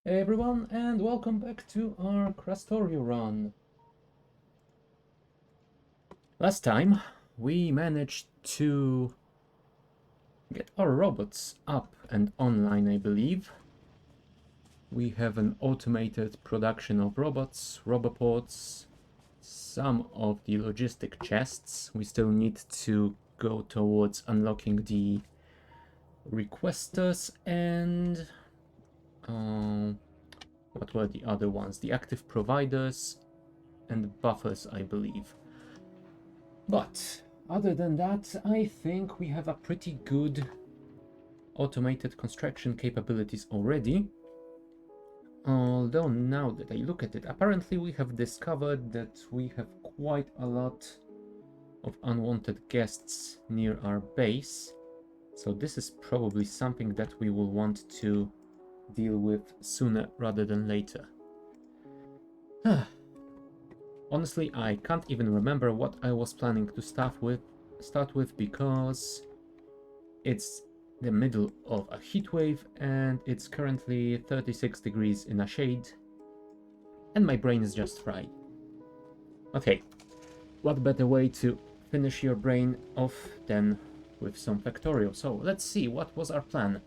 Hey everyone, and welcome back to our Krastorio run. Last time, we managed to get our robots up and online, I believe. We have an automated production of robots, roboports, some of the logistic chests. We still need to go towards unlocking the requesters and... what were the other ones? The active providers and buffers, I believe. But other than that, I think we have a pretty good automated construction capabilities already. Although now that I look at it, apparently we have discovered that we have quite a lot of unwanted guests near our base. So this is probably something that we will want to deal with sooner rather than later. Honestly, I can't even remember what I was planning to start with because it's the middle of a heat wave and it's currently 36 degrees in a shade and my brain is just fried. Okay, what better way to finish your brain off than with some Factorio? So let's see, what was our plan?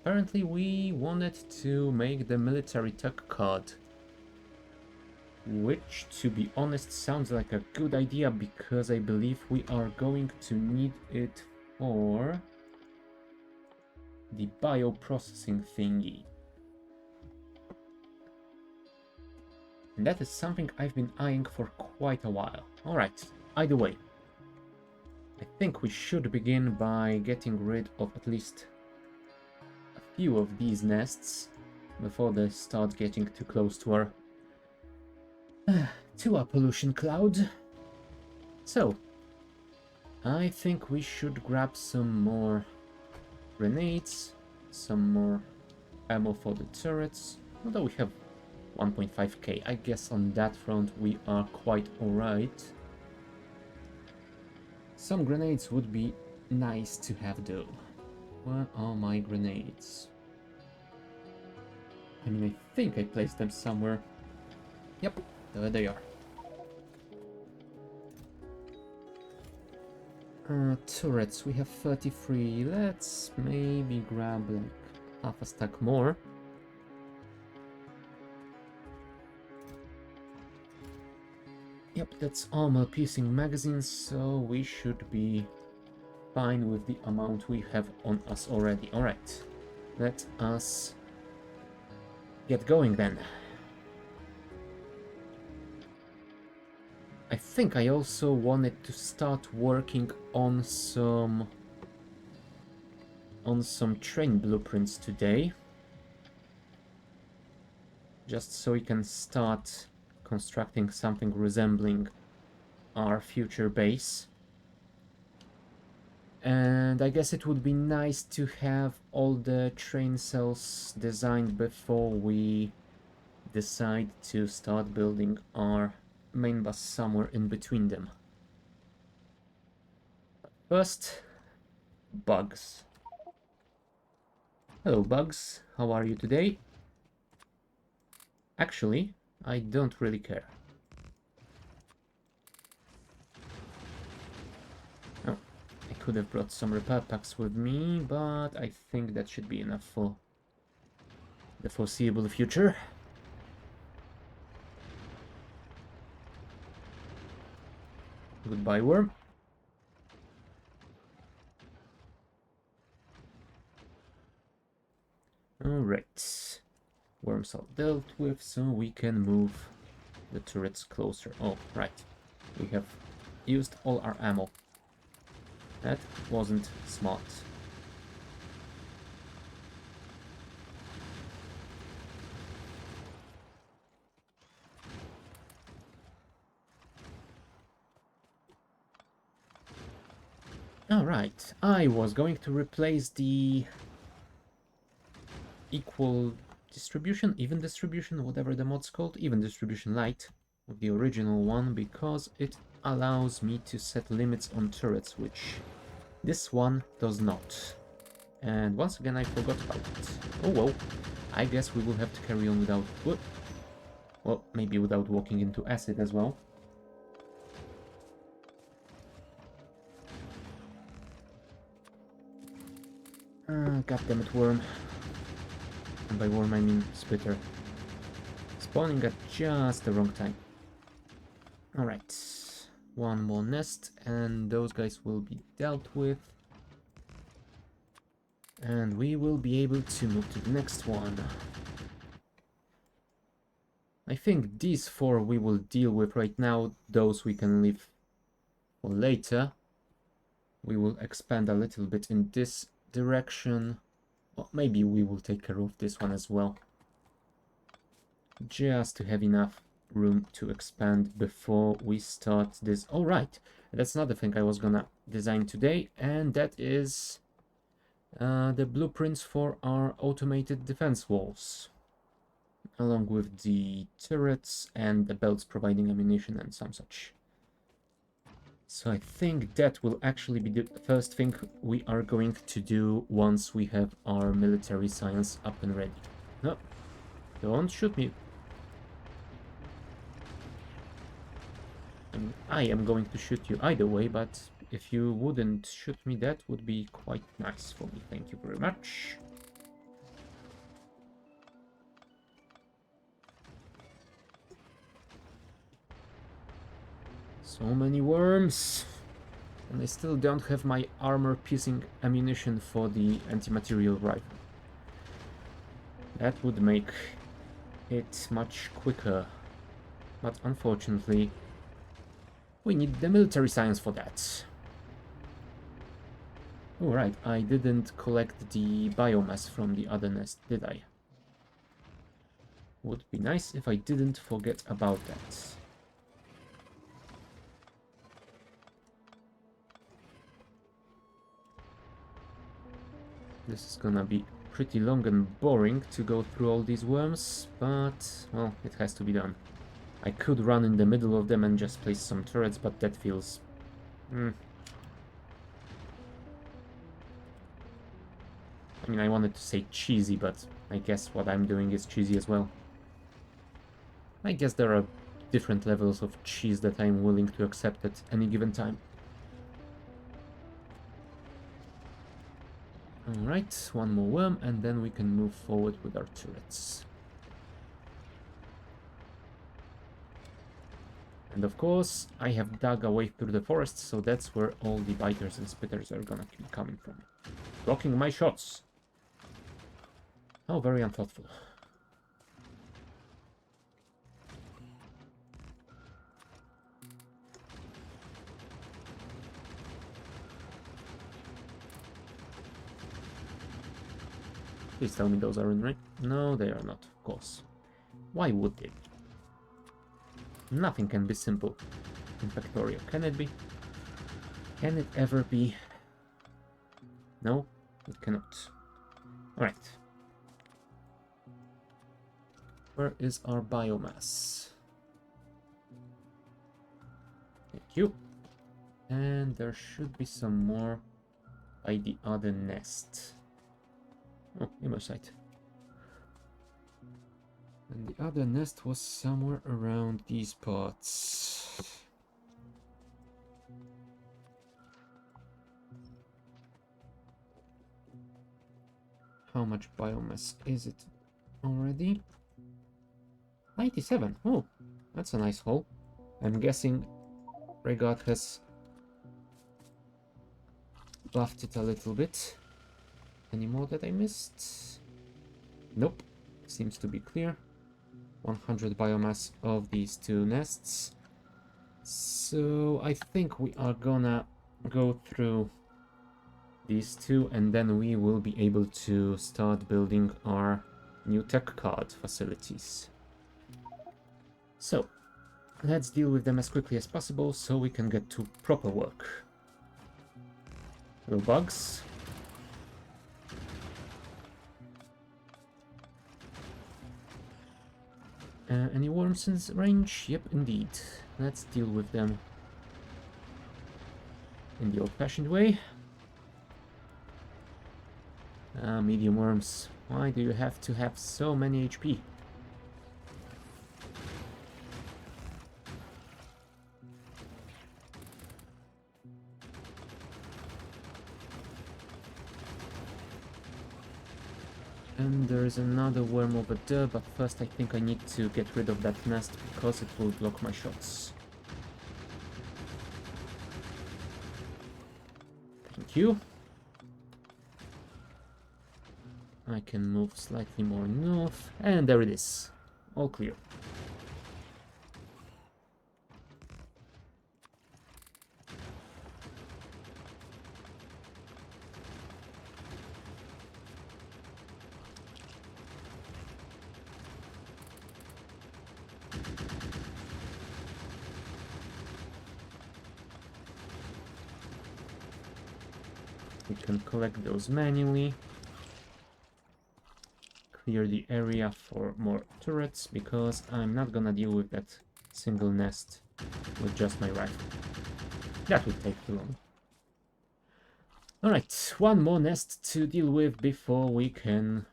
Apparently we wanted to make the military tech card, which, to be honest, sounds like a good idea because I believe we are going to need it for the bioprocessing thingy. And that is something I've been eyeing for quite a while. Alright, either way, I think we should begin by getting rid of at least a few of these nests before they start getting too close to our pollution cloud. So, I think we should grab some more grenades, some more ammo for the turrets, although we have 1.5k. I guess on that front we are quite alright. Some grenades would be nice to have though. Where are my grenades? I mean, I think I placed them somewhere. Yep, there they are. Turrets, we have 33. Let's maybe grab like half a stack more. Yep, that's armor-piercing magazines, so we should be fine with the amount we have on us already. Alright, let us get going then. I think I also wanted to start working on some train blueprints today, just so we can start constructing something resembling our future base. And I guess it would be nice to have all the train cells designed before we decide to start building our main bus somewhere in between them. First, bugs. Hello bugs, how are you today? Actually, I don't really care. Oh, I could have brought some repair packs with me, but I think that should be enough for the foreseeable future. Goodbye, worm. Alright. Worms are dealt with, so we can move the turrets closer. Oh, right. We have used all our ammo. That wasn't smart. Alright, I was going to replace the equal distribution, even distribution, whatever the mod's called, even distribution light of the original one, because it allows me to set limits on turrets, which this one does not. And once again, I forgot about it. Oh well, I guess we will have to carry on without... Well, maybe without walking into acid as well. Goddammit worm. And by worm I mean spitter. Spawning at just the wrong time. Alright. One more nest and those guys will be dealt with. And we will be able to move to the next one. I think these 4 we will deal with right now. Those we can leave for later. We will expand a little bit in this direction. Well, maybe we will take care of this one as well. Just to have enough room to expand before we start this. All right, that's another thing I was gonna design today, and that is the blueprints for our automated defense walls, along with the turrets and the belts providing ammunition and some such. So I think that will actually be the first thing we are going to do once we have our military science up and ready. No, don't shoot me. I am going to shoot you either way, but if you wouldn't shoot me, that would be quite nice for me. Thank you very much. So many worms. And I still don't have my armor-piercing ammunition for the anti-material rifle. That would make it much quicker. But unfortunately, we need the military science for that. Alright, I didn't collect the biomass from the other nest, did I? Would be nice if I didn't forget about that. This is gonna be pretty long and boring to go through all these worms, but, well, it has to be done. I could run in the middle of them and just place some turrets, but that feels... I mean, I wanted to say cheesy, but I guess what I'm doing is cheesy as well. I guess there are different levels of cheese that I'm willing to accept at any given time. Alright, one more worm, and then we can move forward with our turrets. And of course, I have dug a way through the forest, so that's where all the biters and spitters are gonna be coming from. Blocking my shots! Oh, very unthoughtful. Please tell me those are in range. No, they are not, of course. Why would they? Nothing can be simple in Factorio. Can it be? Can it ever be? No, it cannot. Alright. Where is our biomass? Thank you. And there should be some more by the other nest. Oh, image site. And the other nest was somewhere around these parts. How much biomass is it already? 97. Oh, that's a nice hole. I'm guessing Regard has buffed it a little bit. Any more that I missed? Nope. Seems to be clear. 100 biomass of these 2 nests. So I think we are gonna go through these 2 and then we will be able to start building our new tech card facilities. So let's deal with them as quickly as possible so we can get to proper work. Little bugs. Any worms in range? Yep, indeed. Let's deal with them in the old-fashioned way. Ah, medium worms. Why do you have to have so many HP? And there's another worm over there, but first I think I need to get rid of that nest because it will block my shots. Thank you. I can move slightly more north, and there it is. All clear. We can collect those manually. Clear the area for more turrets, because I'm not gonna deal with that single nest with just my rifle. That would take too long. Alright, one more nest to deal with before we can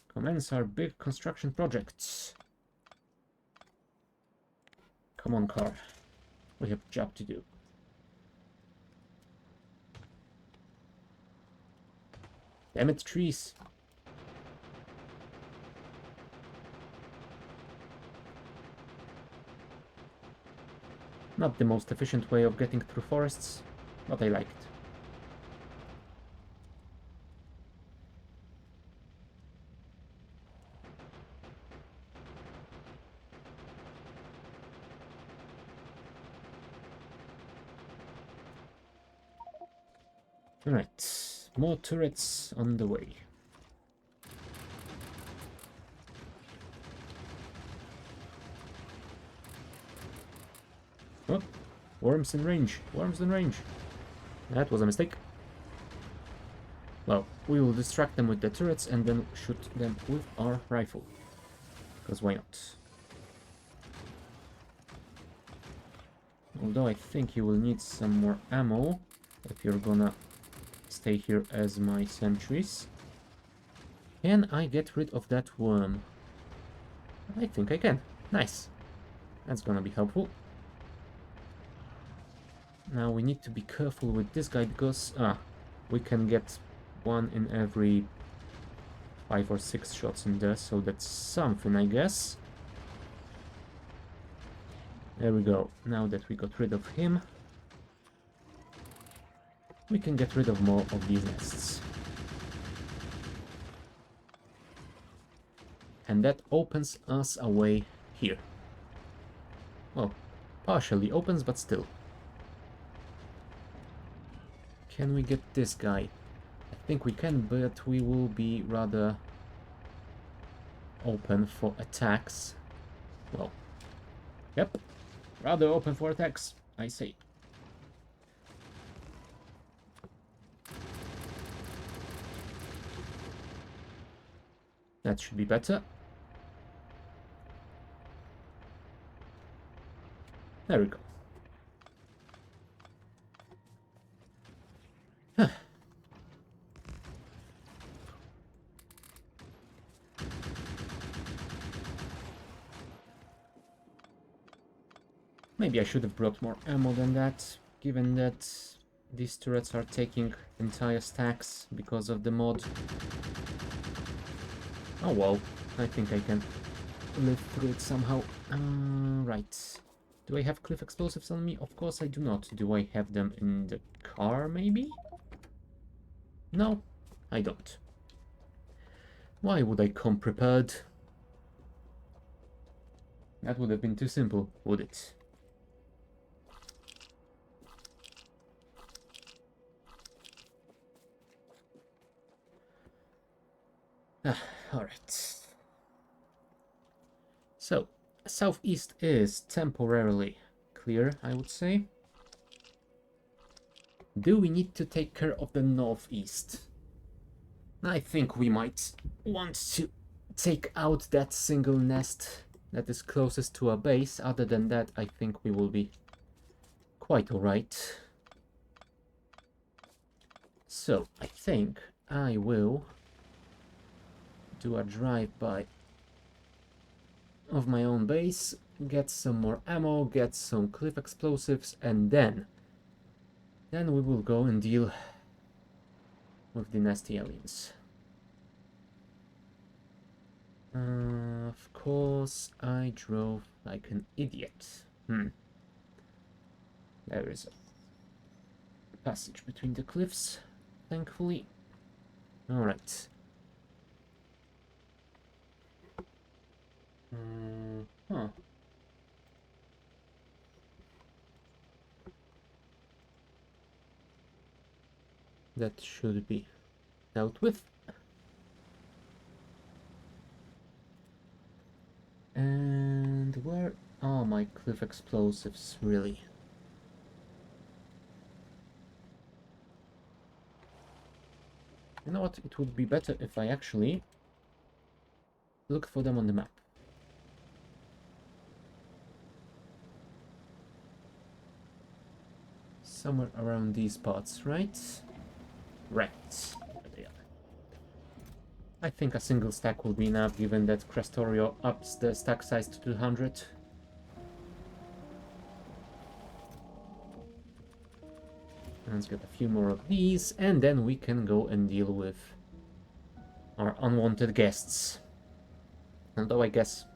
commence our big construction projects. Come on, car. We have a job to do. Damn it, trees. Not the most efficient way of getting through forests, but I like it. Alright, more turrets on the way. Oh, worms in range, worms in range. That was a mistake. Well, we will distract them with the turrets and then shoot them with our rifle. Because why not? Although I think you will need some more ammo if you're gonna stay here as my sentries. Can I get rid of that worm? I think I can. Nice. That's gonna be helpful. Now we need to be careful with this guy because we can get one in every 5 or 6 shots in there, so that's something, I guess. There we go. Now that we got rid of him, we can get rid of more of these nests. And that opens us a way here. Well, partially opens, but still. Can we get this guy? I think we can, but we will be rather open for attacks. Well, yep, rather open for attacks, I say. That should be better. There we go. Maybe I should have brought more ammo than that, given that these turrets are taking entire stacks because of the mod. Oh well, I think I can live through it somehow. Right. Do I have cliff explosives on me? Of course I do not. Do I have them in the car, maybe? No, I don't. Why would I come prepared? That would have been too simple, would it? Alright. So, southeast is temporarily clear, I would say. Do we need to take care of the northeast? I think we might want to take out that single nest that is closest to our base. Other than that, I think we will be quite alright. So, I think I will do a drive-by of my own base, get some more ammo, get some cliff explosives, and then we will go and deal with the nasty aliens. Of course, I drove like an idiot. There is a passage between the cliffs, thankfully. Alright. Huh. That should be dealt with. And where are my cliff explosives, really? You know what? It would be better if I actually looked for them on the map. Somewhere around these parts, right? Right. There they are. I think a single stack will be enough, given that Krastorio ups the stack size to 200. Let's get a few more of these, and then we can go and deal with our unwanted guests. Although I guess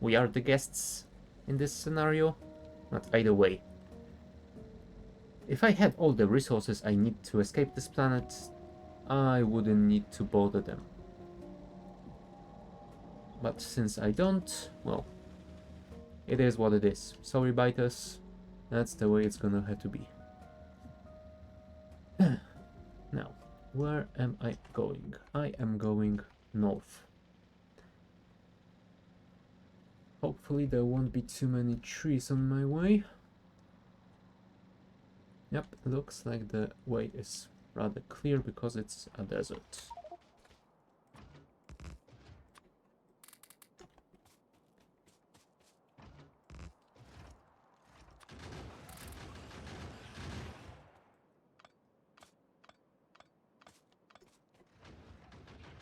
we are the guests in this scenario, but either way. If I had all the resources I need to escape this planet, I wouldn't need to bother them. But since I don't, well, it is what it is. Sorry, biters. That's the way it's gonna have to be. Now, where am I going? I am going north. Hopefully there won't be too many trees on my way. Yep, looks like the way is rather clear because it's a desert.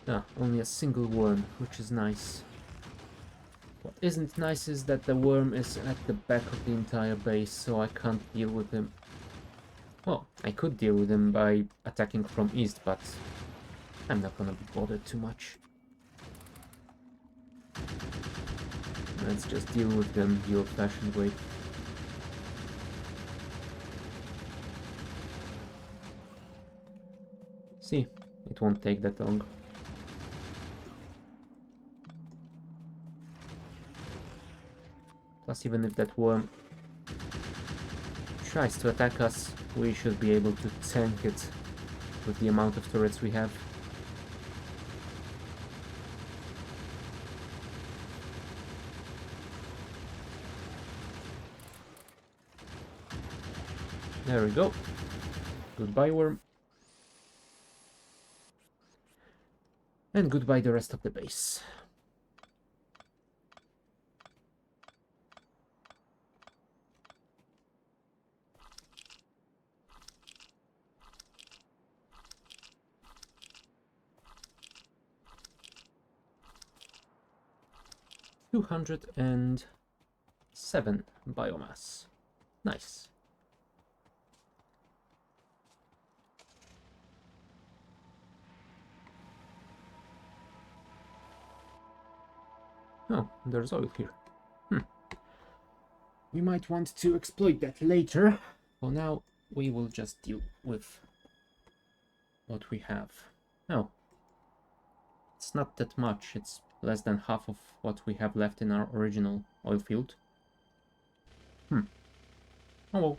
Ah, only a single worm, which is nice. What isn't nice is that the worm is at the back of the entire base, so I can't deal with him. Well, I could deal with him by attacking from east, but I'm not gonna be bothered too much. Let's just deal with them the old-fashioned way. See, it won't take that long. Plus, even if that worm tries to attack us, we should be able to tank it with the amount of turrets we have. There we go. Goodbye, worm. And goodbye the rest of the base. $207 biomass. Nice. Oh, there's oil here. We might want to exploit that later. For now, we will just deal with what we have. Oh, it's not that much. It's less than half of what we have left in our original oil field. Oh well.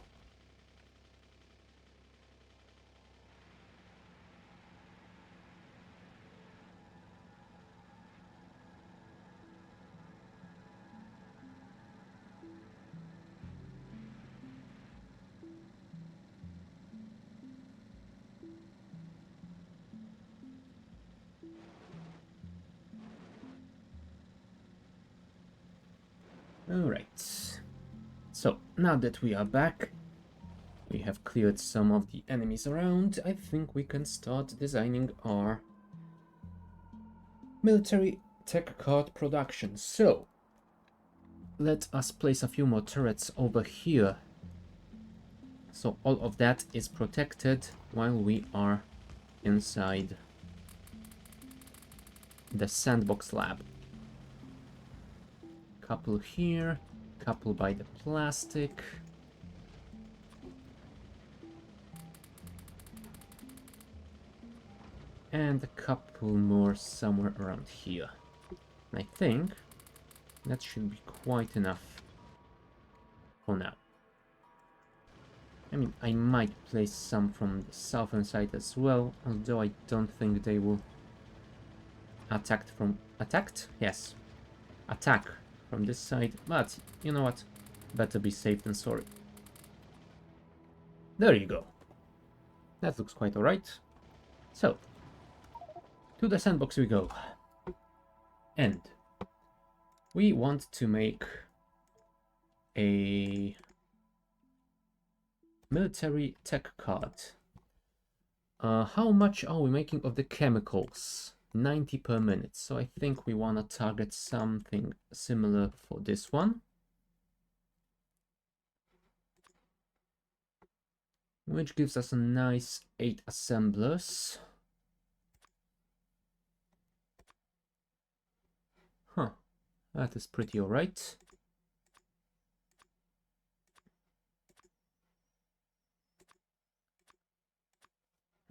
Alright. So, now that we are back, we have cleared some of the enemies around, I think we can start designing our Military tech card production. So, let us place a few more turrets over here. So all of that is protected while we are inside the sandbox lab. Couple here, couple by the plastic. And a couple more somewhere around here. And I think that should be quite enough for now. I mean, I might place some from the southern side as well, although I don't think they will attack from... Attacked? Yes. Attack from this side, but you know what? Better be safe than sorry. There you go. That looks quite alright. So, to the sandbox we go. And we want to make a military tech card. How much are we making of the chemicals? 90 per minute. So I think we want to target something similar for this one. Which gives us a nice 8 assemblers. Huh, that is pretty alright.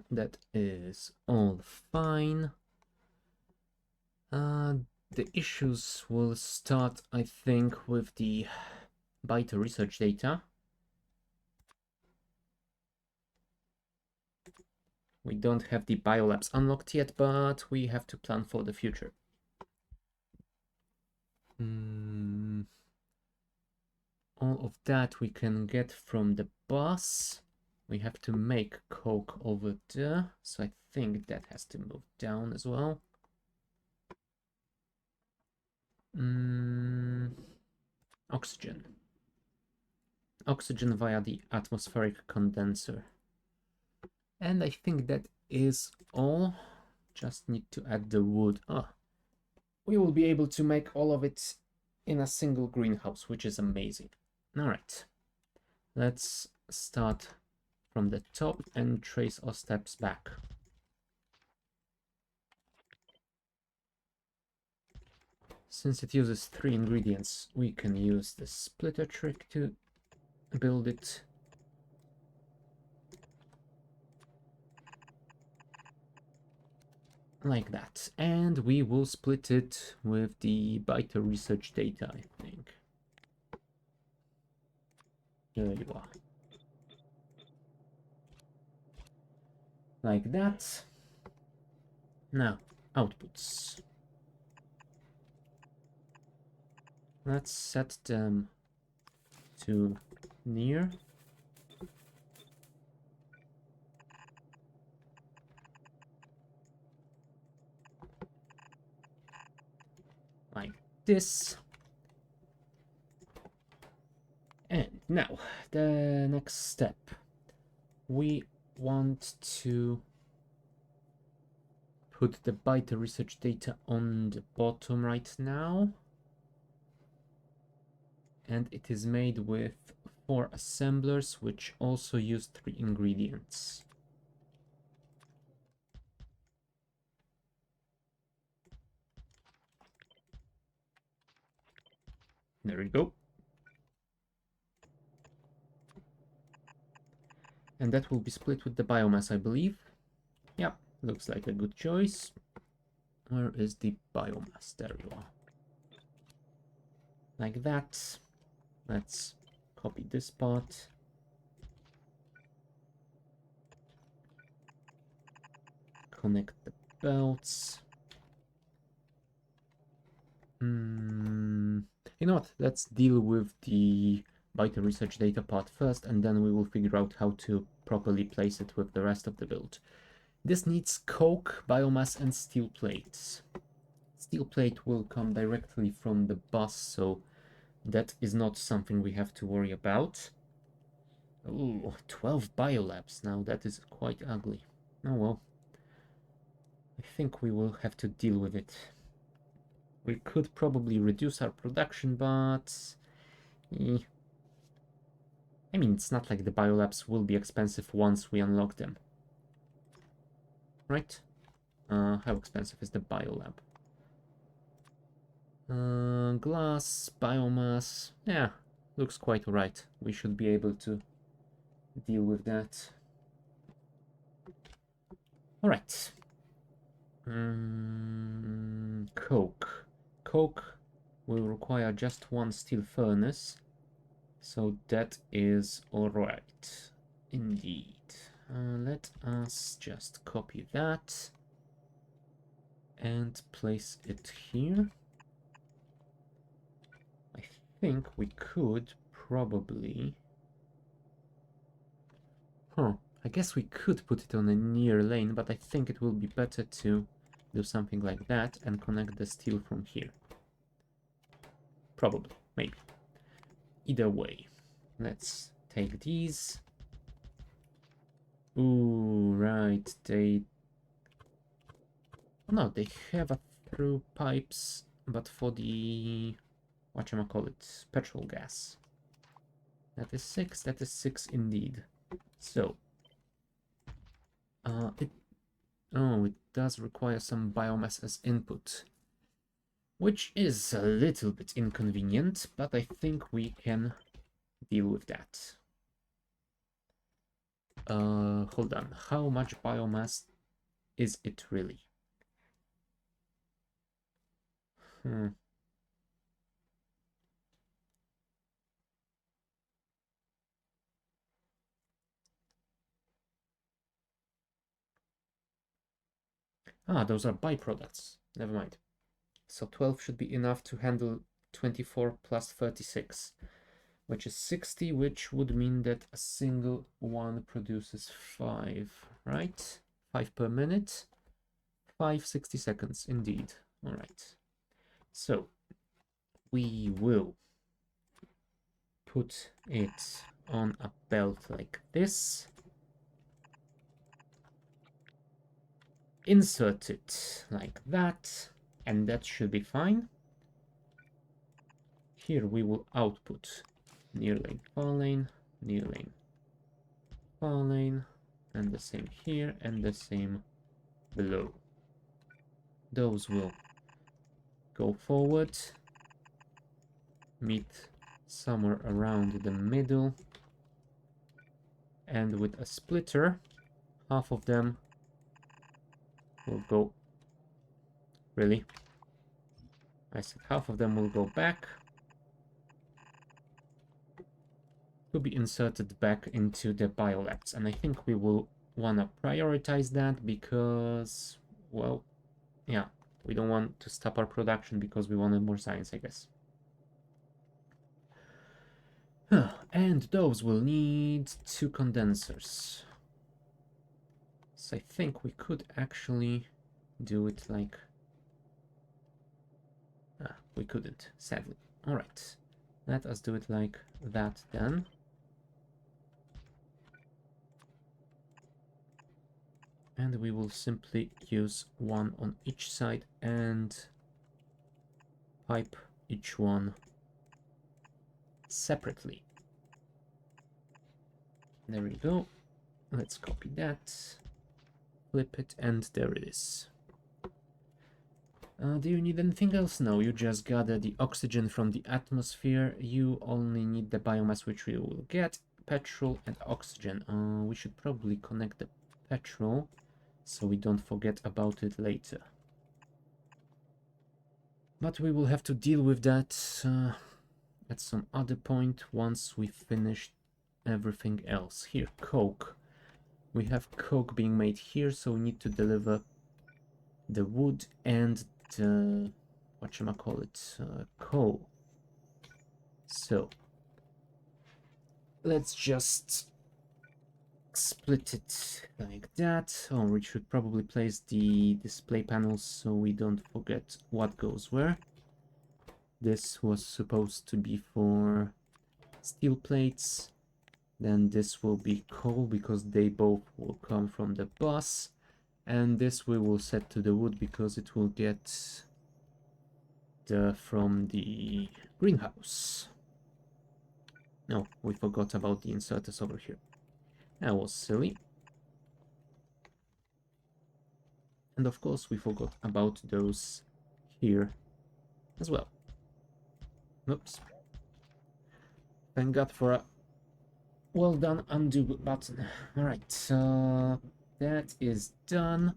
That is all fine. The issues will start, I think, with the biter research data. We don't have the biolabs unlocked yet, but we have to plan for the future. All of that we can get from the bus. We have to make coke over there, so I think that has to move down as well. Oxygen. Oxygen via the atmospheric condenser. And I think that is all. Just need to add the wood. We will be able to make all of it in a single greenhouse, which is amazing. All right, let's start from the top and trace our steps back. Since it uses 3 ingredients, we can use the splitter trick to build it. Like that. And we will split it with the biter research data, I think. There you are. Like that. Now, outputs. Let's set them to near. Like this. And now, the next step. We want to put the biter research data on the bottom right now. And it is made with 4 assemblers, which also use 3 ingredients. There we go. And that will be split with the biomass, I believe. Yep, looks like a good choice. Where is the biomass? There you are. Like that. Let's copy this part. Connect the belts. You know what? Let's deal with the biter research data part first, and then we will figure out how to properly place it with the rest of the build. This needs coke, biomass, and steel plates. Steel plate will come directly from the bus, so that is not something we have to worry about. Ooh, 12 biolabs now, that is quite ugly. Oh well. I think we will have to deal with it. We could probably reduce our production, but eh, I mean, it's not like the biolabs will be expensive once we unlock them. Right? How expensive is the biolab? Glass, biomass. Yeah, looks quite alright. We should be able to deal with that. Alright. Coke. Coke will require just one steel furnace. So that is alright. Indeed. Let us just copy that and place it here. I think we could probably... I guess we could put it on a near lane, but I think it will be better to do something like that and connect the steel from here. Probably, maybe. Either way, let's take these. Ooh, right, they... No, they have a through pipes, but for the... whatchamacallit, petrol gas. That is 6 indeed. So, it does require some biomass as input, which is a little bit inconvenient, but I think we can deal with that. Hold on, how much biomass is it really? Ah, those are byproducts. Never mind. So 12 should be enough to handle 24 plus 36, which is 60, which would mean that a single one produces 5, right? 5 per minute. 5 60 seconds, indeed. All right. So we will put it on a belt like this. Insert it like that, and that should be fine. Here we will output near lane, far lane, near lane, far lane, and the same here, and the same below. Those will go forward, meet somewhere around the middle, and with a splitter, half of them will go... Really? I said half of them will go back to be inserted back into the biolabs, and I think we will want to prioritize that because, well, yeah, we don't want to stop our production because we wanted more science, I guess. And those will need 2 condensers. So I think we could actually do it like... we couldn't, sadly. Alright, let us do it like that then. And we will simply use one on each side and pipe each one separately. There we go. Let's copy that, flip it, and there it is. Do you need anything else? No, you just gather the oxygen from the atmosphere. You only need the biomass, which we will get, petrol and oxygen. We should probably connect the petrol so we don't forget about it later. But we will have to deal with that at some other point once we finish everything else. Here, coke. We have coke being made here, so we need to deliver the wood and the, whatchamacallit, coal. So, let's just split it like that. Oh, we should probably place the display panels so we don't forget what goes where. This was supposed to be for steel plates. Then this will be coal because they both will come from the bus. And this we will set to the wood because it will get from the greenhouse. No, we forgot about the inserters over here. That was silly. And of course, we forgot about those here as well. Oops. Thank God for a well done undo button. Alright, that is done.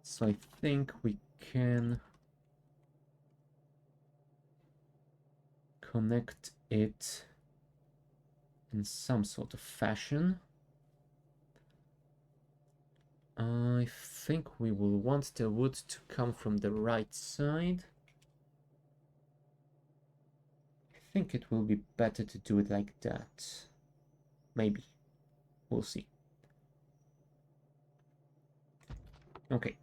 So I think we can connect it in some sort of fashion. I think we will want the wood to come from the right side. I think it will be better to do it like that. Maybe. We'll see. Okay.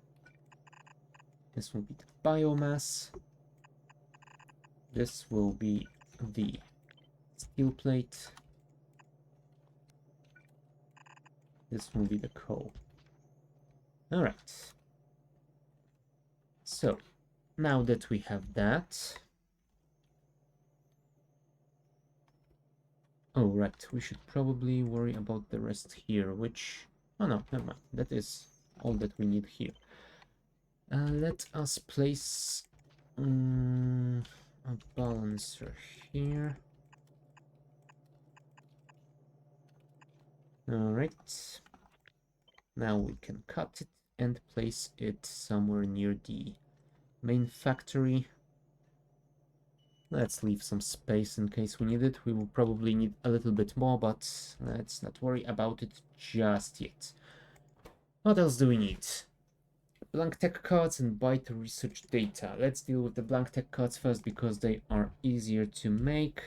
This will be the biomass. This will be the steel plate. This will be the coal. Alright. So, now that we have that... Oh, right, we should probably worry about the rest here, which... Oh no, never mind. That is all that we need here. Let us place a balancer here. Alright. Now we can cut it and place it somewhere near the main factory. Let's leave some space in case we need it. We will probably need a little bit more, but let's not worry about it just yet. What else do we need? Blank tech cards and byte research data. Let's deal with the blank tech cards first because they are easier to make.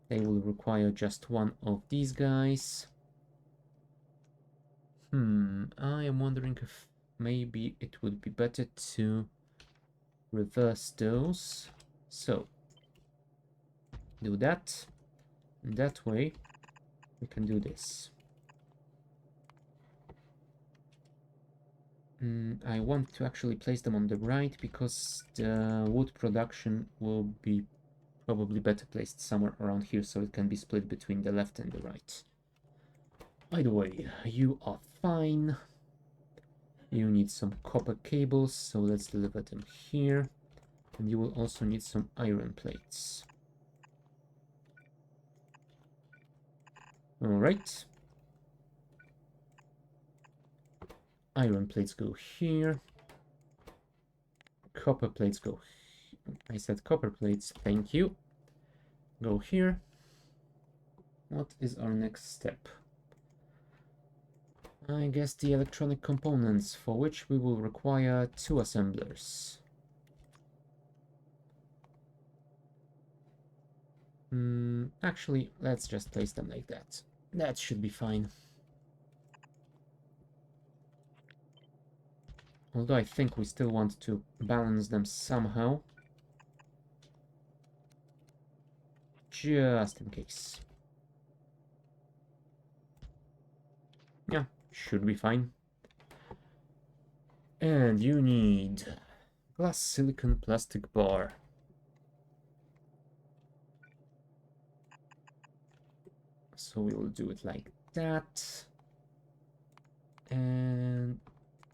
They will require just one of these guys. I am wondering if maybe it would be better to reverse those. So, do that. And that way, we can do this. I want to actually place them on the right because the wood production will be probably better placed somewhere around here so it can be split between the left and the right. By the way, you are fine. You need some copper cables, so let's deliver them here. And you will also need some iron plates. Alright. Iron plates go here. Copper plates go... I said copper plates, thank you. Go here. What is our next step? I guess the electronic components, for which we will require 2 assemblers. Actually, let's just place them like that. That should be fine. Although I think we still want to balance them somehow. Just in case. Yeah, should be fine. And you need glass silicon plastic bar. So we will do it like that. And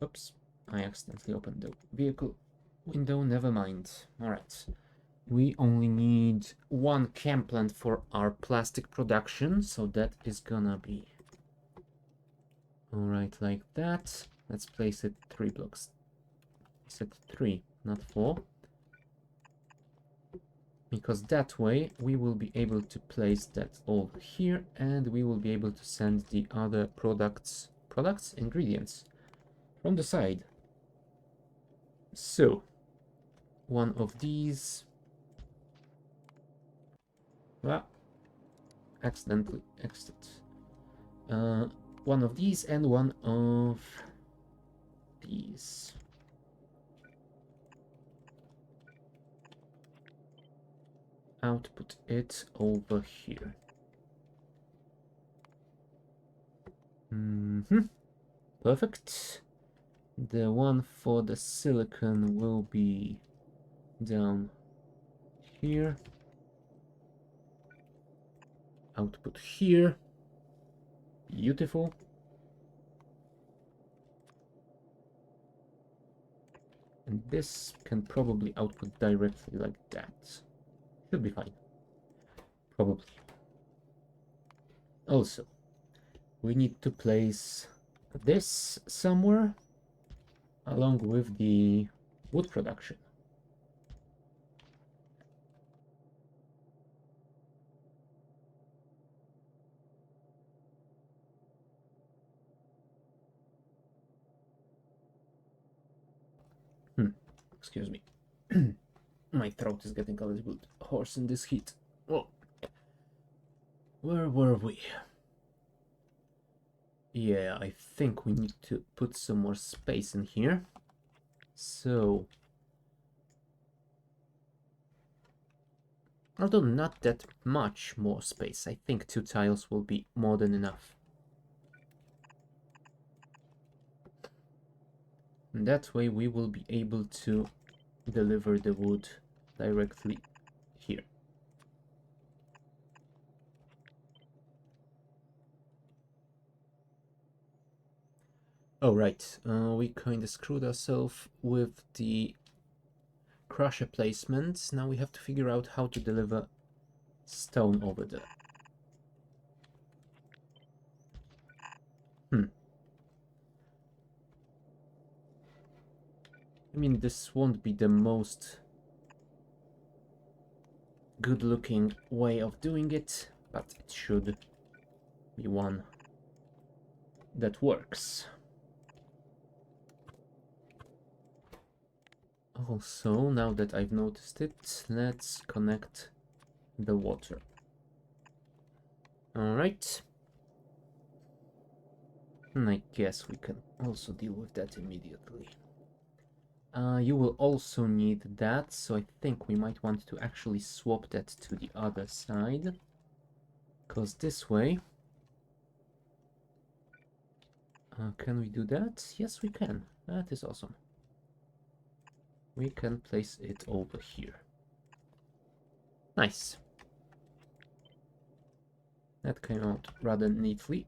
oops, I accidentally opened the vehicle window, never mind. Alright. We only need 1 chem plant for our plastic production, so that is gonna be alright like that. Let's place it 3 blocks. Set 3, not 4. Because that way we will be able to place that over here and we will be able to send the other ingredients from the side. So, one of these. Accidentally exit. One of these and one of these. Output it over here. Perfect. The one for the silicon will be down here. Output here. Beautiful. And this can probably output directly like that. Should be fine. Probably. Also, we need to place this somewhere along with the wood production. Excuse me. My throat is getting a little bit hoarse in this heat. Oh, where were we? Yeah, I think we need to put some more space in here. So, although not that much more space, I think 2 tiles will be more than enough. And that way we will be able to deliver the wood directly here. Oh, right. We kind of screwed ourselves with the crusher placement. Now we have to figure out how to deliver stone over there. I mean, this won't be the most good-looking way of doing it, but it should be one that works. Also, now that I've noticed it, let's connect the water. Alright. And I guess we can also deal with that immediately. You will also need that, so I think we might want to actually swap that to the other side. Because this way... can we do that? Yes, we can. That is awesome. We can place it over here. Nice. That came out rather neatly.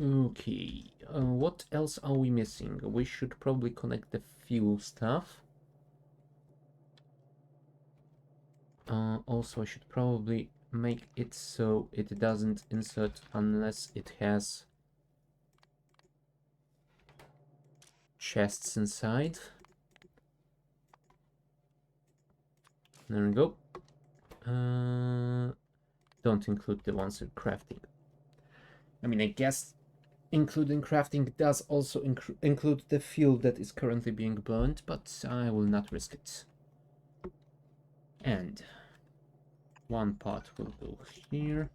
Okay, what else are we missing? We should probably connect the fuel stuff. Also, I should probably make it so it doesn't insert unless it has chests inside. There we go. Don't include the ones in crafting. I mean, I guess including crafting does also include the fuel that is currently being burned, but I will not risk it. And one part will go here.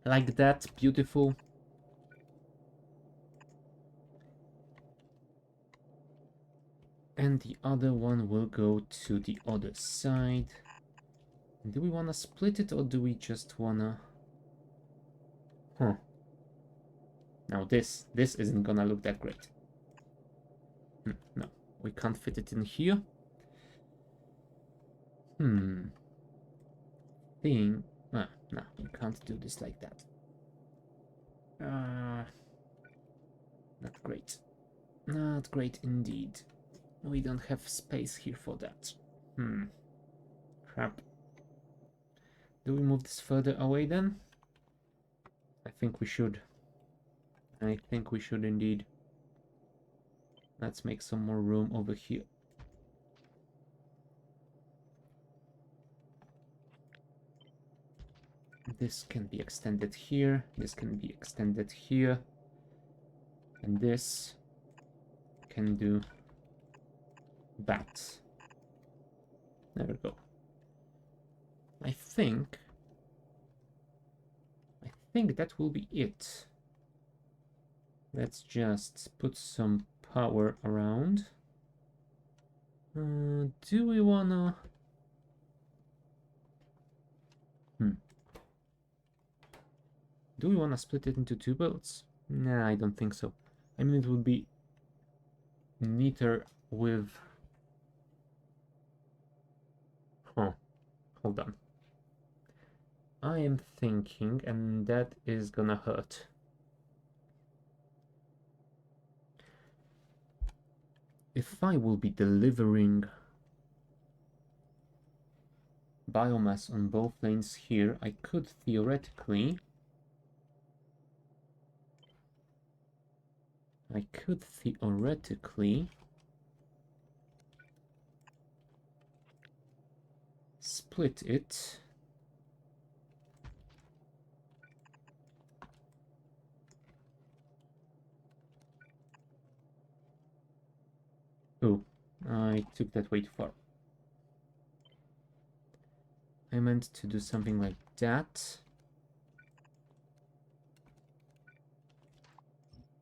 Like that, beautiful. And the other one will go to the other side. Do we want to split it or do we just want to... Huh. Now this isn't gonna look that great. No, we can't fit it in here. No, we can't do this like that. Not great. Not great indeed. We don't have space here for that. Crap. Do we move this further away then? I think we should. I think we should indeed. Let's make some more room over here. This can be extended here. This can be extended here. And this can do that. There we go. I think that will be it. Let's just put some power around. Do we wanna... Do we wanna split it into 2 builds? Nah, I don't think so. I mean, it would be neater with Huh. Hold on. I am thinking, and that is gonna hurt. If I will be delivering biomass on both lanes here, I could theoretically split it. Oh, I took that way too far. I meant to do something like that.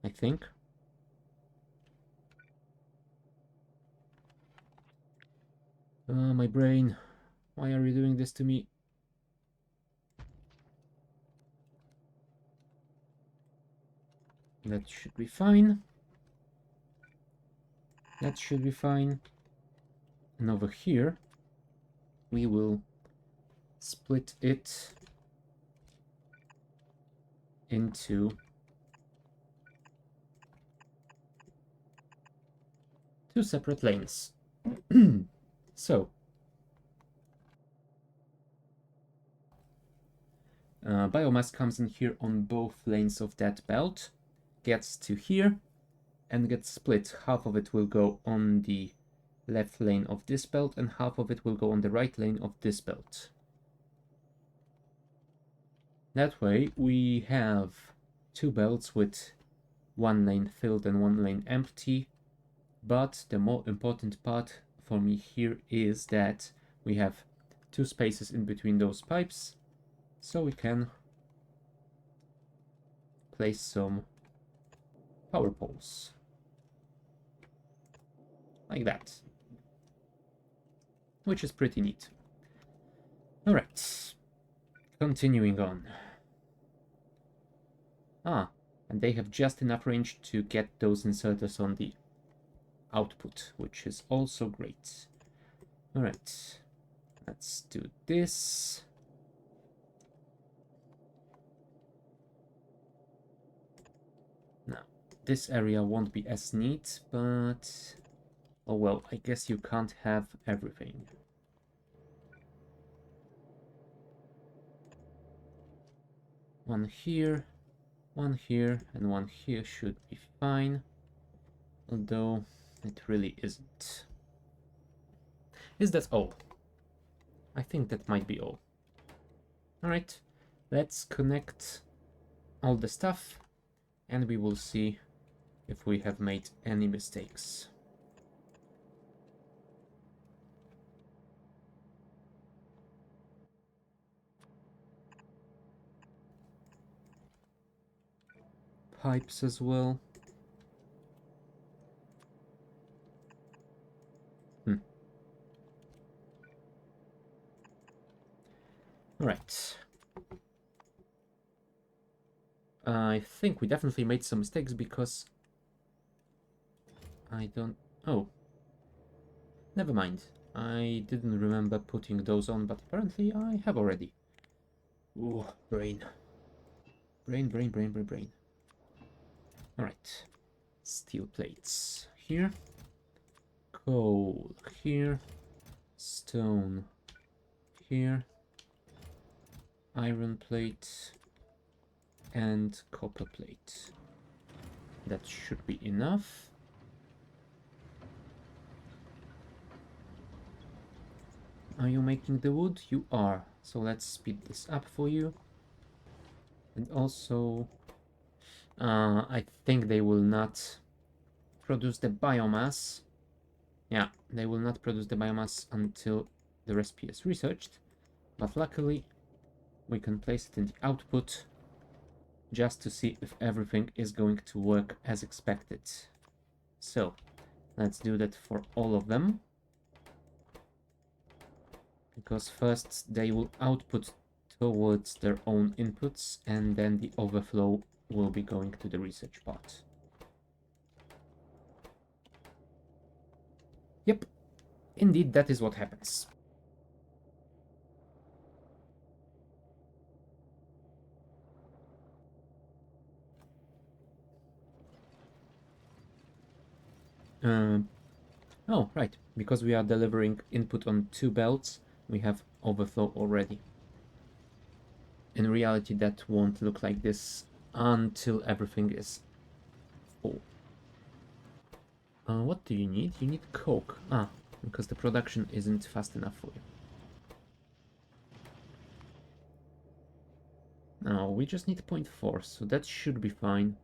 I think. My brain. Why are you doing this to me? That should be fine. That should be fine. And over here, we will split it into two separate lanes. So, biomass comes in here on both lanes of that belt, gets to here, and gets split. Half of it will go on the left lane of this belt, and half of it will go on the right lane of this belt. That way, we have two belts with one lane filled and one lane empty. But the more important part for me here is that we have two spaces in between those pipes, so we can place some power poles. Like that. Which is pretty neat. Alright. Continuing on. And they have just enough range to get those inserters on the output, which is also great. Alright. Let's do this. Now, this area won't be as neat, but oh well, I guess you can't have everything. One here, and one here should be fine. Although, it really isn't. Is that all? I think that might be all. Alright, let's connect all the stuff, and we will see if we have made any mistakes. Pipes as well. Right. I think we definitely made some mistakes because I don't... Oh. Never mind. I didn't remember putting those on, but apparently I have already. Ooh, brain. Brain. Alright. Steel plates here. Coal here. Stone here. Iron plate. And copper plate. That should be enough. Are you making the wood? You are. So let's speed this up for you. And also, I think they will not produce the biomass. Yeah, they will not produce the biomass until the recipe is researched. But luckily, we can place it in the output just to see if everything is going to work as expected. So, let's do that for all of them. Because first they will output towards their own inputs, and then the overflow will be going to the research part. Yep, indeed that is what happens. Um, oh, right. Because we are delivering input on 2 belts, we have overflow already. In reality, that won't look like this until everything is full. What do you need? You need coke. Ah, because the production isn't fast enough for you. No, we just need 0.4, so that should be fine.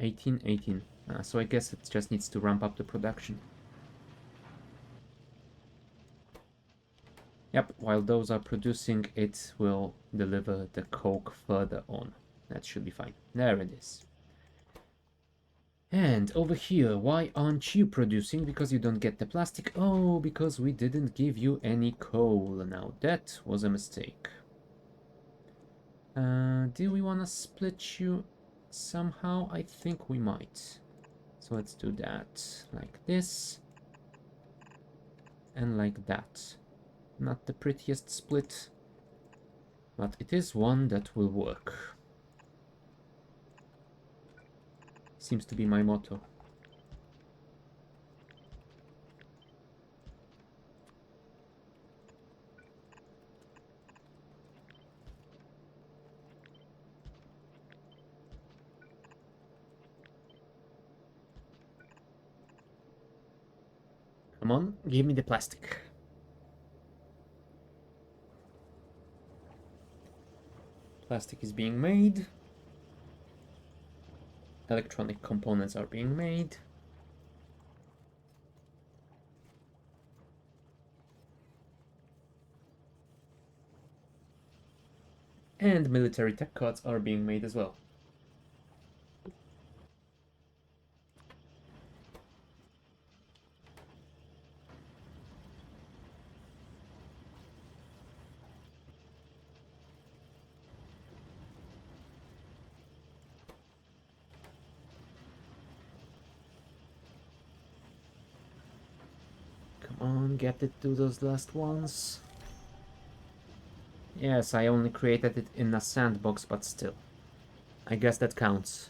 18, 18. So I guess it just needs to ramp up the production. Yep, while those are producing, it will deliver the coke further on. That should be fine. There it is. And over here, why aren't you producing? Because you don't get the plastic? Oh, because we didn't give you any coal. Now that was a mistake. Do we want to split you somehow? I think we might. So let's do that like this. And like that. Not the prettiest split, but it is one that will work. Seems to be my motto. Come on, give me the plastic. Plastic is being made. Electronic components are being made. And military tech cards are being made as well. Come on, get it to those last ones. Yes, I only created it in a sandbox, but still. I guess that counts.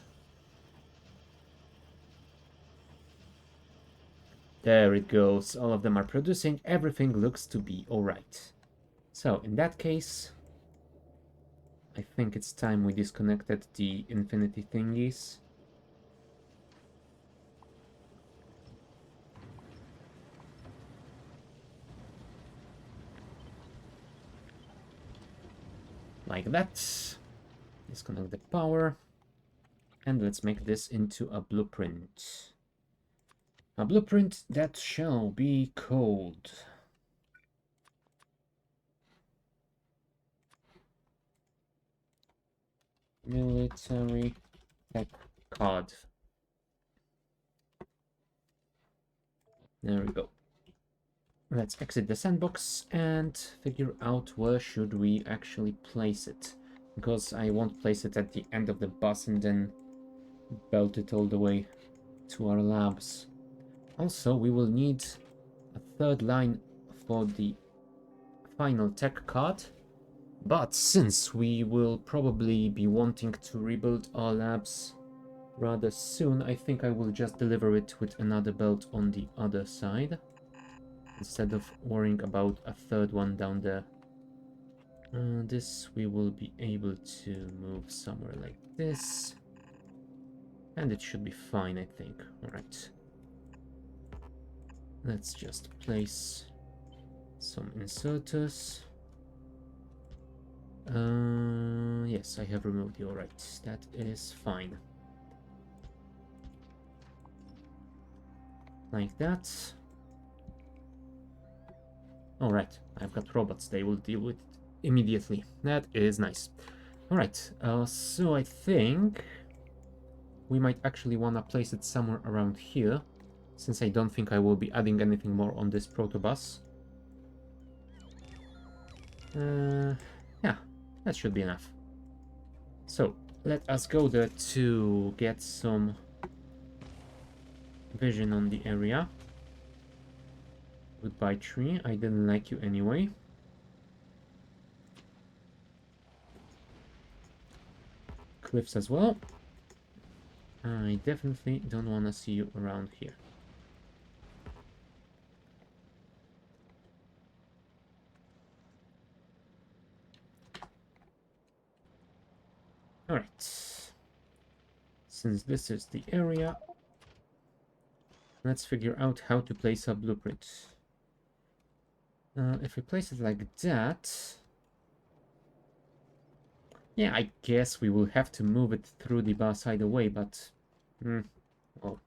There it goes. All of them are producing. Everything looks to be alright. So, in that case, I think it's time we disconnected the infinity thingies. Like that. Disconnect the power. And let's make this into a blueprint. A blueprint that shall be called Military Tech Card. There we go. Let's exit the sandbox and figure out where should we actually place it. Because I won't place it at the end of the bus and then belt it all the way to our labs. Also, we will need a third line for the final tech card. But since we will probably be wanting to rebuild our labs rather soon, I think I will just deliver it with another belt on the other side, instead of worrying about a third one down there. This we will be able to move somewhere like this. And it should be fine, I think. Alright. Let's just place some inserters. Yes, I have removed you. Alright, that is fine. Like that. Alright, I've got robots. They will deal with it immediately. That is nice. Alright, so I think we might actually want to place it somewhere around here, since I don't think I will be adding anything more on this protobus. Yeah, that should be enough. So, let us go there to get some vision on the area. Goodbye, tree. I didn't like you anyway. Cliffs as well. I definitely don't want to see you around here. Alright. Since this is the area, let's figure out how to place a blueprint. If we place it like that... Yeah, I guess we will have to move it through the boss either way, but... well,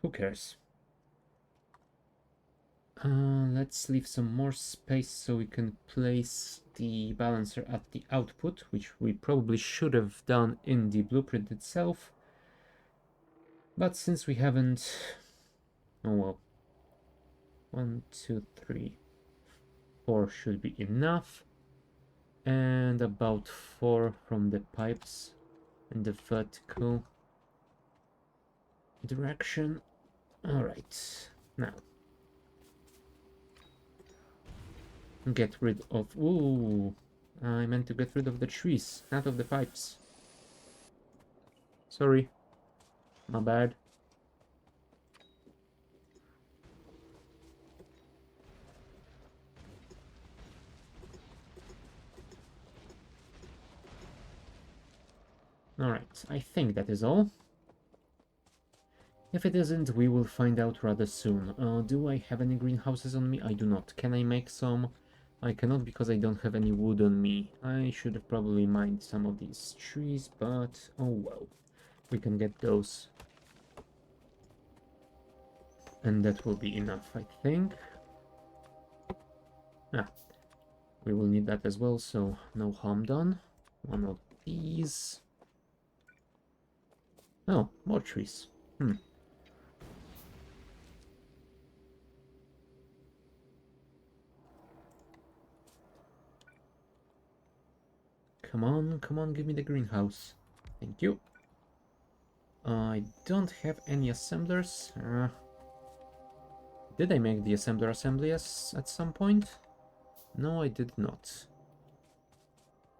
who cares? Let's leave some more space so we can place the balancer at the output, which we probably should have done in the blueprint itself. But since we haven't... Oh well. 1, 2, 3, 4 should be enough. And about 4 from the pipes in the vertical direction. Alright, now get rid of... Ooh, I meant to get rid of the trees, not of the pipes. Sorry, my bad. Alright, I think that is all. If it isn't, we will find out rather soon. Do I have any greenhouses on me? I do not. Can I make some? I cannot because I don't have any wood on me. I should have probably mined some of these trees, but oh well. We can get those. And that will be enough, I think. Ah, we will need that as well, so no harm done. One of these. Oh, more trees. Come on, give me the greenhouse. Thank you. I don't have any assemblers. Did I make the assembler assembly at some point? No, I did not.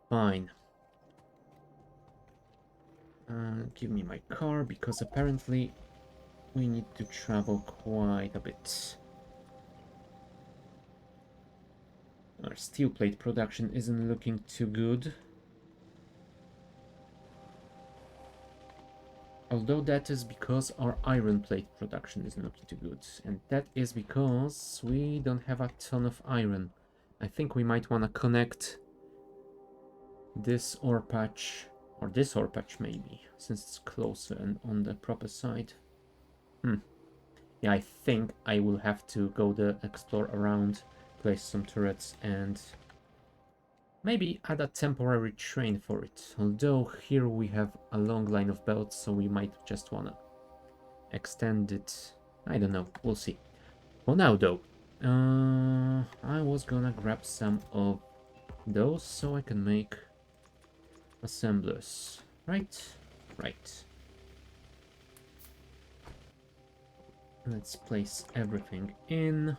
Fine. Give me my car, because apparently we need to travel quite a bit. Our steel plate production isn't looking too good. Although that is because our iron plate production isn't looking too good. And that is because we don't have a ton of iron. I think we might want to connect this ore patch, or this ore patch maybe, since it's closer and on the proper side. Yeah, I think I will have to go there, explore around, place some turrets, and maybe add a temporary train for it. Although here we have a long line of belts, so we might just wanna extend it. I don't know, we'll see. For now though, I was gonna grab some of those so I can make assemblers. Right? Right. Let's place everything in.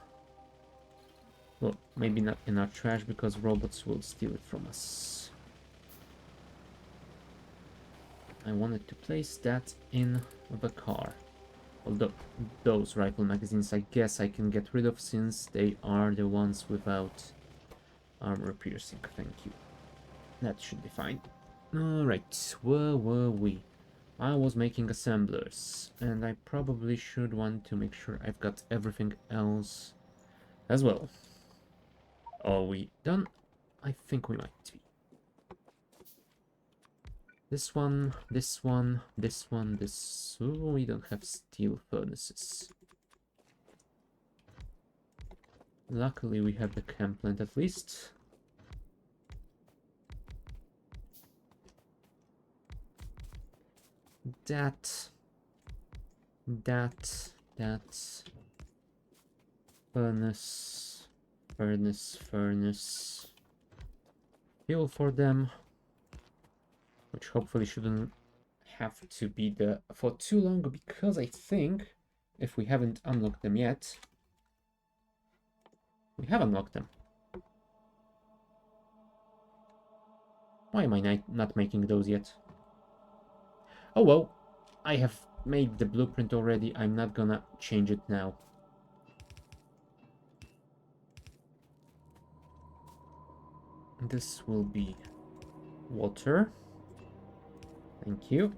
Well, maybe not in our trash because robots will steal it from us. I wanted to place that in the car. Although those rifle magazines I guess I can get rid of since they are the ones without armor piercing. Thank you. That should be fine. Alright, where were we? I was making assemblers, and I probably should want to make sure I've got everything else as well. Are we done? I think we might be. This one, this one, this one, this... Oh, we don't have steel furnaces. Luckily we have the camp plant at least. That... Furnace... Furnace... Fuel for them. Which hopefully shouldn't have to be there for too long, because I think if we haven't unlocked them yet, we have unlocked them. Why am I not making those yet? Oh well, I have made the blueprint already. I'm not gonna change it now. This will be water. Thank you.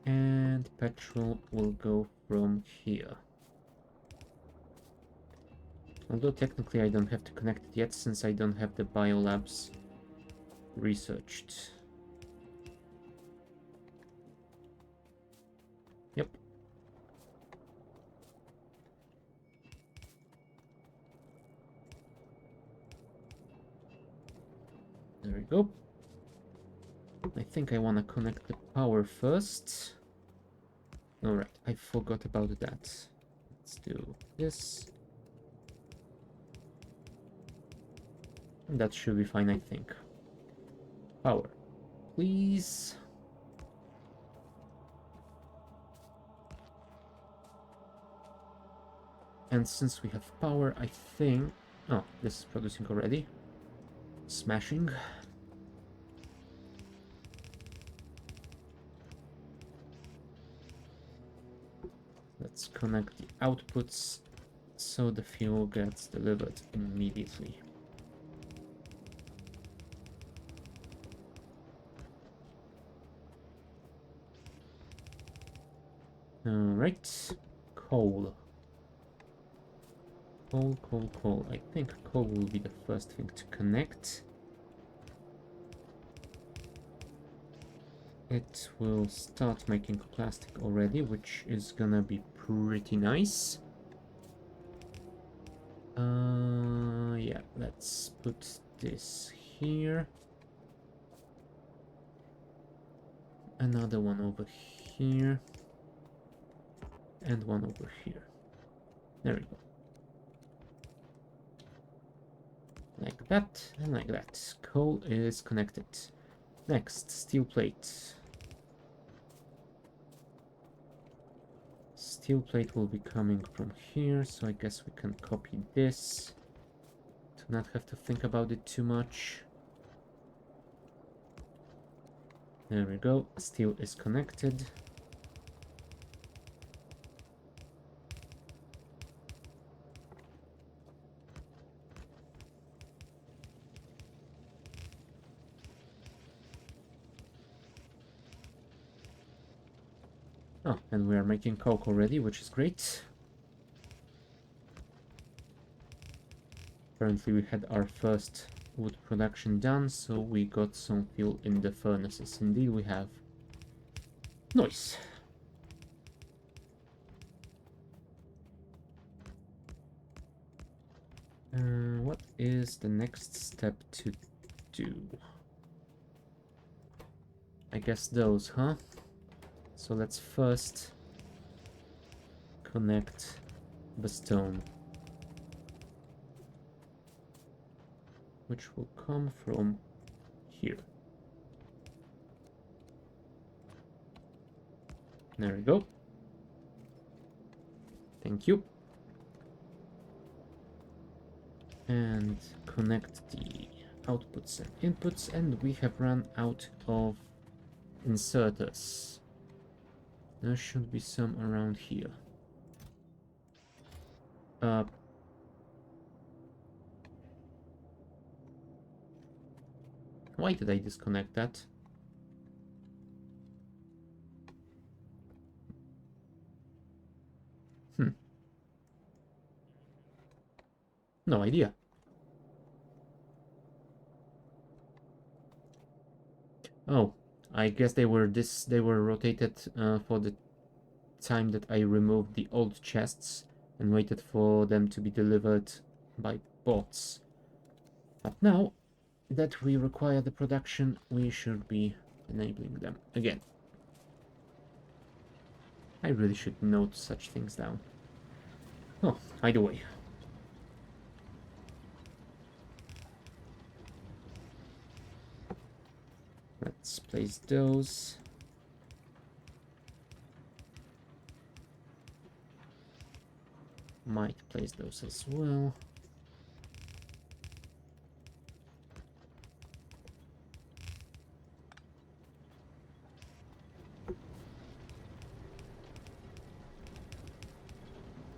And petrol will go from here. Although technically I don't have to connect it yet since I don't have the biolabs researched. Yep. There we go. I think I want to connect the power first. Alright, I forgot about that. Let's do this. And that should be fine, I think. Power, please. And since we have power, I think... Oh, this is producing already. Smashing. Let's connect the outputs so the fuel gets delivered immediately. Alright, coal. Coal. I think coal will be the first thing to connect. It will start making plastic already, which is gonna be pretty nice. Yeah, let's put this here. Another one over here. And one over here. There we go. Like that, and like that. Coal is connected. Next, steel plate. Steel plate will be coming from here, so I guess we can copy this to not have to think about it too much. There we go. Steel is connected. Oh, and we are making coke already, which is great. Apparently we had our first wood production done, so we got some fuel in the furnaces. Indeed we have. Nice. What is the next step to do? I guess those, huh? So let's first connect the stone, which will come from here. There we go. Thank you. And connect the outputs and inputs, and we have run out of inserters. There should be some around here. Why did I disconnect that? No idea. Oh, I guess they were rotated for the time that I removed the old chests and waited for them to be delivered by bots. But now that we require the production, we should be enabling them again. I really should note such things down. Oh, either way. Let's place those. Might place those as well.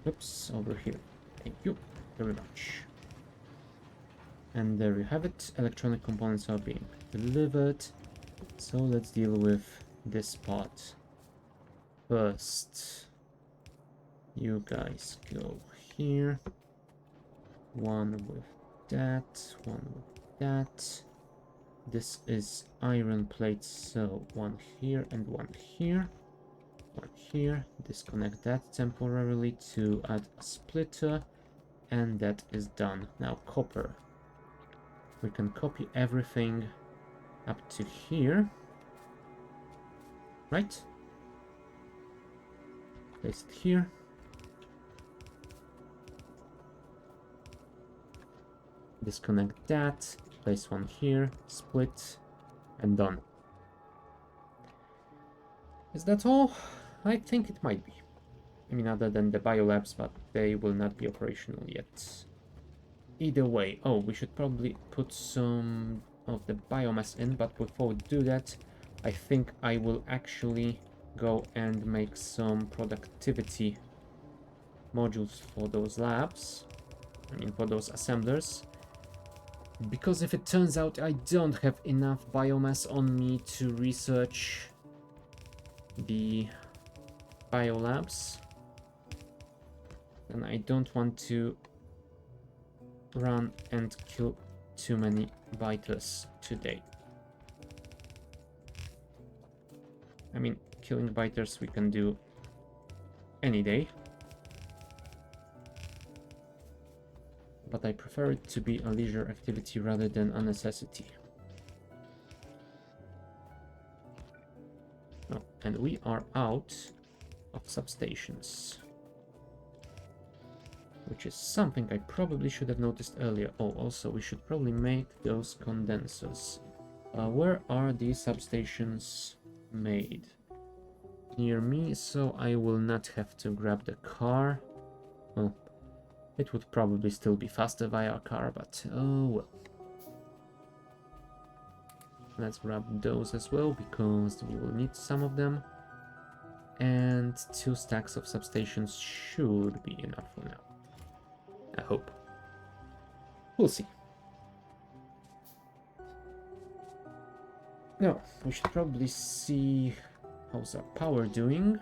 Oops, over here. Thank you very much. And there you have it. Electronic components are being delivered. So let's deal with this part. First, you guys go here. One with that, one with that. This is iron plates, so one here and one here. One here. Disconnect that temporarily to add a splitter. And that is done. Now copper. We can copy everything up to here. Right? Place it here. Disconnect that. Place one here. Split. And done. Is that all? I think it might be. I mean, other than the biolabs, but they will not be operational yet. Either way. Oh, we should probably put some of the biomass in, but before we do that, I think I will actually go and make some productivity modules for those labs. I mean, for those assemblers. Because if it turns out I don't have enough biomass on me to research the biolabs, then I don't want to run and kill too many biters today. I mean, killing biters we can do any day, but I prefer it to be a leisure activity rather than a necessity. Oh, and we are out of substations, which is something I probably should have noticed earlier. Oh, also, we should probably make those condensers. Where are these substations made? Near me, so I will not have to grab the car. Well, it would probably still be faster via a car, but oh well. Let's grab those as well, because we will need some of them. And 2 stacks of substations should be enough for now. I hope. We'll see. Now, we should probably see how's our power doing.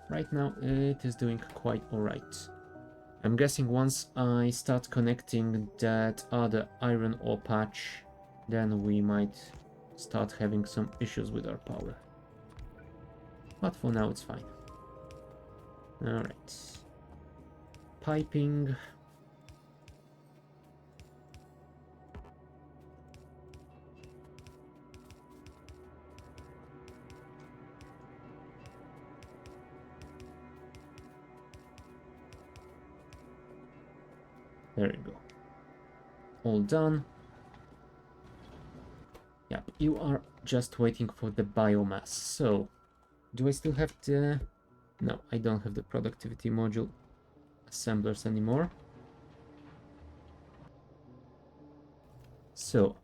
Right now it is doing quite alright. I'm guessing once I start connecting that other iron ore patch, then we might start having some issues with our power. But for now it's fine. Alright. Piping. There you go. All done. Yep, you are just waiting for the biomass. So, do I still have the... No, I don't have the productivity module assemblers anymore. So,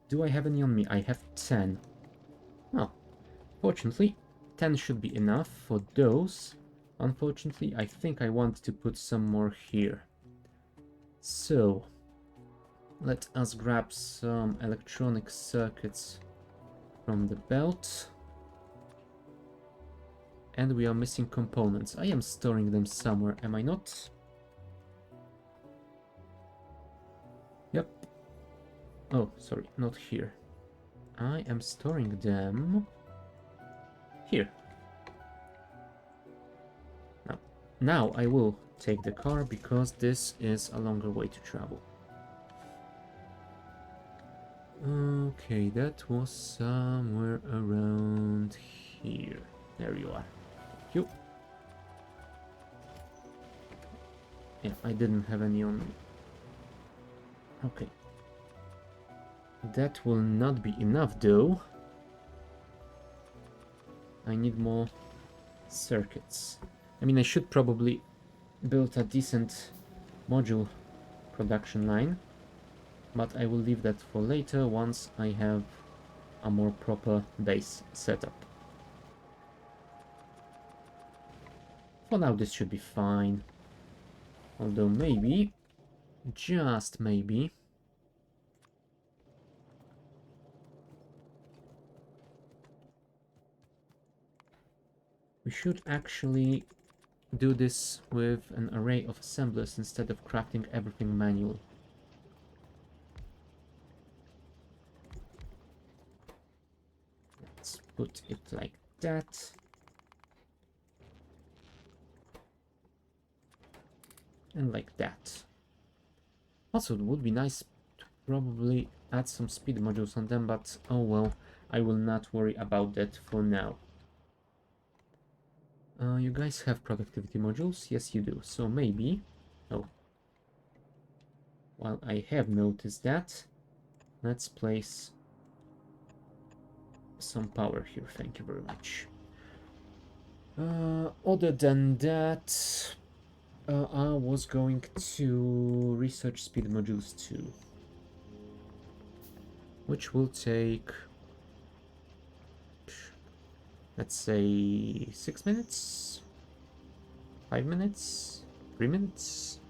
do I have any on me? I have 10. Oh, fortunately, 10 should be enough for those. Unfortunately, I think I want to put some more here. So, let us grab some electronic circuits from the belt. And we are missing components. I am storing them somewhere, am I not? Yep. Oh, sorry, not here. I am storing them here. Now I will take the car because this is a longer way to travel. Okay, that was somewhere around here. There you are. Thank you. Yeah, I didn't have any on me. Okay. That will not be enough though. I need more circuits. I mean, I should probably build a decent module production line, but I will leave that for later once I have a more proper base setup. For now this should be fine, although maybe, just maybe, We should actually do this with an array of assemblers instead of crafting everything manual. Let's put it like that. And like that. Also, it would be nice to probably add some speed modules on them, but oh well, I will not worry about that for now. You guys have productivity modules? Yes, you do. So maybe... Oh. While I have noticed that, let's place some power here. Thank you very much. Other than that, I was going to research speed modules too, which will take, let's say, 6 minutes, 5 minutes, 3 minutes.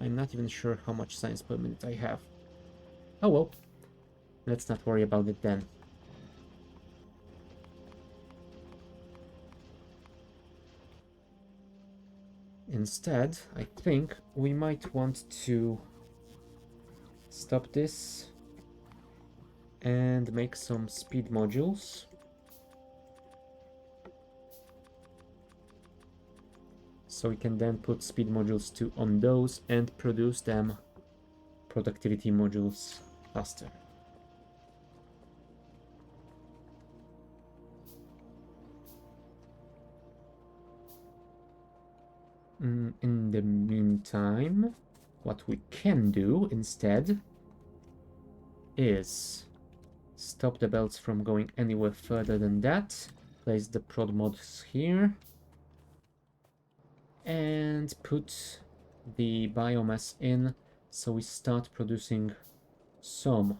I'm not even sure how much science per minute I have. Oh well, let's not worry about it then. Instead, I think we might want to stop this and make some speed modules. So we can then put speed modules 2 on those and produce them productivity modules faster. In the meantime, what we can do instead is stop the belts from going anywhere further than that, place the prod mods here, and put the biomass in so we start producing some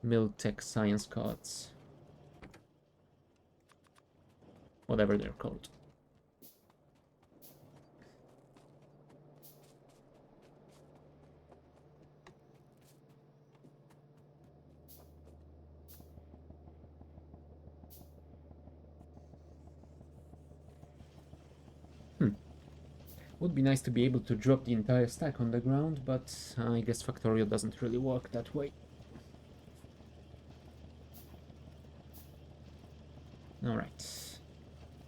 Miltech science cards. Whatever they're called. Would be nice to be able to drop the entire stack on the ground, but I guess Factorio doesn't really work that way. Alright.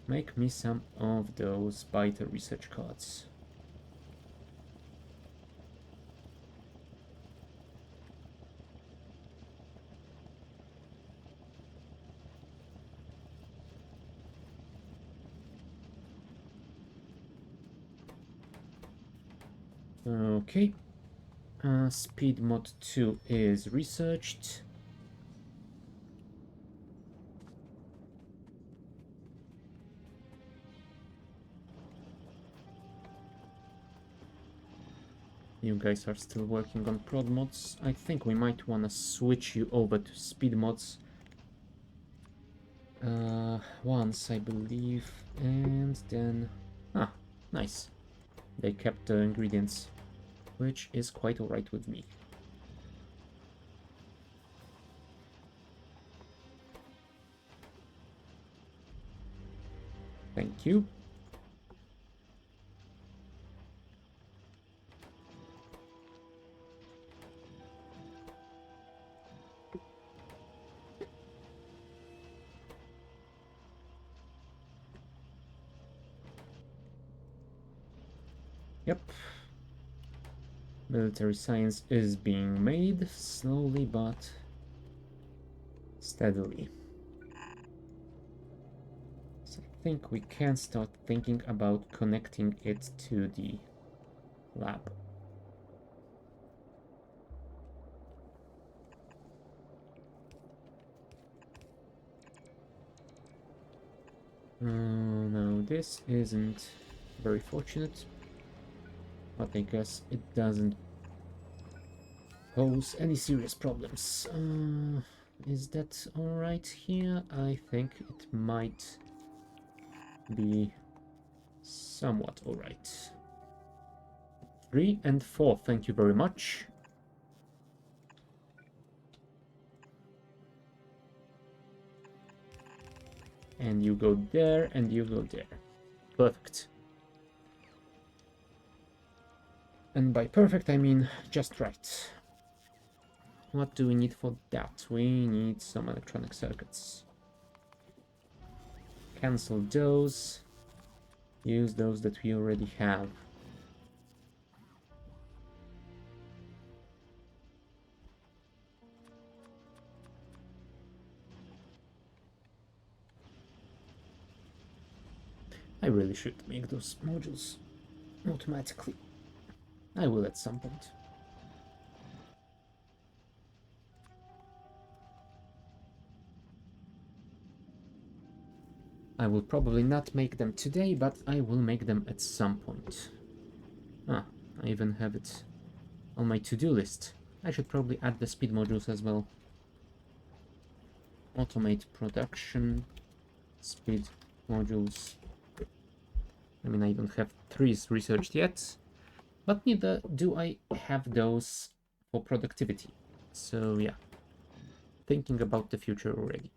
Make me some of those biter research cards. Okay. Speed mod 2 is researched. You guys are still working on prod mods. I think we might want to switch you over to speed mods once, I believe, and then... Ah, nice. They kept the ingredients, which is quite alright with me. Thank you. Yep. Military science is being made, slowly but steadily. So I think we can start thinking about connecting it to the lab. No, this isn't very fortunate, but I guess it doesn't pose any serious problems. Is that alright here? I think it might be somewhat alright. 3 and 4, thank you very much. and you go there, and you go there. Perfect. And by perfect, I mean just right. What do we need for that? We need some electronic circuits. Cancel those. Use those that we already have. I really should make those modules automatically. I will at some point. I will probably not make them today, but I will make them at some point. Ah, I even have it on my to-do list. I should probably add the speed modules as well. Automate production, speed modules. I mean, I don't have trees researched yet, but neither do I have those for productivity. So yeah, thinking about the future already.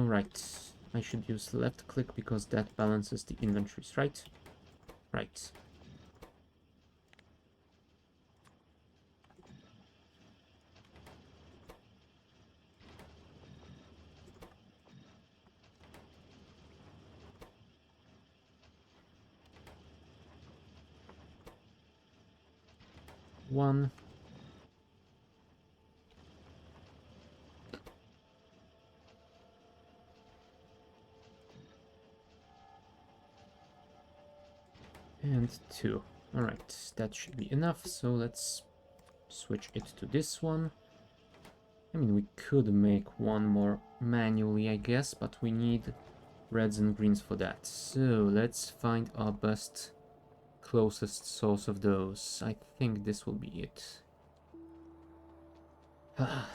Right. I should use left click because that balances the inventories, right? Right. One. And two. Alright, that should be enough, so let's switch it to this one. I mean, we could make one more manually, I guess, but we need reds and greens for that. So let's find our best, closest source of those. I think this will be it.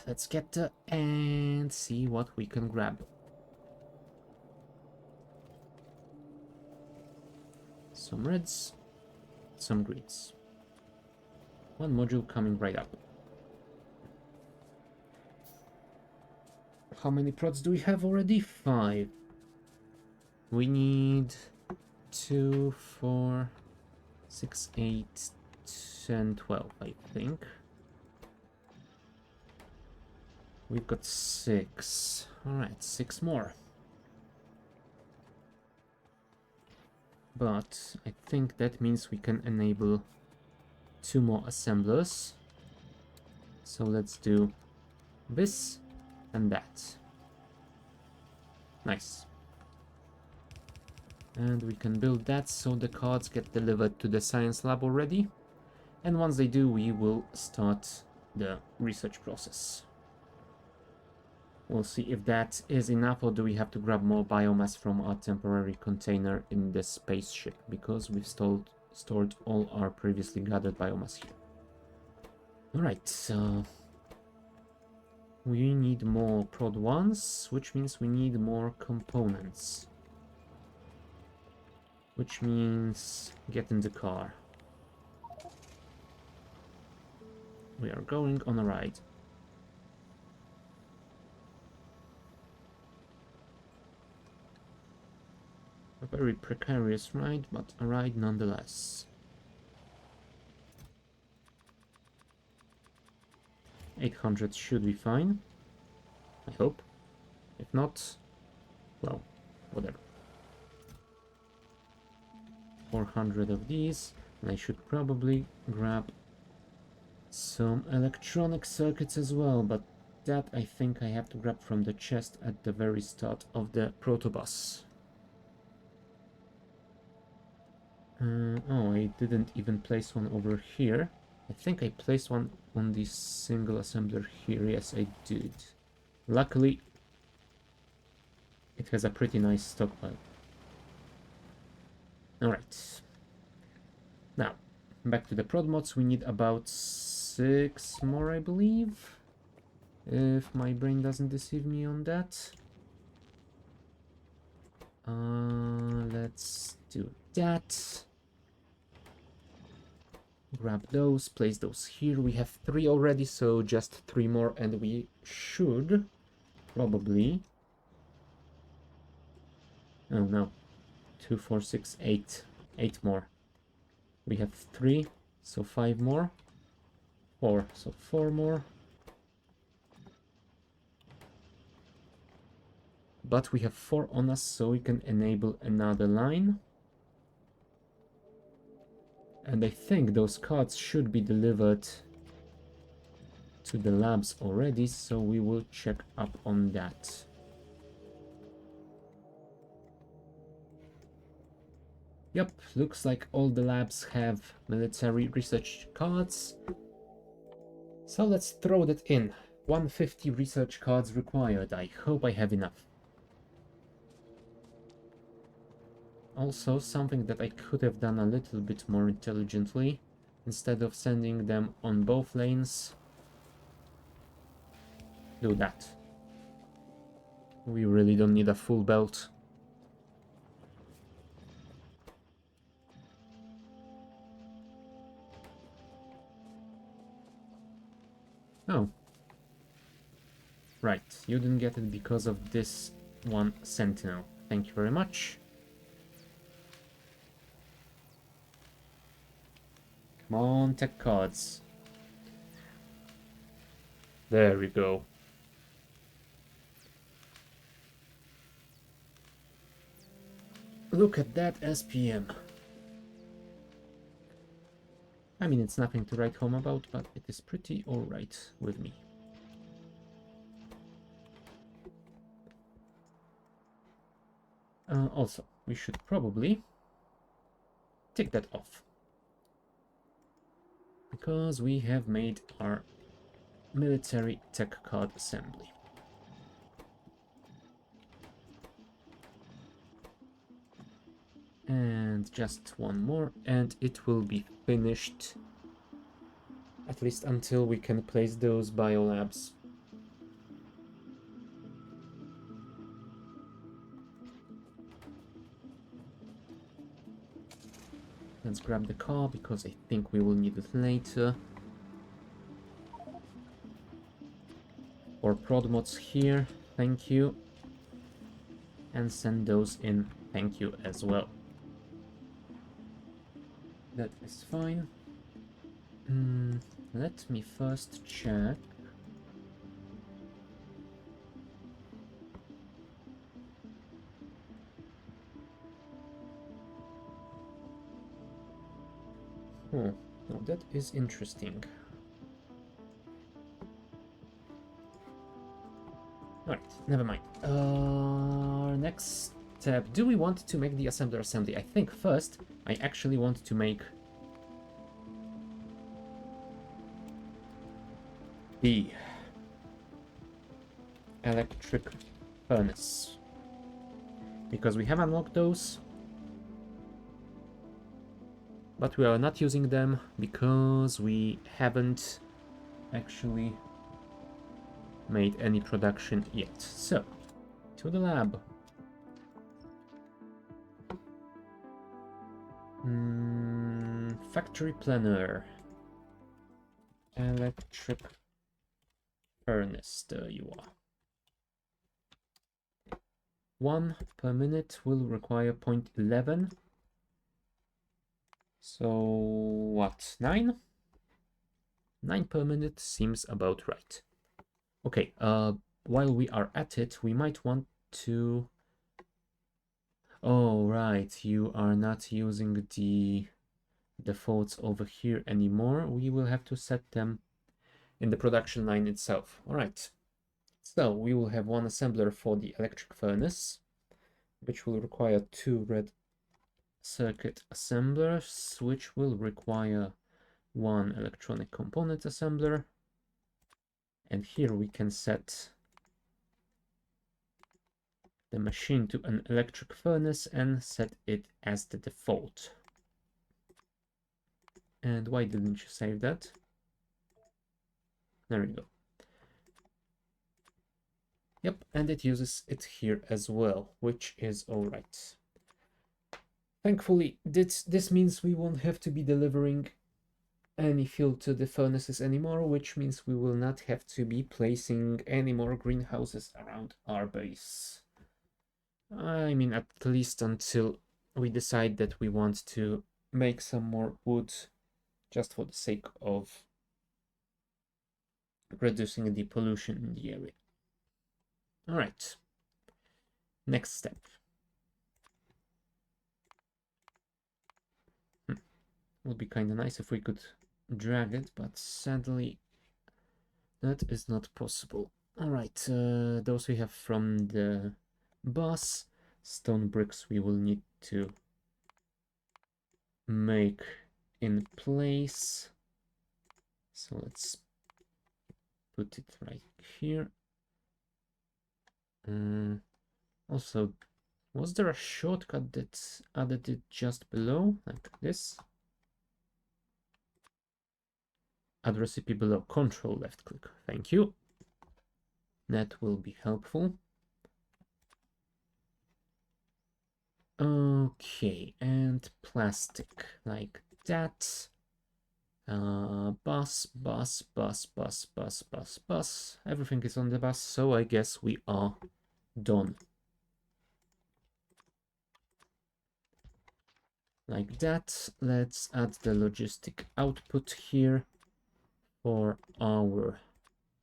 Let's get and see what we can grab. Some reds, some greens. One module coming right up. How many prods do we have already? 5. We need 2, 4, 6, 8, 10, 12, I think. We've got 6. Alright, 6 more. But I think that means we can enable 2 more assemblers. So let's do this and that. Nice. And we can build that so the cards get delivered to the science lab already. And once they do, we will start the research process. We'll see if that is enough, or do we have to grab more biomass from our temporary container in the spaceship, because we've stored all our previously gathered biomass here. Alright, so we need more prod 1s, which means we need more components. Which means get in the car. We are going on a ride. A very precarious ride, but a ride nonetheless. 800 should be fine, I hope. If not, well, whatever. 400 of these, and I should probably grab some electronic circuits as well, but that I think I have to grab from the chest at the very start of the protobus. Oh, I didn't even place one over here. I think I placed one on this single assembler here. Yes, I did. Luckily, it has a pretty nice stockpile. Alright. Now, back to the prod mods. We need about 6 more, I believe. If my brain doesn't deceive me on that. Let's do that. Grab those, place those here. We have 3 already, so just 3 more, and we should probably... Oh no. 2, 4, 6, 8. 8 more. We have 3, so 5 more. 4, so 4 more. But we have 4 on us, so we can enable another line. And I think those cards should be delivered to the labs already, so we will check up on that. Yep, looks like all the labs have military research cards. So let's throw that in. 150 research cards required. I hope I have enough. Also, something that I could have done a little bit more intelligently. Instead of sending them on both lanes, do that. We really don't need a full belt. Oh. Right, you didn't get it because of this one sentinel. Thank you very much. Come on, tech cards. There we go. Look at that SPM. I mean, it's nothing to write home about, but it is pretty alright with me. Also, we should probably take that off, because we have made our military tech card assembly. And just one more, and it will be finished, at least until we can place those biolabs. Let's grab the car, because I think we will need it later. Or prod mods here, thank you. And send those in, thank you as well. That is fine. Let me first check. Oh, now that is interesting. Alright, never mind. Next step. Do we want to make the assembler assembly? I think first I actually want to make the electric furnace, because we have unlocked those, but we are not using them because we haven't actually made any production yet. So, to the lab. Factory planner. Electric furnace, there you are. 1 per minute will require 0.11. So what, 9? 9 per minute seems about right. Okay, while we are at it, we might want to... Oh, right, you are not using the defaults over here anymore. We will have to set them in the production line itself. All right, so we will have one assembler for the electric furnace, which will require 2 red circuit assemblers, which will require 1 electronic component assembler. And here we can set the machine to an electric furnace and set it as the default. And why didn't you save that? There we go. Yep, and it uses it here as well, which is all right. Thankfully, this means we won't have to be delivering any fuel to the furnaces anymore, which means we will not have to be placing any more greenhouses around our base. I mean, at least until we decide that we want to make some more wood just for the sake of reducing the pollution in the area. All right, next step. Would be kind of nice if we could drag it, but sadly that is not possible. All right, those we have from the bus. Stone bricks we will need to make in place. So let's put it right here. Also, was there a shortcut that added it just below, like this? Add recipe below, control left click. Thank you. That will be helpful. Okay, and plastic like that. Bus. Everything is on the bus, so I guess we are done. Like that. Let's add the logistic output here for our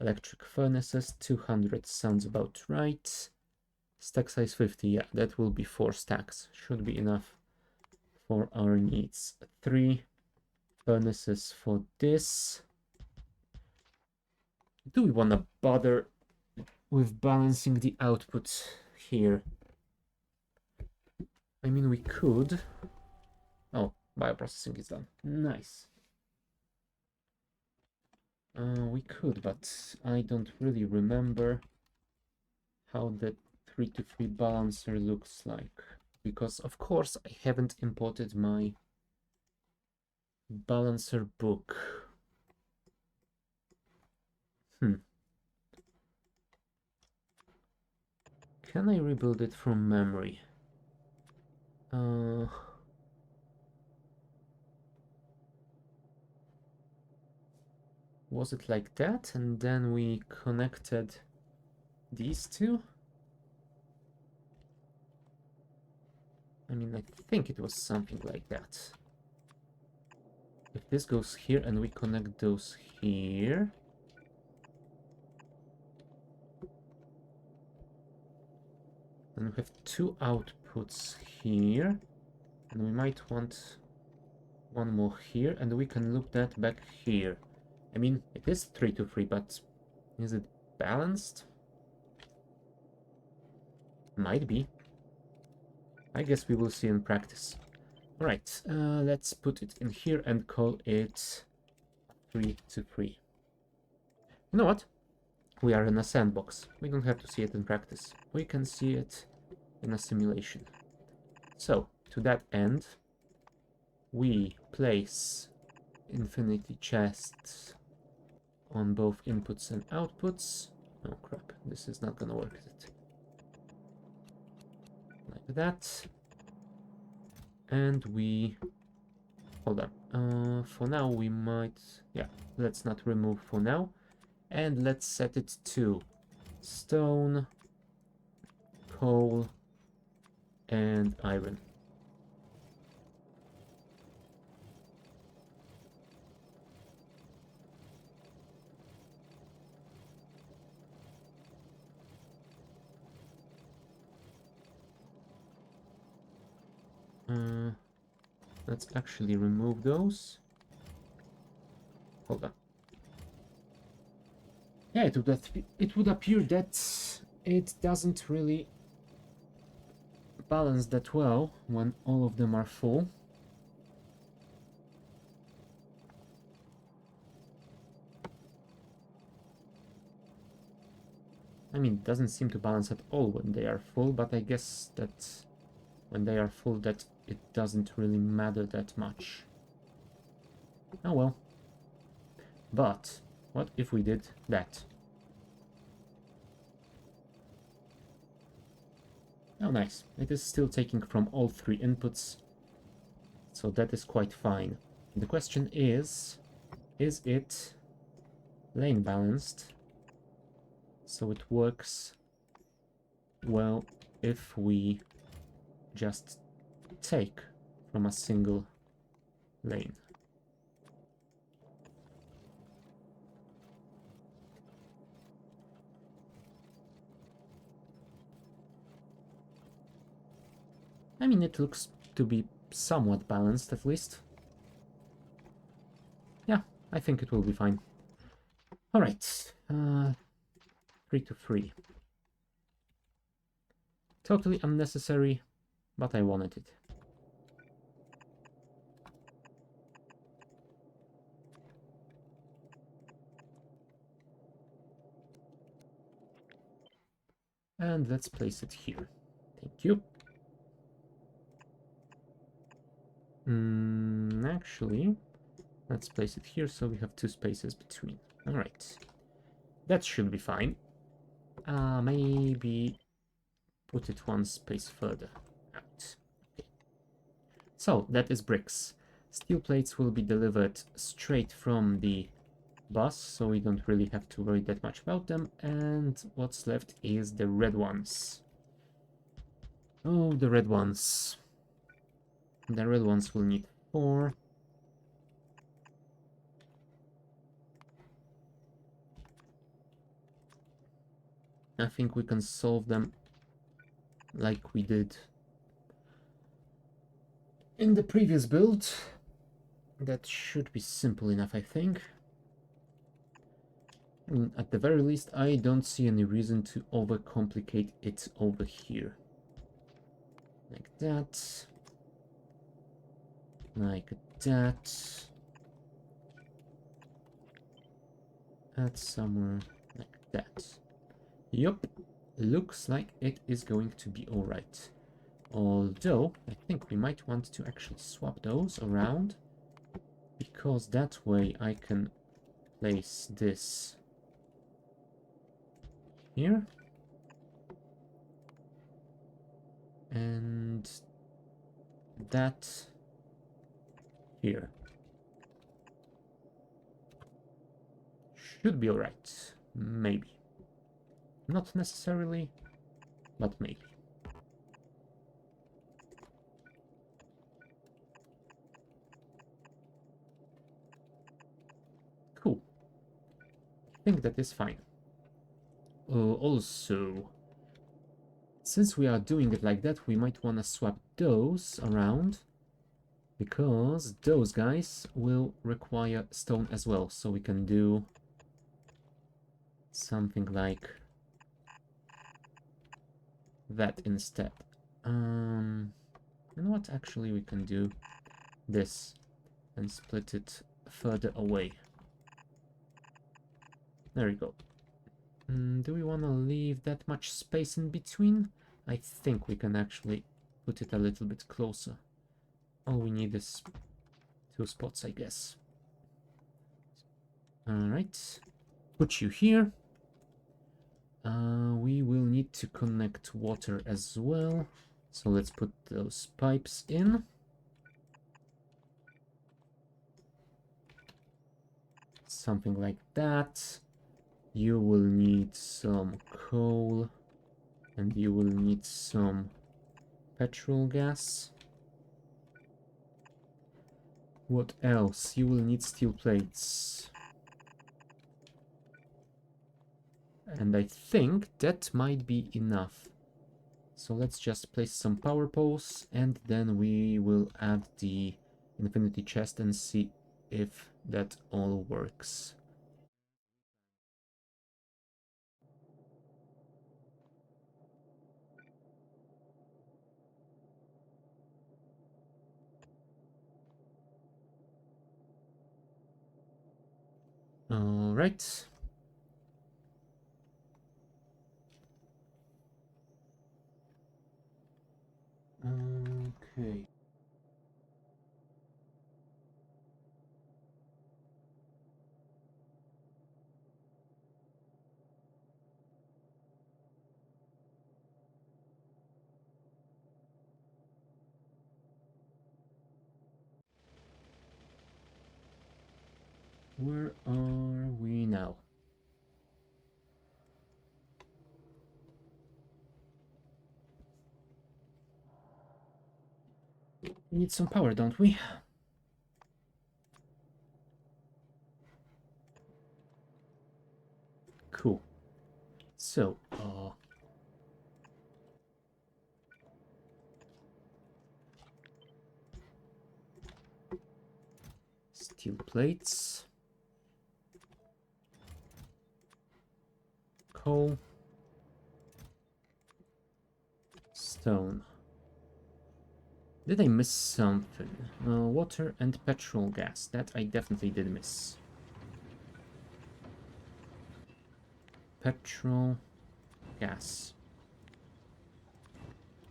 electric furnaces. 200 sounds about right. Stack size 50, yeah, that will be 4 stacks. Should be enough for our needs. 3 furnaces for this. Do we want to bother with balancing the output here? I mean, we could. Oh, bioprocessing is done. Nice. We could, but I don't really remember how the 3 to 3 balancer looks like. Because, of course, I haven't imported my balancer book. Can I rebuild it from memory? Was it like that? And then we connected these two? I mean, I think it was something like that. If this goes here and we connect those here... then we have 2 outputs here. And we might want one more here, and we can loop that back here. I mean, it is 3 to 3, but is it balanced? Might be. I guess we will see in practice. Alright, let's put it in here and call it 3 to 3. You know what? We are in a sandbox. We don't have to see it in practice. We can see it in a simulation. So, to that end, we place infinity chests on both inputs and outputs. Oh crap, this is not gonna work, is it? Like that. And we... hold on. For now we might... yeah, let's not remove for now. And let's set it to stone, coal, and iron. Let's actually remove those. Hold on. Yeah, it would appear that it doesn't really balance that well when all of them are full. I mean, it doesn't seem to balance at all when they are full, but I guess that when they are full, that it doesn't really matter that much. Oh well. But what if we did that? Oh nice, it is still taking from all 3 inputs, so that is quite fine. The question is, is it lane balanced so it works well if we just take from a single lane? I mean, it looks to be somewhat balanced at least. Yeah, I think it will be fine. Alright, 3 to 3. Totally unnecessary, but I wanted it. And let's place it here. Thank you. Actually, let's place it here so we have 2 spaces between. Alright. That should be fine. Maybe put it 1 space further out. Okay. So, that is bricks. Steel plates will be delivered straight from the bus, so we don't really have to worry that much about them. And what's left is the red ones. Oh, the red ones. The red ones will need 4. I think we can solve them like we did in the previous build. That should be simple enough, I think. At the very least, I don't see any reason to overcomplicate it over here. Like that. Like that. Add somewhere like that. Yup. Looks like it is going to be alright. Although, I think we might want to actually swap those around, because that way I can place this here. And that here. Should be alright. Maybe. Not necessarily, but maybe. Cool. I think that is fine. Also, since we are doing it like that, we might want to swap those around, because those guys will require stone as well. So we can do something like that instead. You know what? Actually, we can do this and split it further away. There we go. Do we want to leave that much space in between? I think we can actually put it a little bit closer. All we need is 2 spots, I guess. Alright. Put you here. We will need to connect water as well. So let's put those pipes in. Something like that. You will need some coal. And you will need some petrol gas. What else? You will need steel plates. And I think that might be enough. So let's just place some power poles, and then we will add the infinity chest and see if that all works. All right. Okay. Where are we now? We need some power, don't we? Cool. So, steel plates, coal, stone. Did I miss something? Water and petrol gas. That I definitely did miss. Petrol, gas,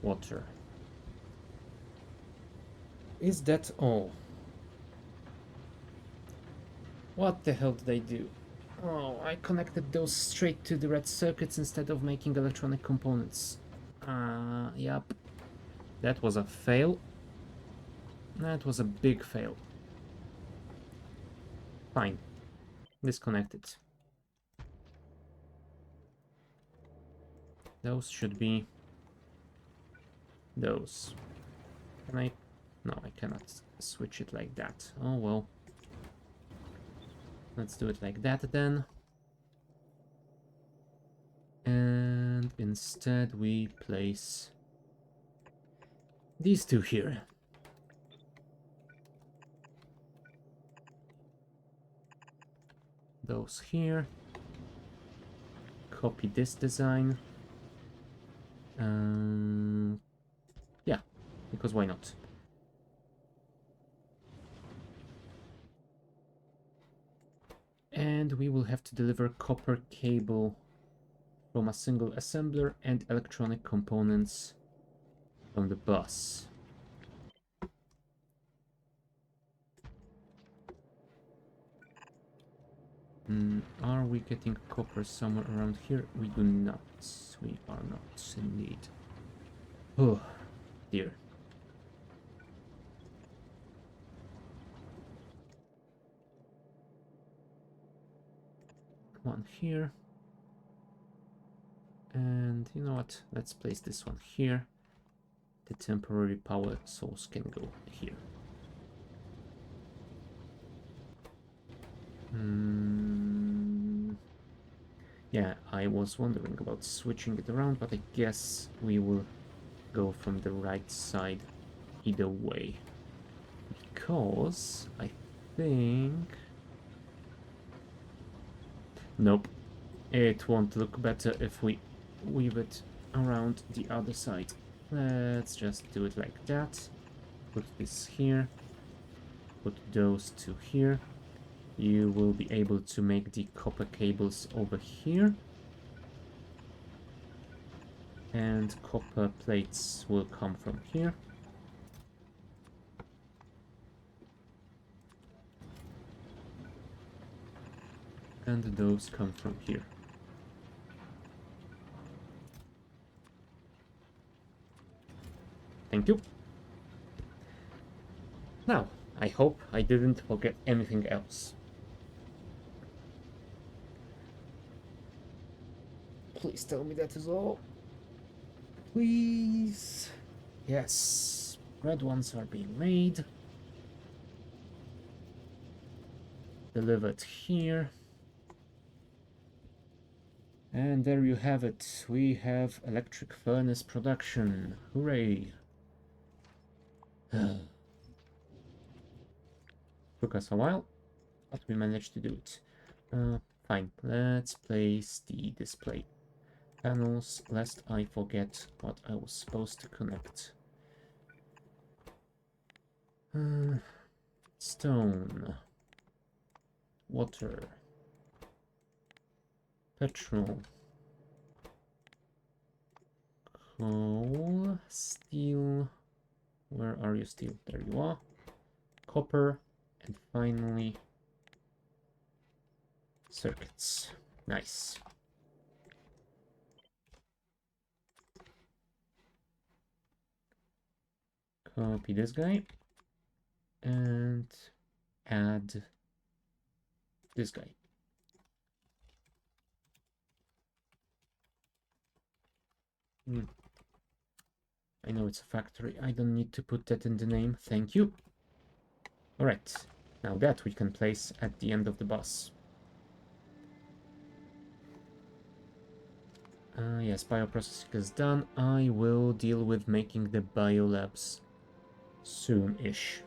water. Is that all? What the hell did I do? Oh, I connected those straight to the red circuits instead of making electronic components. Yep. That was a fail. That was a big fail. Fine. Disconnect it. Those should be those. Can I? No, I cannot switch it like that. Oh well. Let's do it like that then. And instead we place these two here. Those here. Copy this design. Yeah, because why not? And we will have to deliver copper cable from a single assembler and electronic components from the bus. Are we getting copper somewhere around here? We do not. We are not, indeed. Oh, dear. One here. And you know what? Let's place this one here. The temporary power source can go here. Yeah, I was wondering about switching it around, but I guess we will go from the right side either way. Because I think... Nope. It won't look better if we weave it around the other side. Let's just do it like that. Put this here. Put those two here. You will be able to make the copper cables over here. And copper plates will come from here. And those come from here. Thank you. Now, I hope I didn't forget anything else. Please tell me that is all. Please. Yes. Red ones are being made. Delivered here. And there you have it. We have electric furnace production. Hooray. Took us a while, but we managed to do it. Fine. Let's place the display panels, lest I forget what I was supposed to connect. Stone, water, petrol, coal, steel. Where are you, steel? There you are. Copper, and finally circuits. Nice. Copy this guy and add This guy. I know it's a factory. I don't need to put that in the name. Thank you. Alright. Now that we can place at the end of the bus. Yes, bioprocessing is done. I will deal with making the biolabs soon-ish.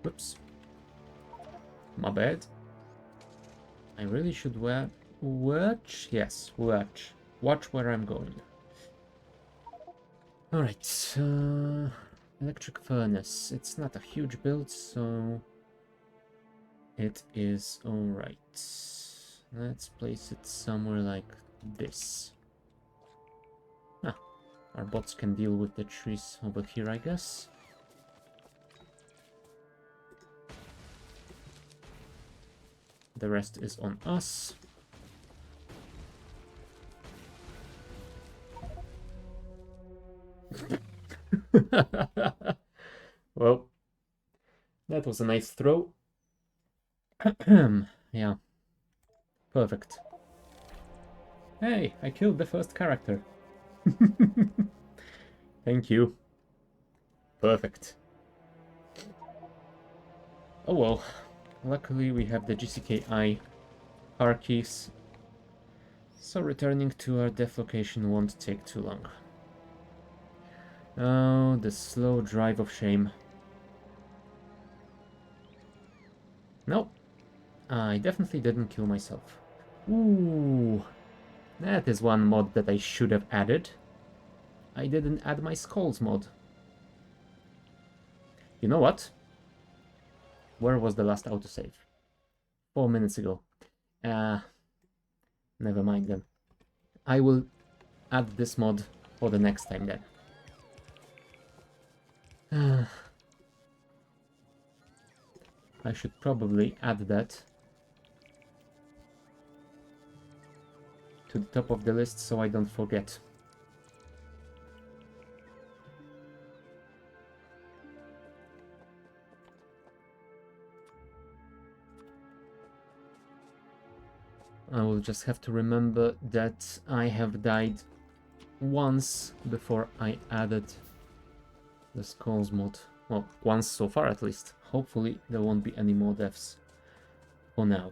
Whoops. My bad. I really should watch. Yes, watch. Watch where I'm going. Alright. Electric furnace. It's not a huge build, so it is alright. Let's place it somewhere like this. Ah, our bots can deal with the trees over here, I guess. The rest is on us. Well, that was a nice throw. Yeah. Perfect. Hey, I killed the first character. Thank you. Perfect. Oh well. Luckily we have the GCKI car keys, so returning to our dev location won't take too long. Oh, the slow drive of shame. Nope. I definitely didn't kill myself. Ooh. That is one mod that I should have added. I didn't add my skulls mod. You know what? Where was the last autosave? 4 minutes ago. Never mind then. I will add this mod for the next time then. I should probably add that to the top of the list so I don't forget. I will just have to remember that I have died once before I added the skulls mod. Well, once so far at least. Hopefully there won't be any more deaths for now.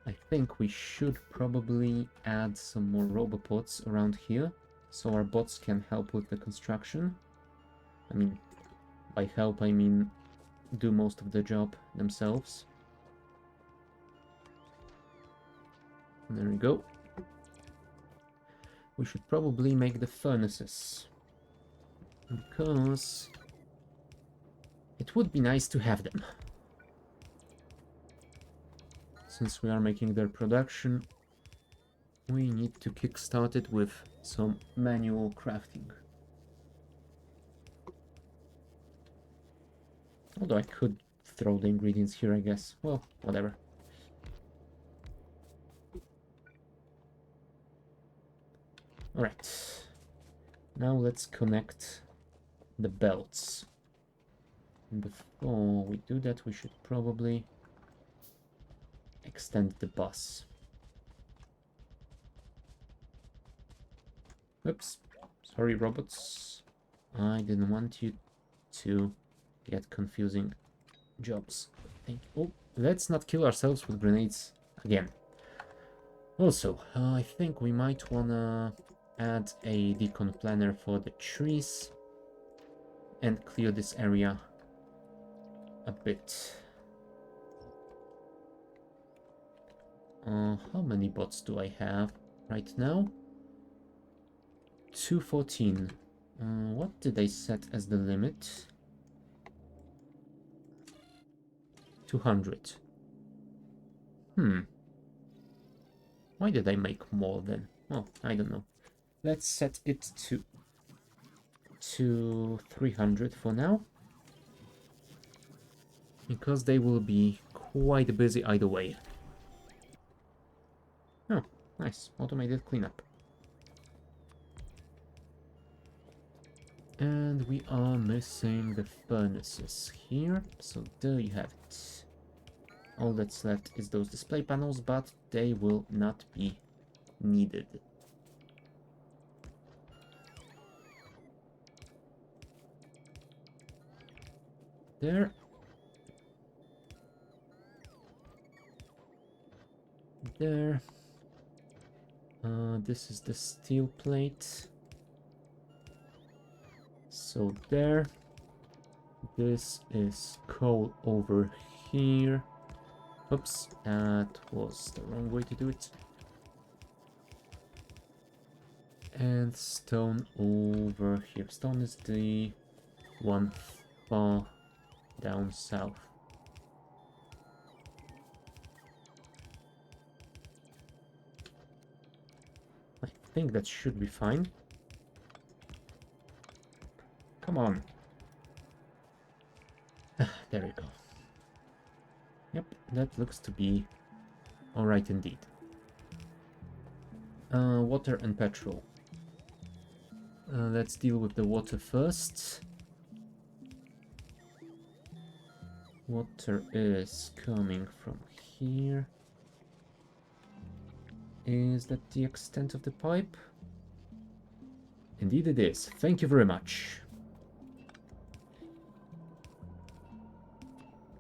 I think we should probably add some more robopods around here so our bots can help with the construction. I mean, by help I mean do most of the job themselves. There we go. We should probably make the furnaces, because it would be nice to have them. Since we are making their production, we need to kickstart it with some manual crafting. Although I could throw the ingredients here, I guess. Well, whatever. Alright. Now let's connect the belts. And before we do that, we should probably extend the bus. Oops. Sorry, robots. I didn't want you to get confusing jobs. Thank you. Oh, let's not kill ourselves with grenades again. Also, I think we might wanna add a decon planner for the trees and clear this area a bit. How many bots do I have right now? 214. What did I set as the limit? 200. Why did I make more then? Oh, I don't know. Let's set it to 300 for now, because they will be quite busy either way. Oh, nice. Automated cleanup. And we are missing the furnaces here, so there you have it. All that's left is those display panels, but they will not be needed. There. There. This is the steel plate. So there. This is coal over here. Oops, that was the wrong way to do it. And stone over here. Stone is the one far down south. I think that should be fine. Come on. There we go. Yep, that looks to be alright indeed. Water and petrol. Let's deal with the water first. Water is coming from here. Is that the extent of the pipe? Indeed it is. Thank you very much.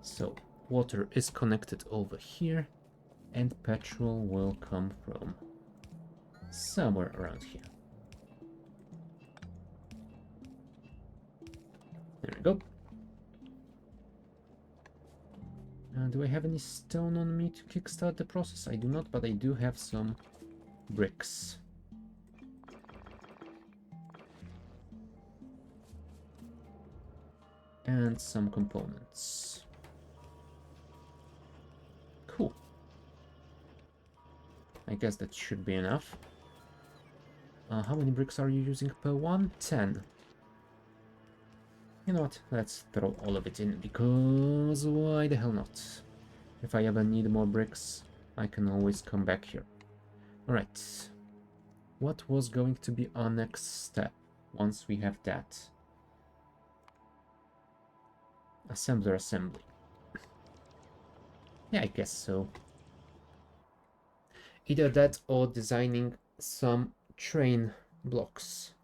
So, water is connected over here, and petrol will come from somewhere around here. There we go. Do I have any stone on me to kickstart the process? I do not, but I do have some bricks. And some components. Cool. I guess that should be enough. How many bricks are you using per one? 10. You know what? Let's throw all of it in, because why the hell not? If I ever need more bricks, I can always come back here. Alright. What was going to be our next step once we have that? Assembler assembly. Yeah, I guess so. Either that or designing some train blocks.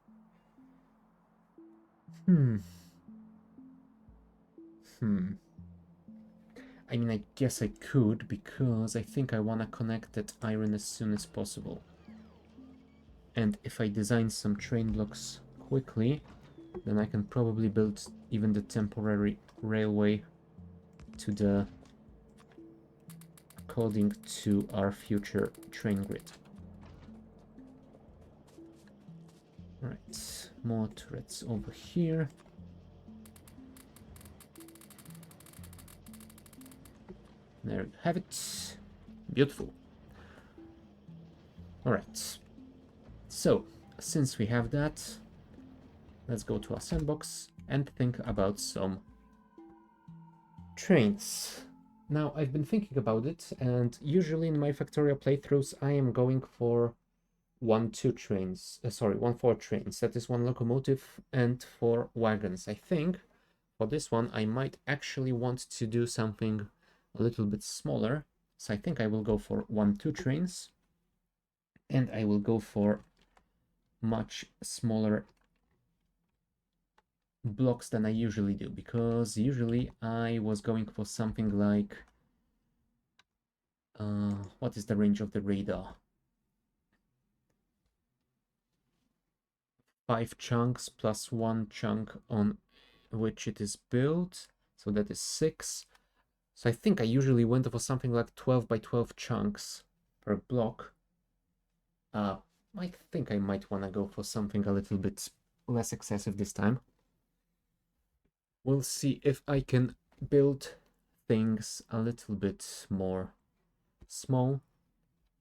I mean, I guess I could, because I think I want to connect that iron as soon as possible. And if I design some train blocks quickly, then I can probably build even the temporary railway to the... according to our future train grid. Right, more turrets over here. There you have it. Beautiful. Alright. So, since we have that, let's go to our sandbox and think about some trains. Now, I've been thinking about it, and usually in my Factorio playthroughs, I am going for 1-4 trains. That is 1 locomotive and 4 wagons. I think for this one, I might actually want to do something a little bit smaller. So I think I will go for 1-2 trains, and I will go for much smaller blocks than I usually do, because usually I was going for something like what is the range of the radar? 5 chunks plus 1 chunk on which it is built, so that is 6. So I think I usually went for something like 12 by 12 chunks per block. I think I might want to go for something a little bit less excessive this time. We'll see if I can build things a little bit more small,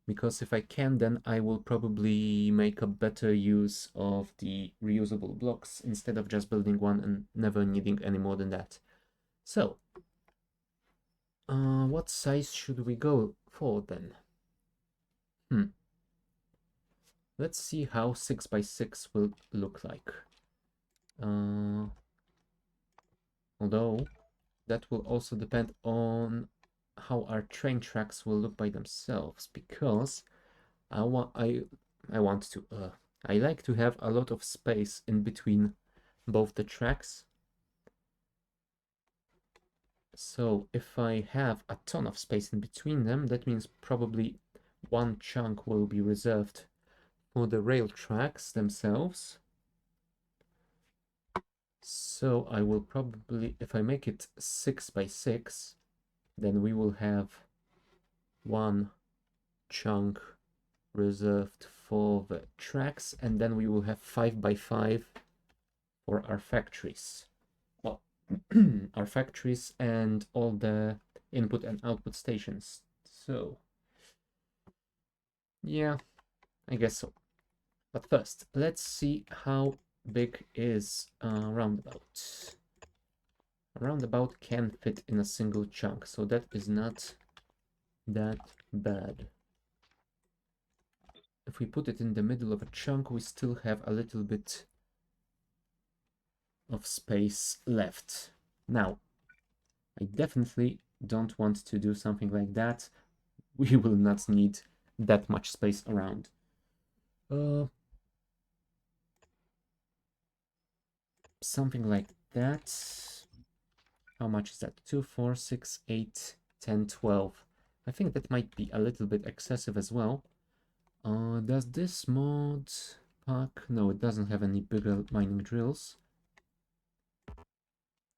because if I can, then I will probably make a better use of the reusable blocks instead of just building one and never needing any more than that. So, what size should we go for then? Let's see how 6 by 6 will look like. Although that will also depend on how our train tracks will look by themselves, because I want I want to I like to have a lot of space in between both the tracks. So if I have a ton of space in between them, that means probably one chunk will be reserved for the rail tracks themselves. So I will probably, if I make it 6 by 6, then we will have one chunk reserved for the tracks, and then we will have 5 by 5 for our factories. Well, our factories and all the input and output stations. So, yeah, I guess so. But first, let's see how big is a roundabout. A roundabout can fit in a single chunk, so that is not that bad. If we put it in the middle of a chunk, we still have a little bit of space left. Now, I definitely don't want to do something like that. We will not need that much space around. Something like that. How much is that? 2, 4, 6, 8, 10, 12. I think that might be a little bit excessive as well. Does this mod pack? No, it doesn't have any bigger mining drills.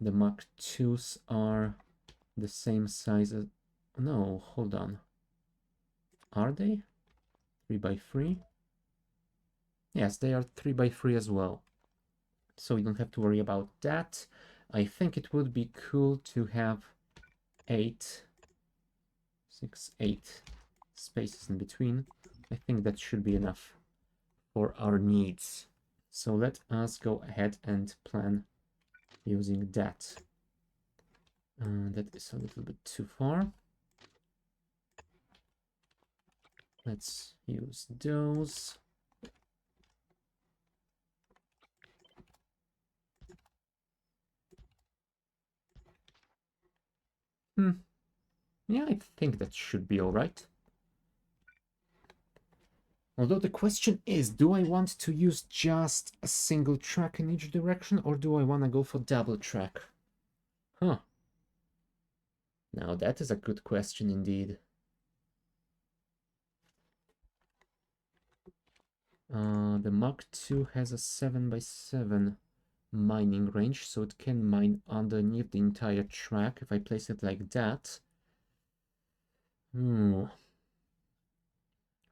The Mark IIs are the same size as... No, hold on. Are they? 3 by 3? Yes, they are 3 by 3 as well. So we don't have to worry about that. I think it would be cool to have 8, 6, 8 spaces in between. I think that should be enough for our needs. So let us go ahead and plan using that. That is a little bit too far. Let's use those. Yeah, I think that should be all right. Although the question is, do I want to use just a single track in each direction, or do I want to go for double track? Huh. Now that is a good question indeed. The Mark II has a 7 by 7 mining range, so it can mine underneath the entire track if I place it like that.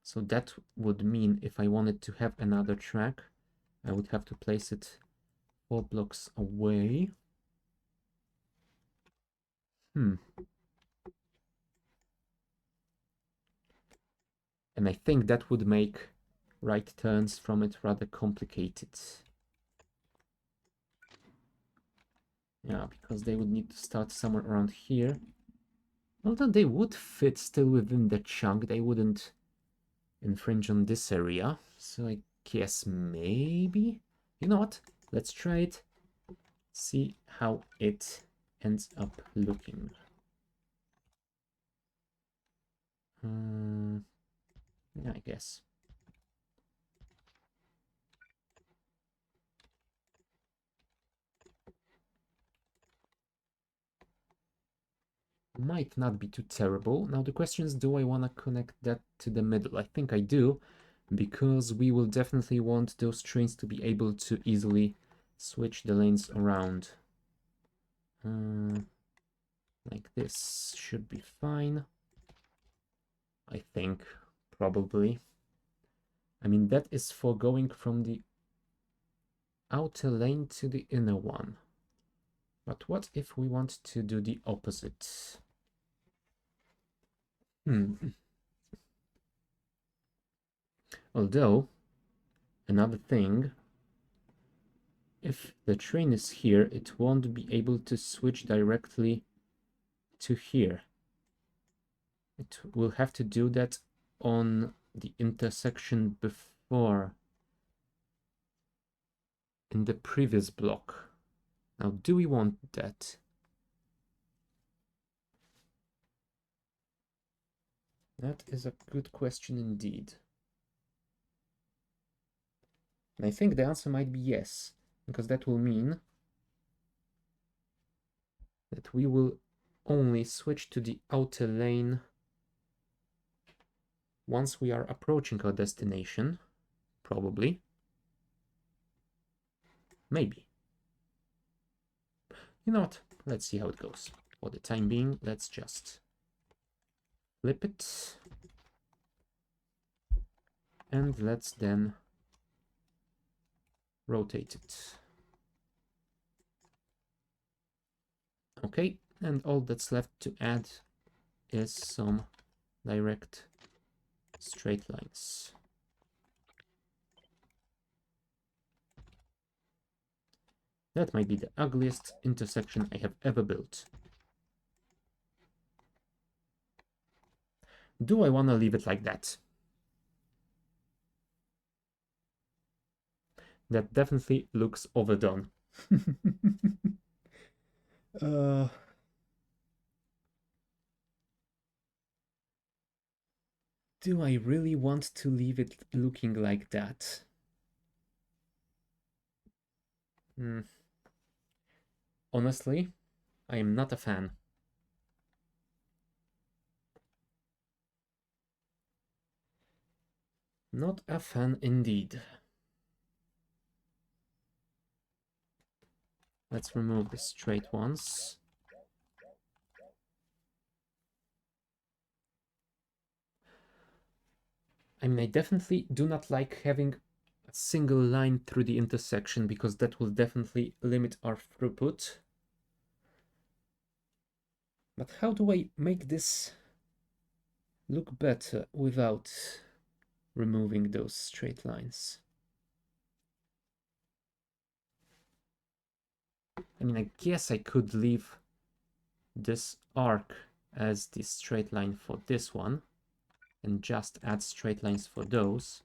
So that would mean if I wanted to have another track, I would have to place it 4 blocks away. And I think that would make right turns from it rather complicated. Yeah, because they would need to start somewhere around here. Although they would fit still within the chunk, they wouldn't infringe on this area. So I guess maybe... You know what? Let's try it. See how it ends up looking. Yeah, I guess. Might not be too terrible. Now the question is, do I want to connect that to the middle? I think I do, because we will definitely want those trains to be able to easily switch the lanes around. Like this should be fine. I think, probably. I mean, that is for going from the outer lane to the inner one. But what if we want to do the opposite? Although, another thing, if the train is here, it won't be able to switch directly to here. It will have to do that on the intersection before. in the previous block. Now, do we want that? That is a good question indeed. And I think the answer might be yes, because that will mean that we will only switch to the outer lane once we are approaching our destination, probably. Maybe. You know what? Let's see how it goes. For the time being, let's just flip it. And let's then rotate it. Okay, and all that's left to add is some direct straight lines. That might be the ugliest intersection I have ever built. Do I want to leave it like that? That definitely looks overdone. uh, do I really want to leave it looking like that? Honestly, I am not a fan. Not a fan indeed. Let's remove the straight ones. I mean, I definitely do not like having a single line through the intersection because that will definitely limit our throughput. But how do I make this look better without removing those straight lines? I mean, I guess I could leave this arc as the straight line for this one and just add straight lines for those.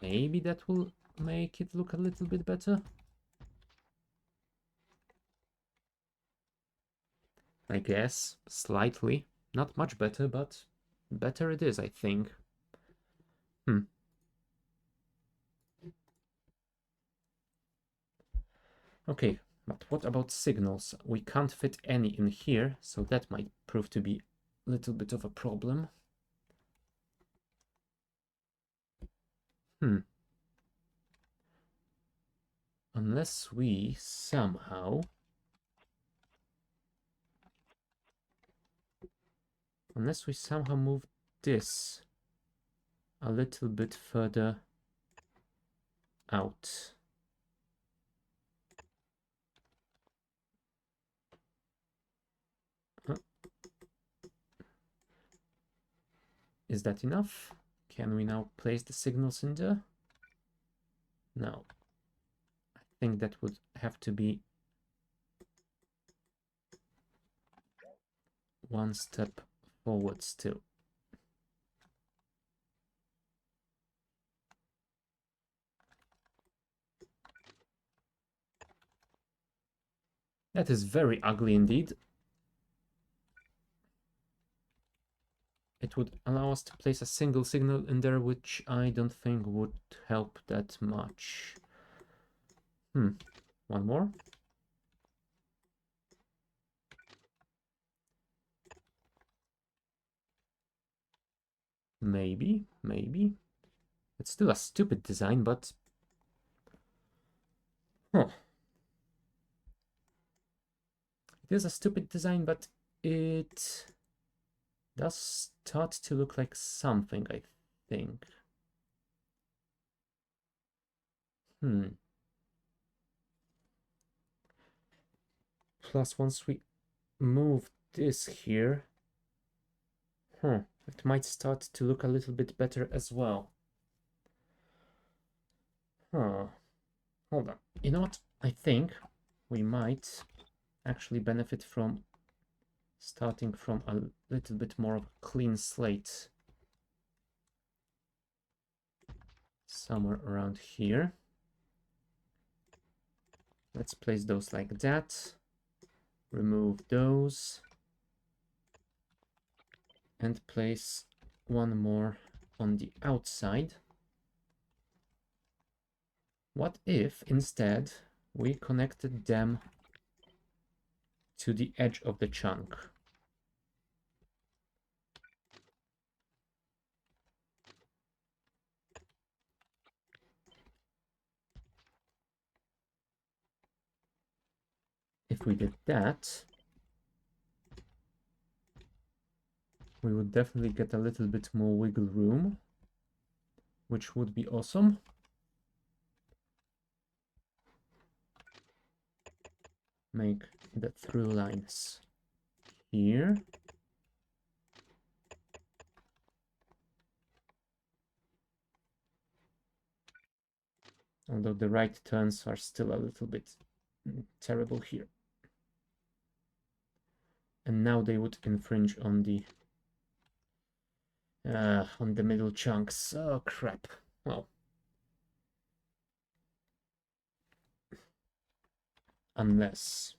Maybe that will make it look a little bit better. I guess, slightly. Not much better, but better it is, I think. Okay, but what about signals? We can't fit any in here, so that might prove to be a little bit of a problem. Unless we somehow move this a little bit further out. Is that enough? Can we now place the signals in there? No. I think that would have to be one step forward still. That is very ugly indeed. It would allow us to place a single signal in there, which I don't think would help that much. One more. Maybe. It's still a stupid design, but... It is a stupid design, but it does start to look like something, I think. Plus, once we move this here, it might start to look a little bit better as well. Hold on. You know what? I think we might actually benefit from starting from a little bit more of a clean slate. Somewhere around here. Let's place those like that. Remove those. And place one more on the outside. What if instead we connected them to the edge of the chunk? If we did that, we would definitely get a little bit more wiggle room, which would be awesome. Make the through lines here. Although the right turns are still a little bit terrible here. And now they would infringe on the middle chunks. Oh crap. Well, unless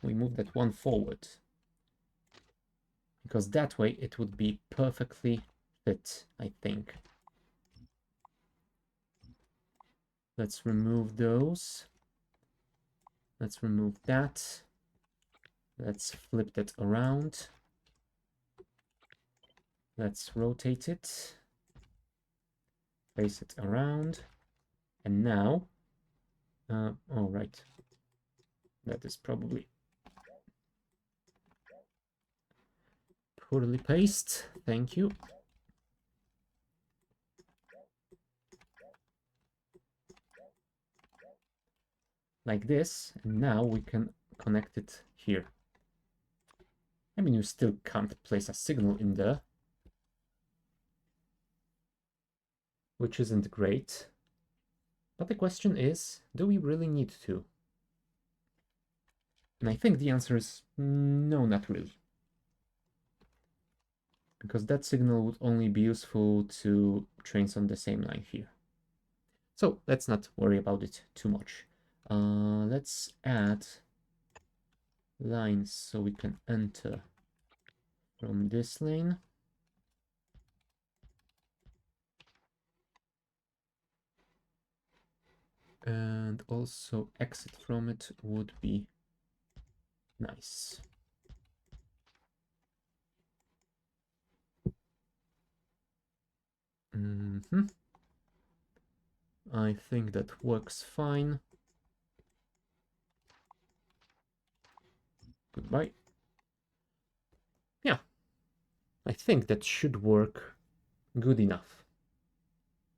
we move that one forward, because that way it would be perfectly fit, I think. Let's remove those. Let's remove that. Let's flip that around. Let's rotate it. Face it around. And now, all right. That is probably poorly placed. Thank you. Like this, and now we can connect it here. I mean, you still can't place a signal in there, which isn't great. But the question is, do we really need to? And I think the answer is no, not really. Because that signal would only be useful to trains on the same line here. So let's not worry about it too much. Let's add lines so we can enter from this lane. And also exit from it would be nice. I think that works fine. Goodbye. Yeah, I think that should work good enough,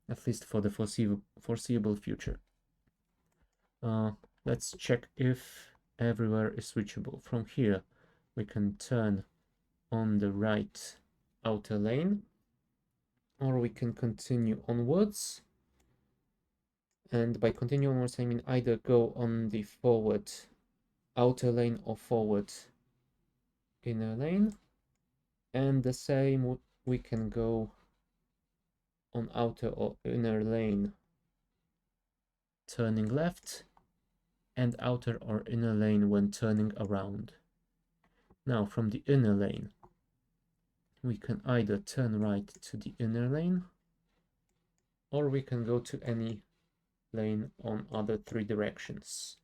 at least for the foreseeable future. Let's check if everywhere is reachable. From here, we can turn on the right outer lane, or we can continue onwards. And by continue onwards, I mean either go on the forward outer lane or forward inner lane. And the same, we can go on outer or inner lane turning left, and outer or inner lane when turning around. Now from the inner lane, we can either turn right to the inner lane, or we can go to any lane on other three directions.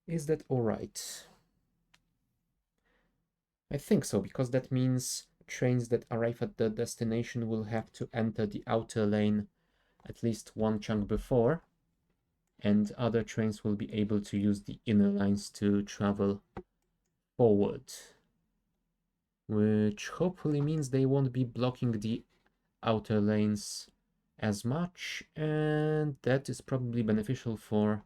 Is that all right? I think so, because that means trains that arrive at the destination will have to enter the outer lane at least one chunk before, and other trains will be able to use the inner lines to travel forward, which hopefully means they won't be blocking the outer lanes as much, and that is probably beneficial for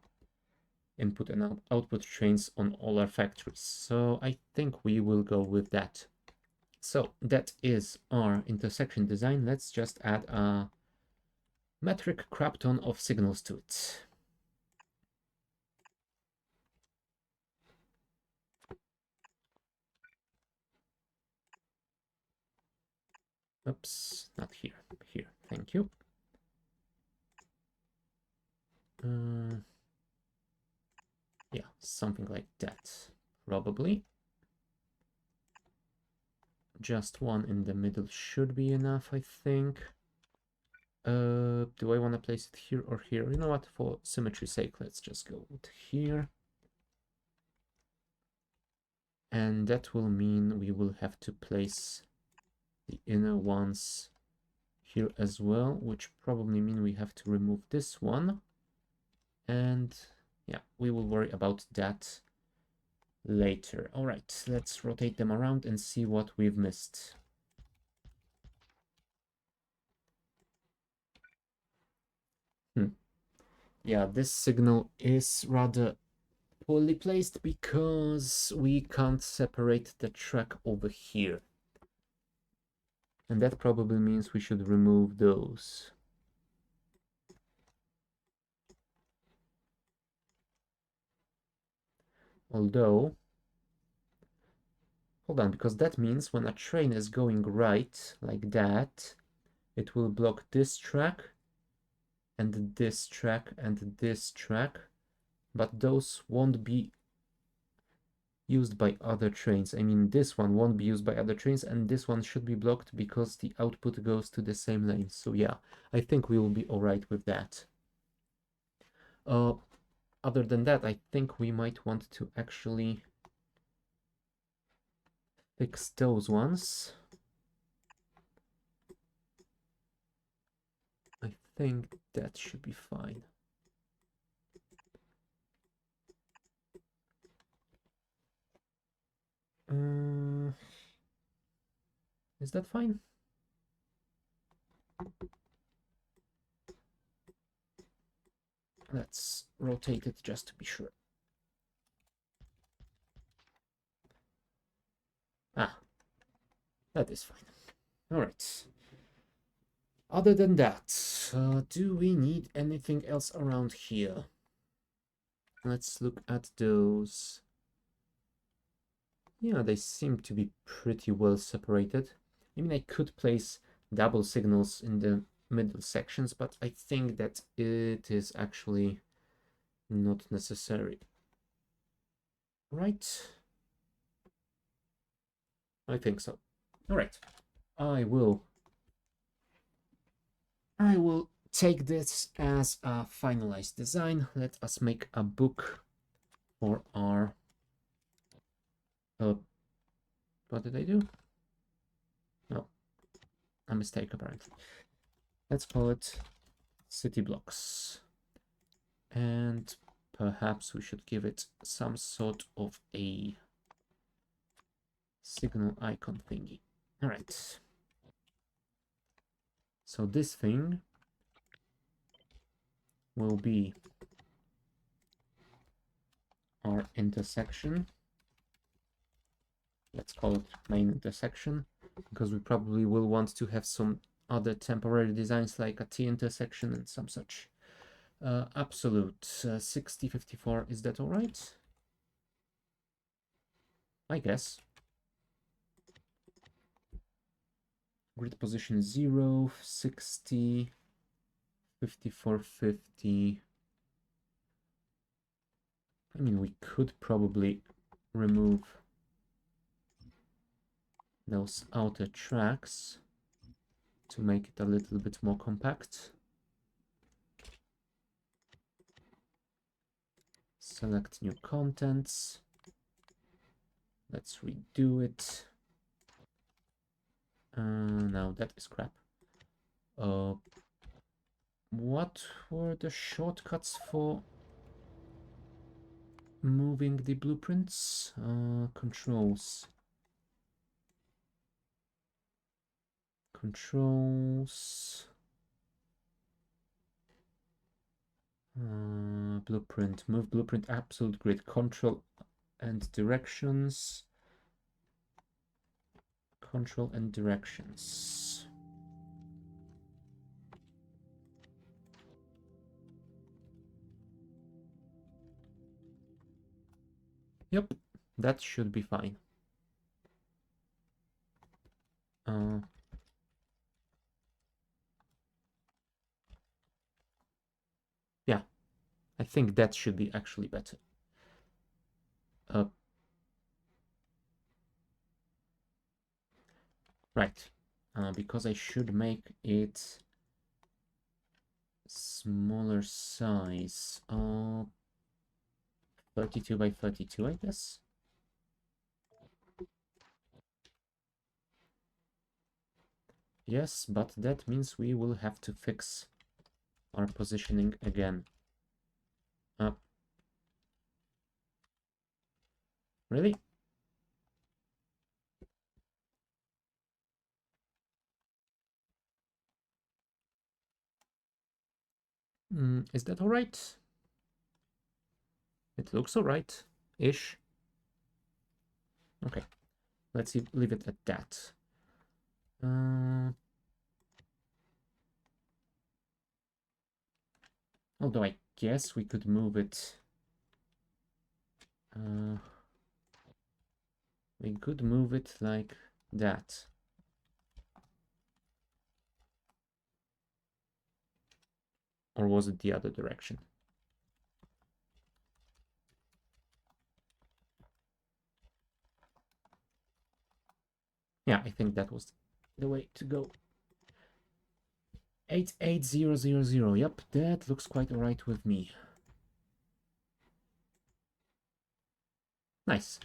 input and output trains on all our factories. So I think we will go with that. So that is our intersection design. Let's just add a metric crap ton of signals to it. Oops, not here. Here, thank you. Yeah, something like that, probably. Just one in the middle should be enough, I think. Do I want to place it here or here? You know what, for symmetry's sake, let's just go with here. And that will mean we will have to place the inner ones here as well, which probably mean we have to remove this one. And yeah, we will worry about that later. All right, let's rotate them around and see what we've missed. Yeah, this signal is rather poorly placed because we can't separate the track over here. And that probably means we should remove those. Although, hold on, because that means when a train is going right, like that, it will block this track, and this track, and this track, but those won't be used by other trains. I mean, this one won't be used by other trains, and this one should be blocked because the output goes to the same lane. So yeah, I think we will be all right with that. Other than that, I think we might want to actually fix those ones. I think that should be fine. Is that fine? Let's rotate it just to be sure. Ah, that is fine. All right. Other than that, do we need anything else around here? Let's look at those. Yeah, they seem to be pretty well separated. I mean, I could place double signals in the middle sections, but I think that it is actually not necessary. Right? I think so. All right. I will take this as a finalized design. Let us make a book for our what did I do? No, a mistake apparently. Let's call it city blocks. And perhaps we should give it some sort of a signal icon thingy. All right. So this thing will be our intersection. Let's call it main intersection, because we probably will want to have some other temporary designs like a T intersection and some such. Absolute 6054, is that all right? I guess. Grid position 0, 60, 54, 50. I mean, we could probably remove those outer tracks to make it a little bit more compact. Select new contents. Let's redo it. Now that is crap. What were the shortcuts for moving the blueprints? Controls. Blueprint. Move blueprint, absolute grid. Control and directions. Control and directions. Yep, that should be fine. I think that should be actually better. Right. Because I should make it smaller size. 32 by 32, I guess. Yes, but that means we will have to fix our positioning again. Really? Is that all right? It looks all right-ish. Okay, let's leave it at that. Although I guess we could move it. We could move it like that. Or was it the other direction? Yeah, I think that was the way to go. 88000. Yep, that looks quite alright with me. Nice.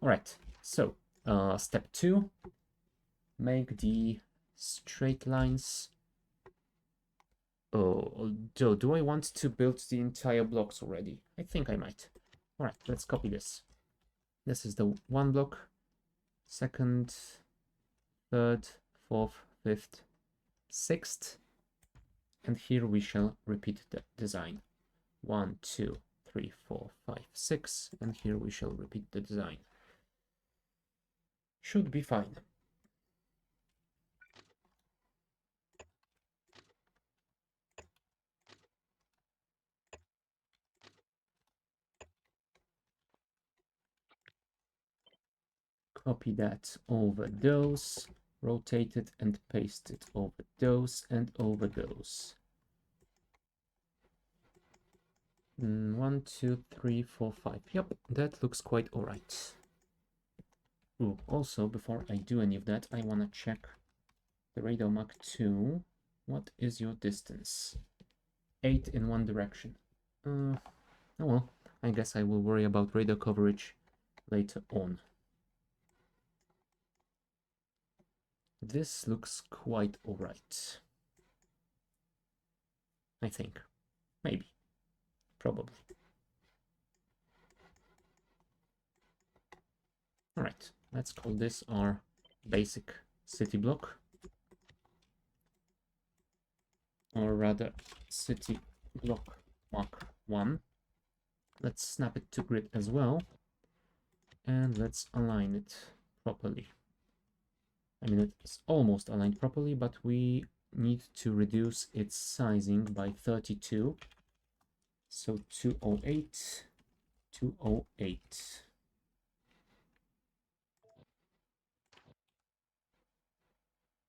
Alright, so step 2. Make the straight lines. Oh, do I want to build the entire blocks already? I think I might. Alright, let's copy this. This is the one block, second, third, fourth, fifth, sixth. And here we shall repeat the design. 1, 2, 3, 4, 5, 6. And here we shall repeat the design. Should be fine. Copy that over those, rotate it and paste it over those and over those. 1, 2, 3, 4, 5. Yep, that looks quite alright. Ooh, also, before I do any of that, I want to check the radar Mach 2. What is your distance? 8 in one direction. Oh well, I guess I will worry about radar coverage later on. This looks quite alright. I think. Maybe. Probably. Alright, let's call this our basic city block. Or rather, city block Mach 1. Let's snap it to grid as well. And let's align it properly. I mean, it's almost aligned properly, but we need to reduce its sizing by 32. So 208, 208.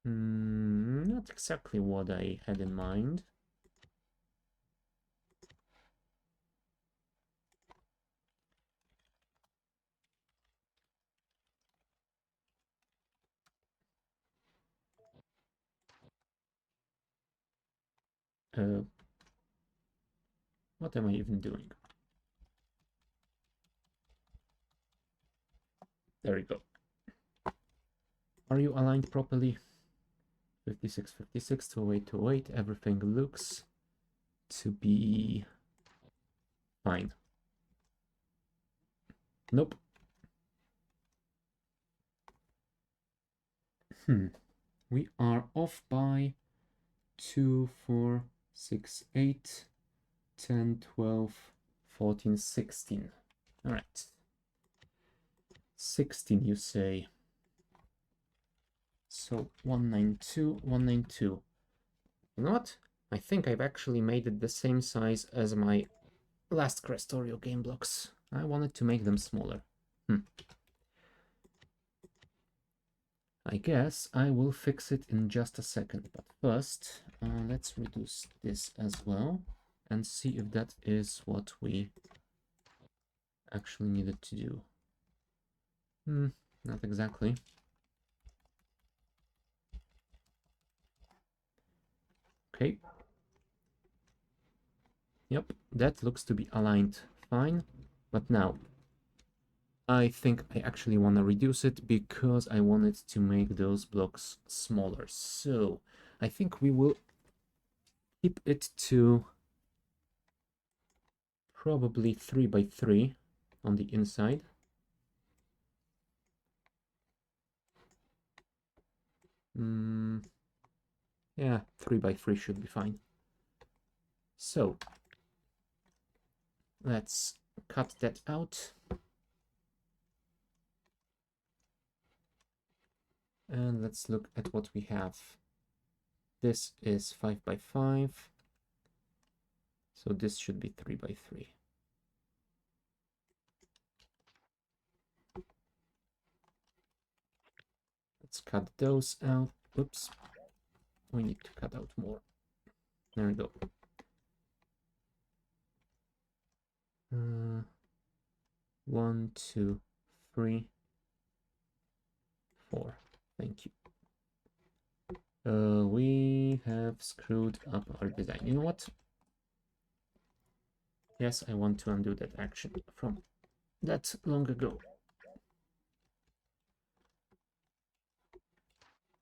Not exactly what I had in mind. What am I even doing? There we go. Are you aligned properly? 56, 56, 208, 208. Everything looks to be fine. Nope. We are off by 2, 4, 6, 8, 10, 12, 14, 16. All right. 16, you say. So 192, 192. You know what? I think I've actually made it the same size as my last Krastorio game blocks. I wanted to make them smaller. I guess I will fix it in just a second, but first let's reduce this as well. and see if that is what we actually needed to do. Not exactly. Okay. Yep, that looks to be aligned fine. But now, I think I actually want to reduce it because I wanted to make those blocks smaller. So, I think we will keep it to probably 3 by 3 on the inside. Yeah, 3 by 3 should be fine. So, let's cut that out. And let's look at what we have. This is 5 by 5. So this should be 3 by 3. Let's cut those out. Oops. We need to cut out more. There we go. 1, 2, 3, 4. Thank you. We have screwed up our design. You know what? Yes, I want to undo that action from that long ago.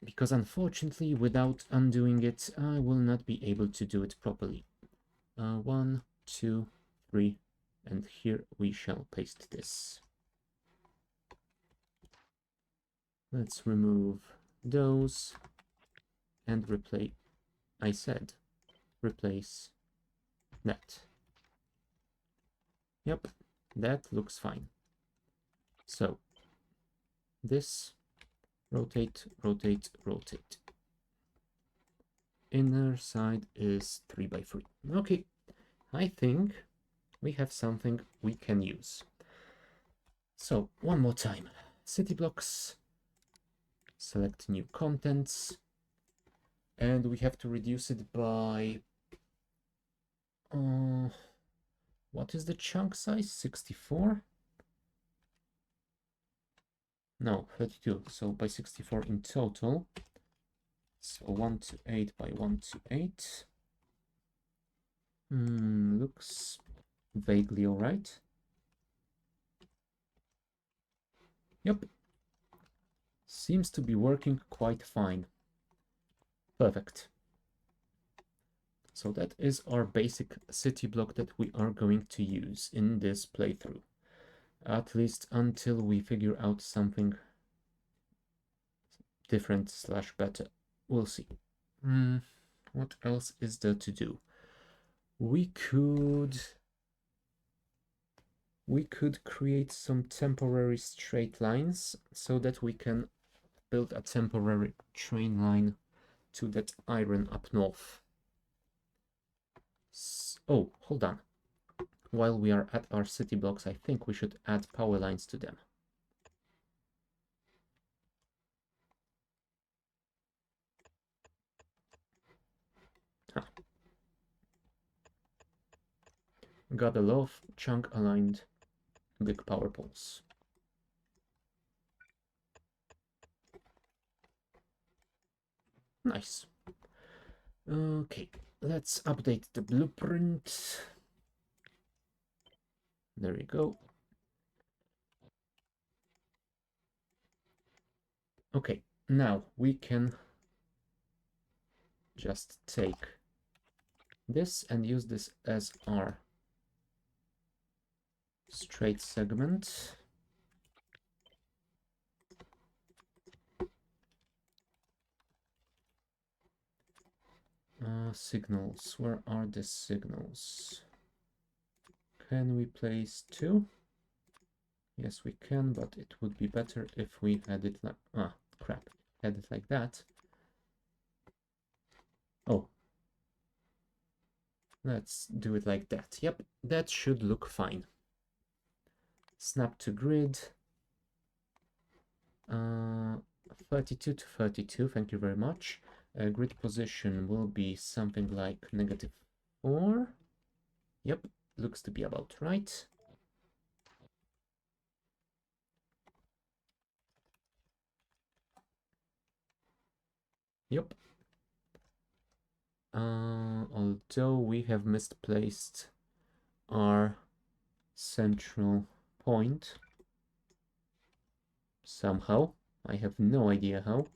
Because unfortunately, without undoing it, I will not be able to do it properly. 1, 2, 3, and here we shall paste this. Let's remove those and replace, I said, replace that. Yep, that looks fine. So, this, rotate, rotate, rotate. Inner side is 3 by 3. Okay, I think we have something we can use. So, one more time. City blocks, select new contents, and we have to reduce it by what is the chunk size? 64? No, 32. So by 64 in total. So 128 by 128. Looks vaguely all right. Yep. Seems to be working quite fine. Perfect. So that is our basic city block that we are going to use in this playthrough. At least until we figure out something different / better. We'll see. What else is there to do? We could create some temporary straight lines so that we can build a temporary train line to that iron up north. Oh, hold on. While we are at our city blocks, I think we should add power lines to them. Huh. Gotta love chunk aligned big power poles. Nice. Okay, let's update the blueprint. There we go. Okay, now we can just take this and use this as our straight segment. Signals, where are the signals? Can we place 2? Yes, we can, but it would be better if we had it like, crap, had it like that. Oh, let's do it like that. Yep, that should look fine. Snap to grid. 32 to 32, thank you very much. Grid position will be something like -4. Yep, looks to be about right. Yep. Although we have misplaced our central point somehow. I have no idea how.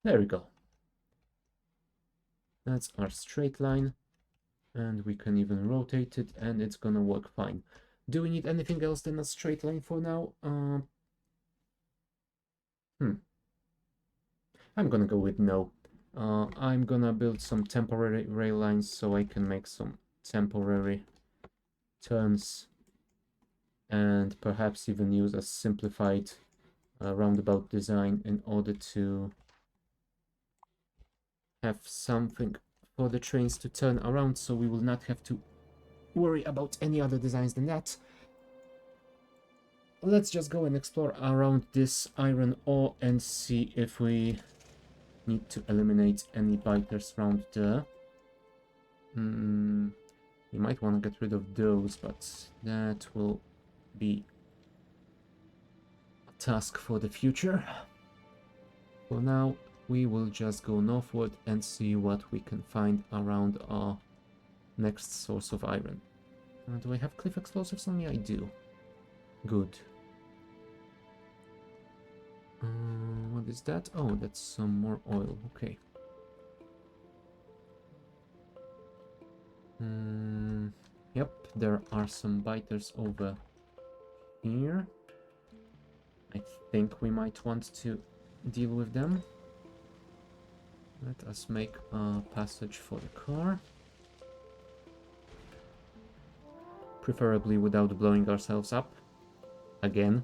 There we go. That's our straight line. And we can even rotate it and it's gonna work fine. Do we need anything else than a straight line for now? I'm gonna go with no. I'm gonna build some temporary rail lines so I can make some temporary turns and perhaps even use a simplified roundabout design in order to have something for the trains to turn around, so we will not have to worry about any other designs than that. Let's just go and explore around this iron ore and see if we need to eliminate any biters around there. We might want to get rid of those, but that will be a task for the future. For now, we will just go northward and see what we can find around our next source of iron. Do I have cliff explosives on me? I do. Good. What is that? Oh, that's some more oil. Okay. Yep, there are some biters over here. I think we might want to deal with them. Let us make a passage for the car. Preferably without blowing ourselves up. Again.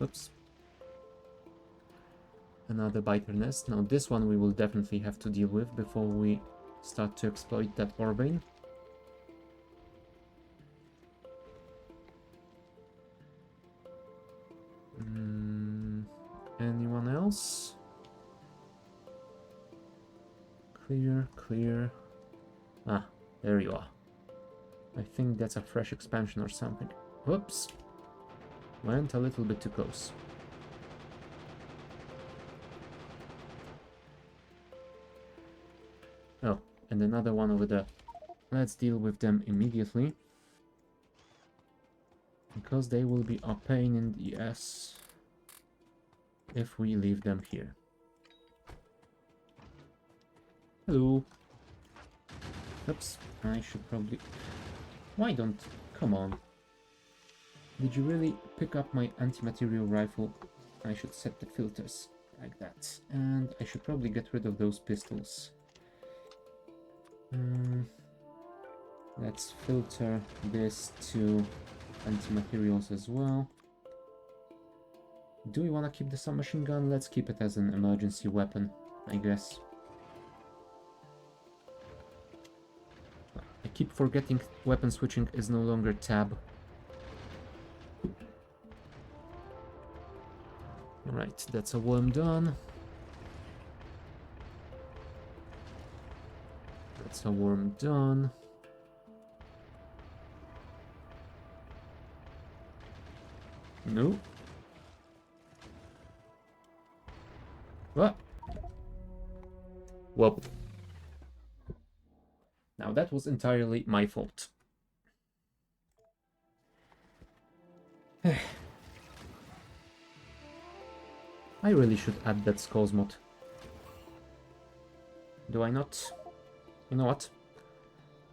Oops. Another biter nest. Now this one we will definitely have to deal with before we start to exploit that ore vein. Anyone else? Clear, clear. Ah, there you are. I think that's a fresh expansion or something. Whoops. Went a little bit too close. Oh, and another one over there. Let's deal with them immediately. Because they will be a pain in the ass if we leave them here. Hello. Oops, I should probably... Why don't... Come on. Did you really pick up my anti-material rifle? I should set the filters like that. And I should probably get rid of those pistols. Let's filter this to anti-materials as well. Do we want to keep the submachine gun? Let's keep it as an emergency weapon, I guess. I keep forgetting weapon switching is no longer tab. Alright, that's a worm done. That's a worm done. No. What? Whoop. Now that was entirely my fault. I really should add that skulls mod. Do I not? You know what?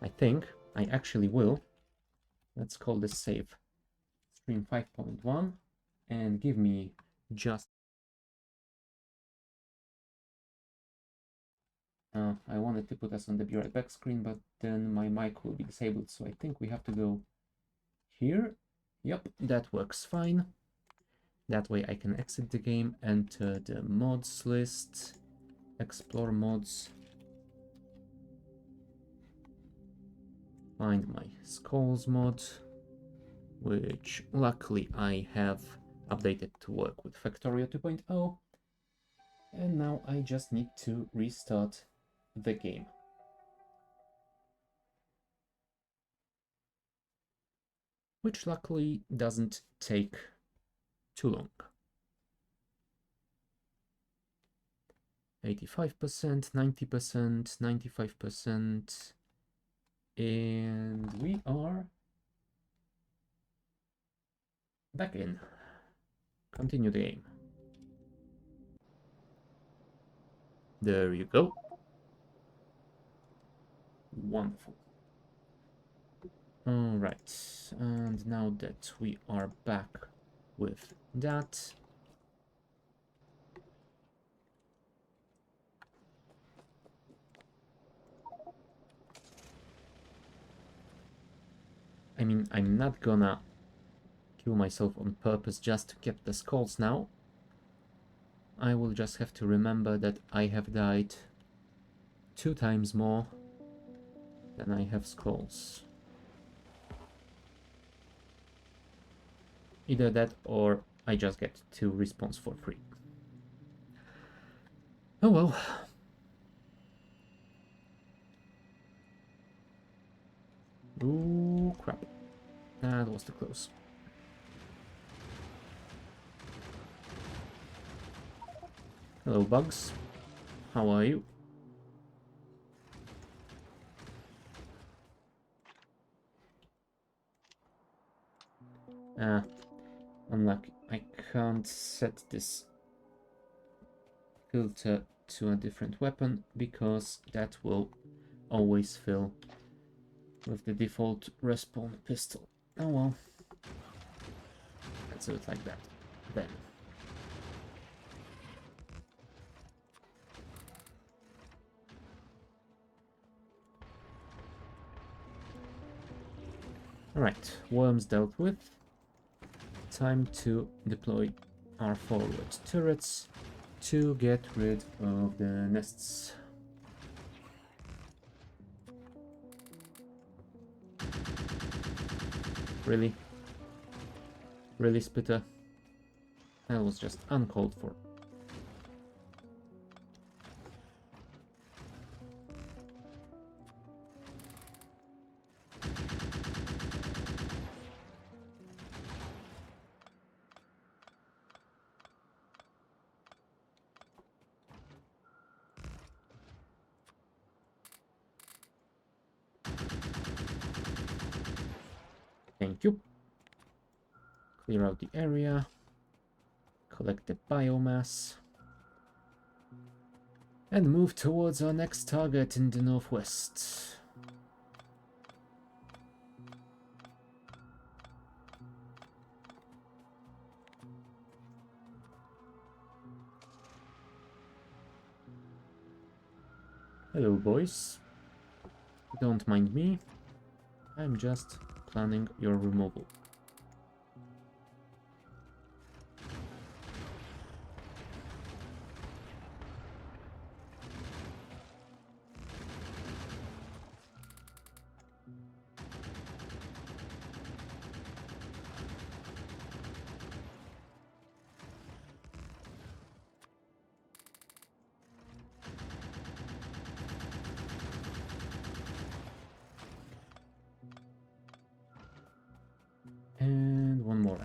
I think I actually will. Let's call this save stream 5.1 and give me just... I wanted to put us on the be right back screen, but then my mic will be disabled, so I think we have to go here. Yep, that works fine. That way I can exit the game, enter the mods list, explore mods, find my skulls mod, which luckily I have updated to work with Factorio 2.0, And now I just need to restart the game. Which luckily doesn't take too long. 85%, 90%, 95%, and we are back in. Continue the game. There you go. Wonderful. All right, and now that we are back with that, I mean, I'm not gonna kill myself on purpose just to get the skulls now. I will just have to remember that I have died 2 times more than I have skulls. Either that or I just get 2 respawns for free. Oh well. Ooh, crap. That was too close. Hello, bugs. How are you? Unlucky. I can't set this filter to a different weapon because that will always fill with the default respawn pistol. Oh well. Let's do it like that. Then. Alright, worms dealt with. Time to deploy our forward turrets to get rid of the nests. Really? Really, Spitter? That was just uncalled for. Thank you. Clear out the area. Collect the biomass. And move towards our next target in the northwest. Hello, boys. Don't mind me. I'm just planning your removal. And one more.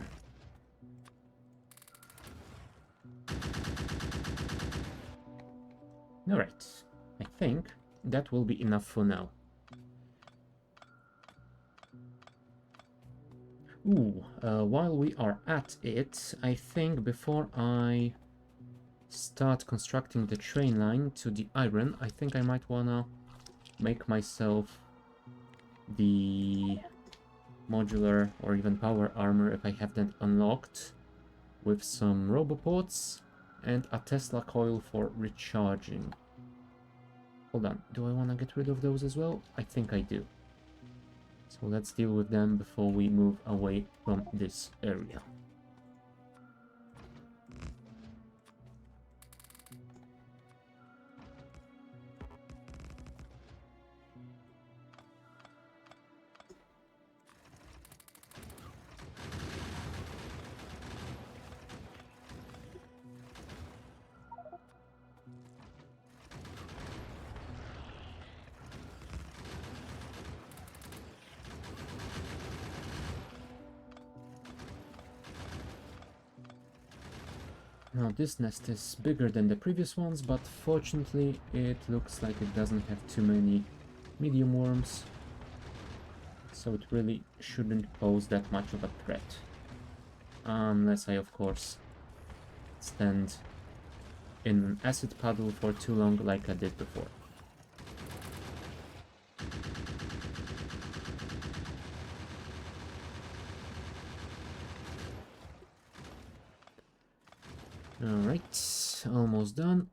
Alright, I think that will be enough for now. Ooh, while we are at it, I think before I start constructing the train line to the iron, I think I might wanna make myself the modular or even power armor if I have that unlocked, with some roboports and a Tesla coil for recharging. Hold on, do I want to get rid of those as well? I think I do. So let's deal with them before we move away from this area. Now this nest is bigger than the previous ones, but fortunately it looks like it doesn't have too many medium worms, so it really shouldn't pose that much of a threat. Unless I, of course, stand in an acid puddle for too long like I did before. Alright, almost done.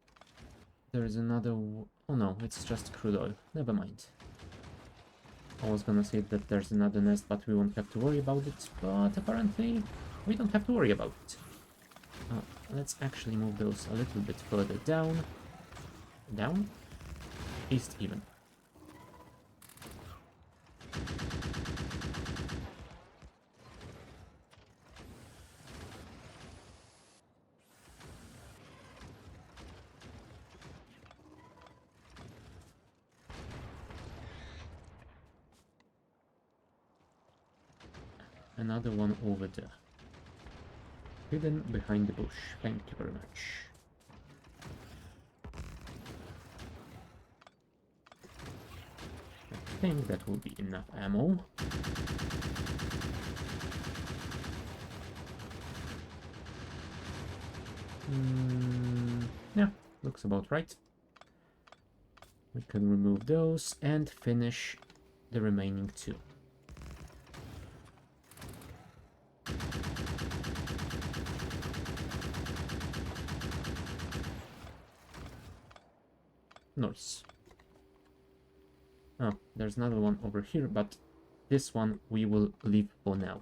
There's another... Oh no, it's just crude oil. Never mind. I was gonna say that there's another nest, but we won't have to worry about it. But apparently, we don't have to worry about it. Let's actually move those a little bit further down. Down? East even. Another one over there. Hidden behind the bush. Thank you very much. I think that will be enough ammo. Yeah, looks about right. We can remove those and finish the remaining two. Nice. Oh, there's another one over here, but this one we will leave for now.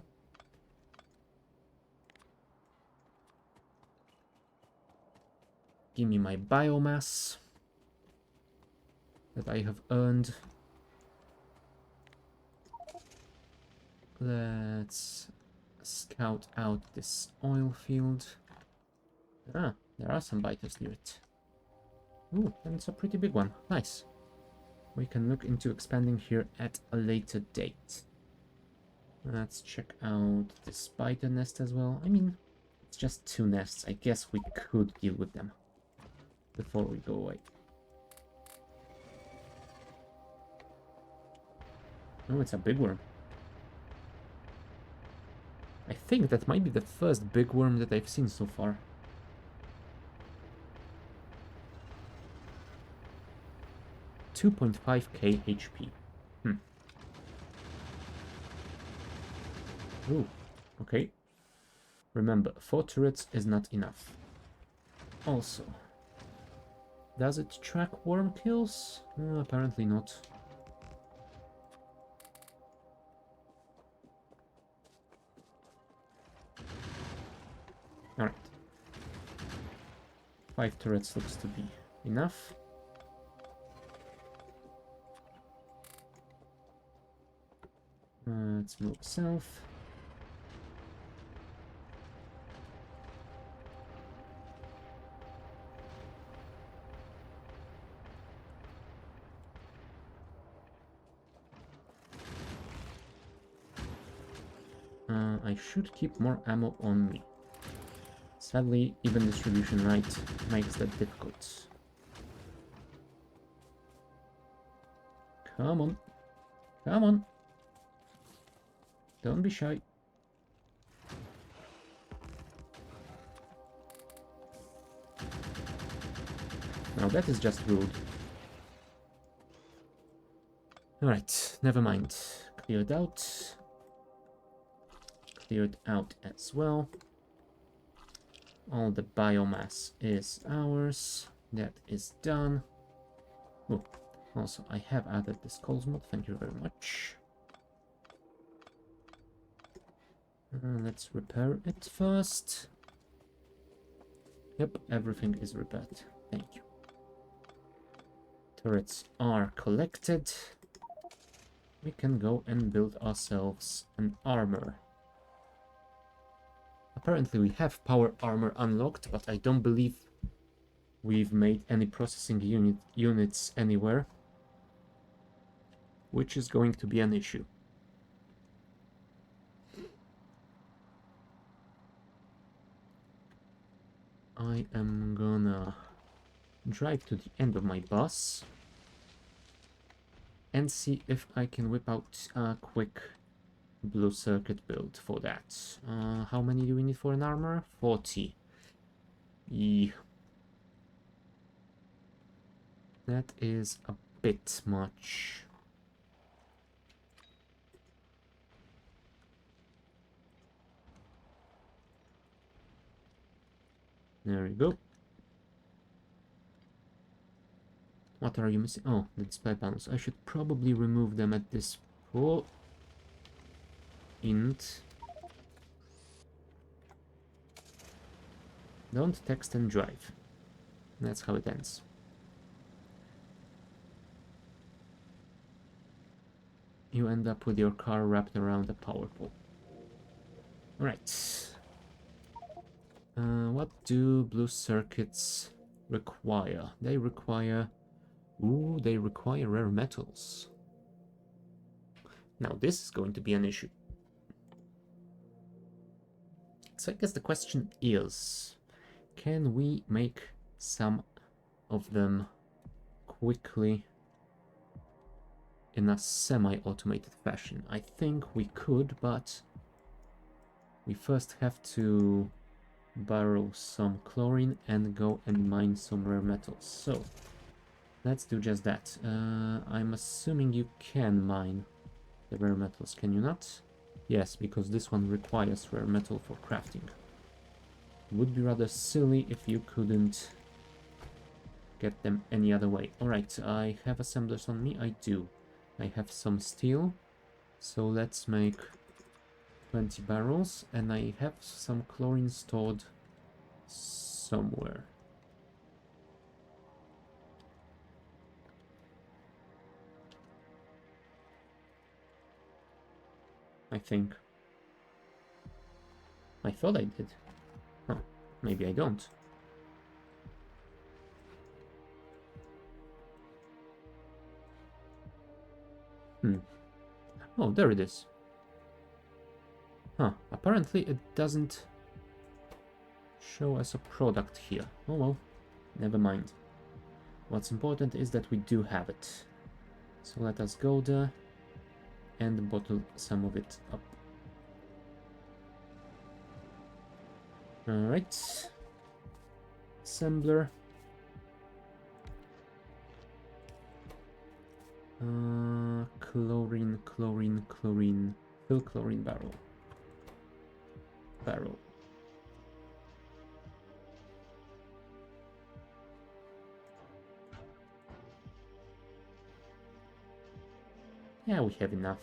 Give me my biomass that I have earned. Let's scout out this oil field. Ah, there are some biters near it. Ooh, and it's a pretty big one. Nice. We can look into expanding here at a later date. Let's check out the spider nest as well. I mean, it's just two nests. I guess we could deal with them before we go away. Oh, it's a big worm. I think that might be the first big worm that I've seen so far. $2.5k HP. Ooh, okay. Remember, 4 turrets is not enough. Also, does it track worm kills? Apparently not. Alright. 5 turrets looks to be enough. Let's move south. I should keep more ammo on me. Sadly, even distribution right makes that difficult. Come on. Come on. Don't be shy. Now that is just rude. Alright, never mind. Cleared out. Cleared out as well. All the biomass is ours. That is done. Oh, also I have added this coals mod. Thank you very much. Let's repair it first. Yep, everything is repaired. Thank you. Turrets are collected. We can go and build ourselves an armor. Apparently we have power armor unlocked, but I don't believe we've made any processing units anywhere, which is going to be an issue. I am gonna drive to the end of my bus and see if I can whip out a quick blue circuit build for that. How many do we need for an armor? 40. Yeah. That is a bit much. There we go. What are you missing? Oh, the display panels. I should probably remove them at this point. Don't text and drive. That's how it ends. You end up with your car wrapped around a power pole. Alright. What do blue circuits require? They require... Ooh, they require rare metals. Now this is going to be an issue. So I guess the question is, can we make some of them quickly in a semi-automated fashion? I think we could, but we first have to borrow some chlorine and go and mine some rare metals. So let's do just that. I'm assuming you can mine the rare metals, can you not? Yes, because this one requires rare metal for crafting. Would be rather silly if you couldn't get them any other way. Alright, I have assemblers on me. I do. I have some steel. So let's make 20 barrels. And I have some chlorine stored somewhere. I think. I thought I did. Huh. Maybe I don't. Oh, there it is. Huh. Apparently it doesn't show us a product here. Oh well. Never mind. What's important is that we do have it. So let us go there and bottle some of it up. Alright. Assembler. Chlorine, chlorine, chlorine. Fill chlorine barrel. Barrel. Yeah, we have enough.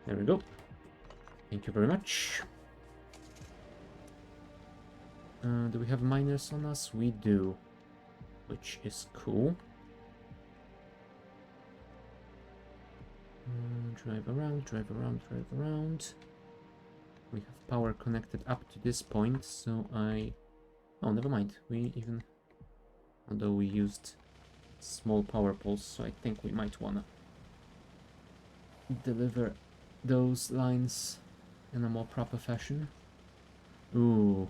There we go. Thank you very much. Do we have miners on us? We do, which is cool. Drive around, drive around, drive around. We have power connected up to this point, so oh, never mind. We even... Although we used small power poles, so I think we might wanna deliver those lines in a more proper fashion. Ooh.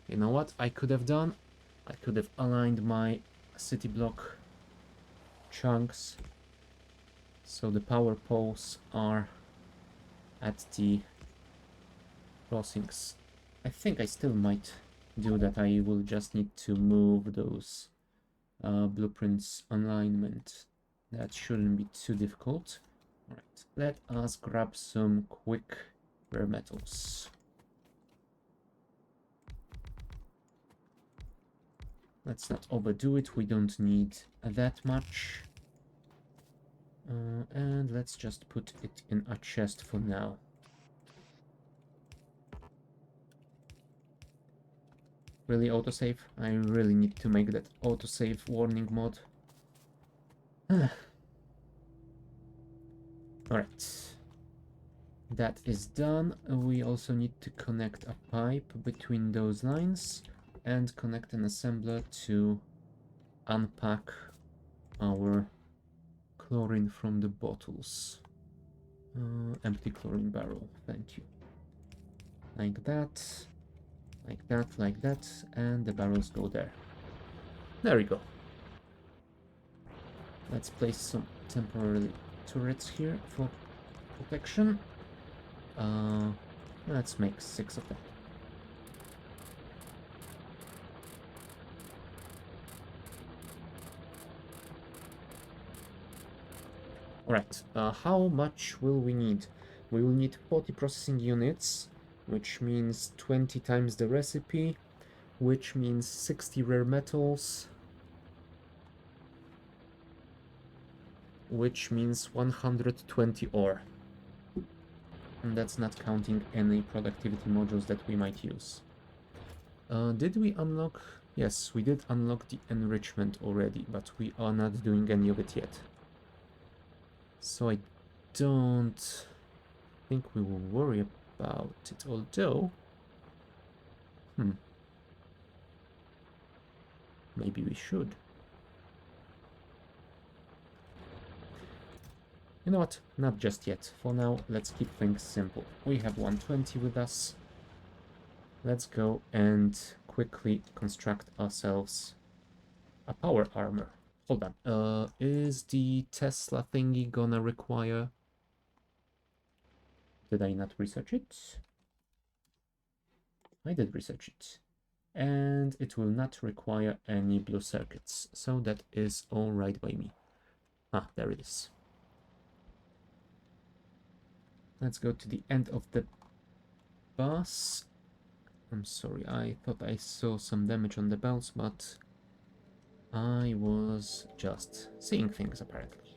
You know what I could have done? I could have aligned my city block chunks so the power poles are at the crossings. I think I still might do that. I will just need to move those blueprints alignment. That shouldn't be too difficult. Alright, let us grab some quick rare metals. Let's not overdo it, we don't need that much. And let's just put it in a chest for now. Really autosave? I really need to make that autosave warning mod. Alright. That is done. We also need to connect a pipe between those lines and connect an assembler to unpack our chlorine from the bottles. Empty chlorine barrel, thank you. Like that, like that, like that, and the barrels go there. There we go. Let's place some temporary turrets here for protection. Let's make 6 of them. Alright, how much will we need? We will need 40 processing units, which means 20 times the recipe, which means 60 rare metals, which means 120 ore. And that's not counting any productivity modules that we might use. Did we unlock? Yes, we did unlock the enrichment already, but we are not doing any of it yet. So I don't think we will worry about it, although... Maybe we should. You know what? Not just yet. For now, let's keep things simple. We have 120 with us. Let's go and quickly construct ourselves a power armor. Hold on. Is the Tesla thingy gonna require... Did I not research it? I did research it. And it will not require any blue circuits. So that is all right by me. Ah, there it is. Let's go to the end of the bus. I'm sorry, I thought I saw some damage on the belts, but I was just seeing things, apparently.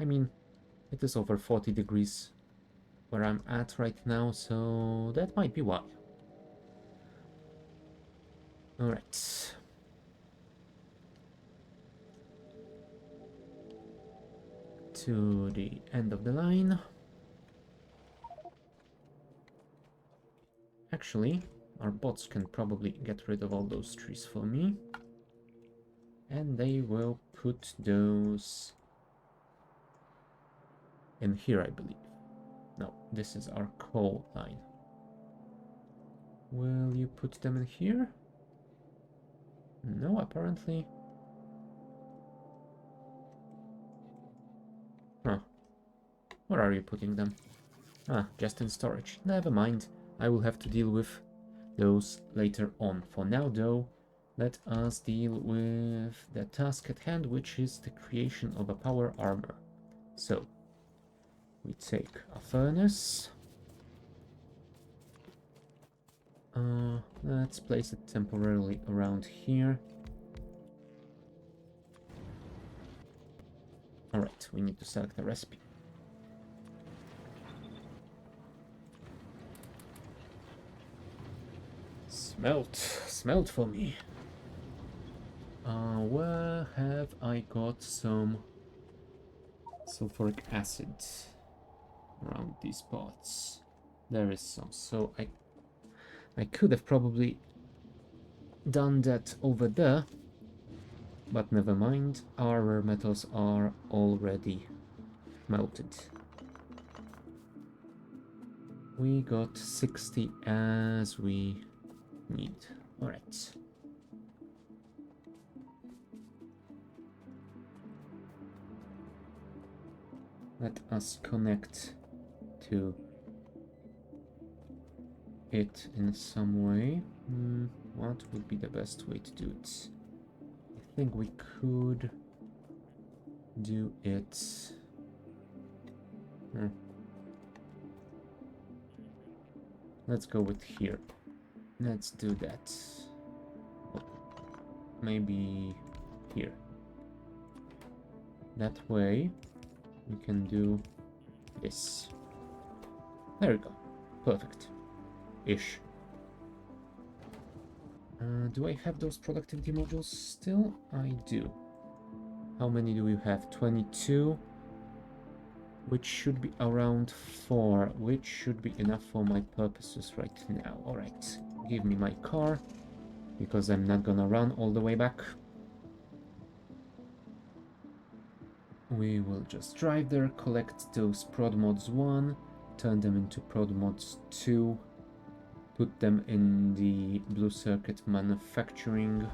I mean, it is over 40 degrees where I'm at right now, so that might be why. Alright. To the end of the line. Actually, our bots can probably get rid of all those trees for me. And they will put those in here, I believe. No, this is our coal line. Will you put them in here? No, apparently. Huh. Where are you putting them? Ah, just in storage. Never mind. I will have to deal with those later on. For now, though, let us deal with the task at hand, which is the creation of a power armor. So, we take a furnace. Let's place it temporarily around here. Alright, we need to select a recipe. Smelt for me. Where have I got some sulfuric acid around these parts? There is some, so I could have probably done that over there, but never mind, our rare metals are already melted. We got 60 as we need. Alright. Let us connect to it in some way. What would be the best way to do it? I think we could do it... Let's go with here. Let's do that. Maybe here. That way we can do this. There we go. Perfect. Ish. Do I have those productivity modules still? I do. How many do we have? 22. Which should be around 4. Which should be enough for my purposes right now. Alright. Give me my car. Because I'm not gonna run all the way back. We will just drive there, collect those prod mods 1, turn them into prod mods 2, put them in the blue circuit manufacturing,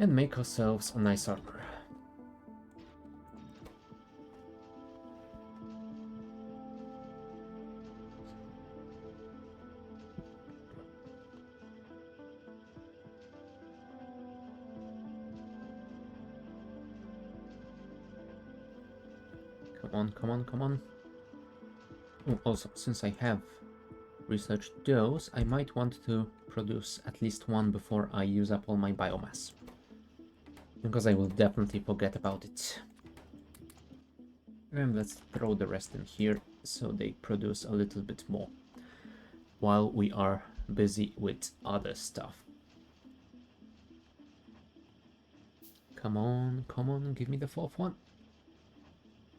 and make ourselves a nice armor. Come on, come on, come on. Oh, also, since I have researched those, I might want to produce at least one before I use up all my biomass. Because I will definitely forget about it. And let's throw the rest in here so they produce a little bit more while we are busy with other stuff. Come on, give me the fourth one.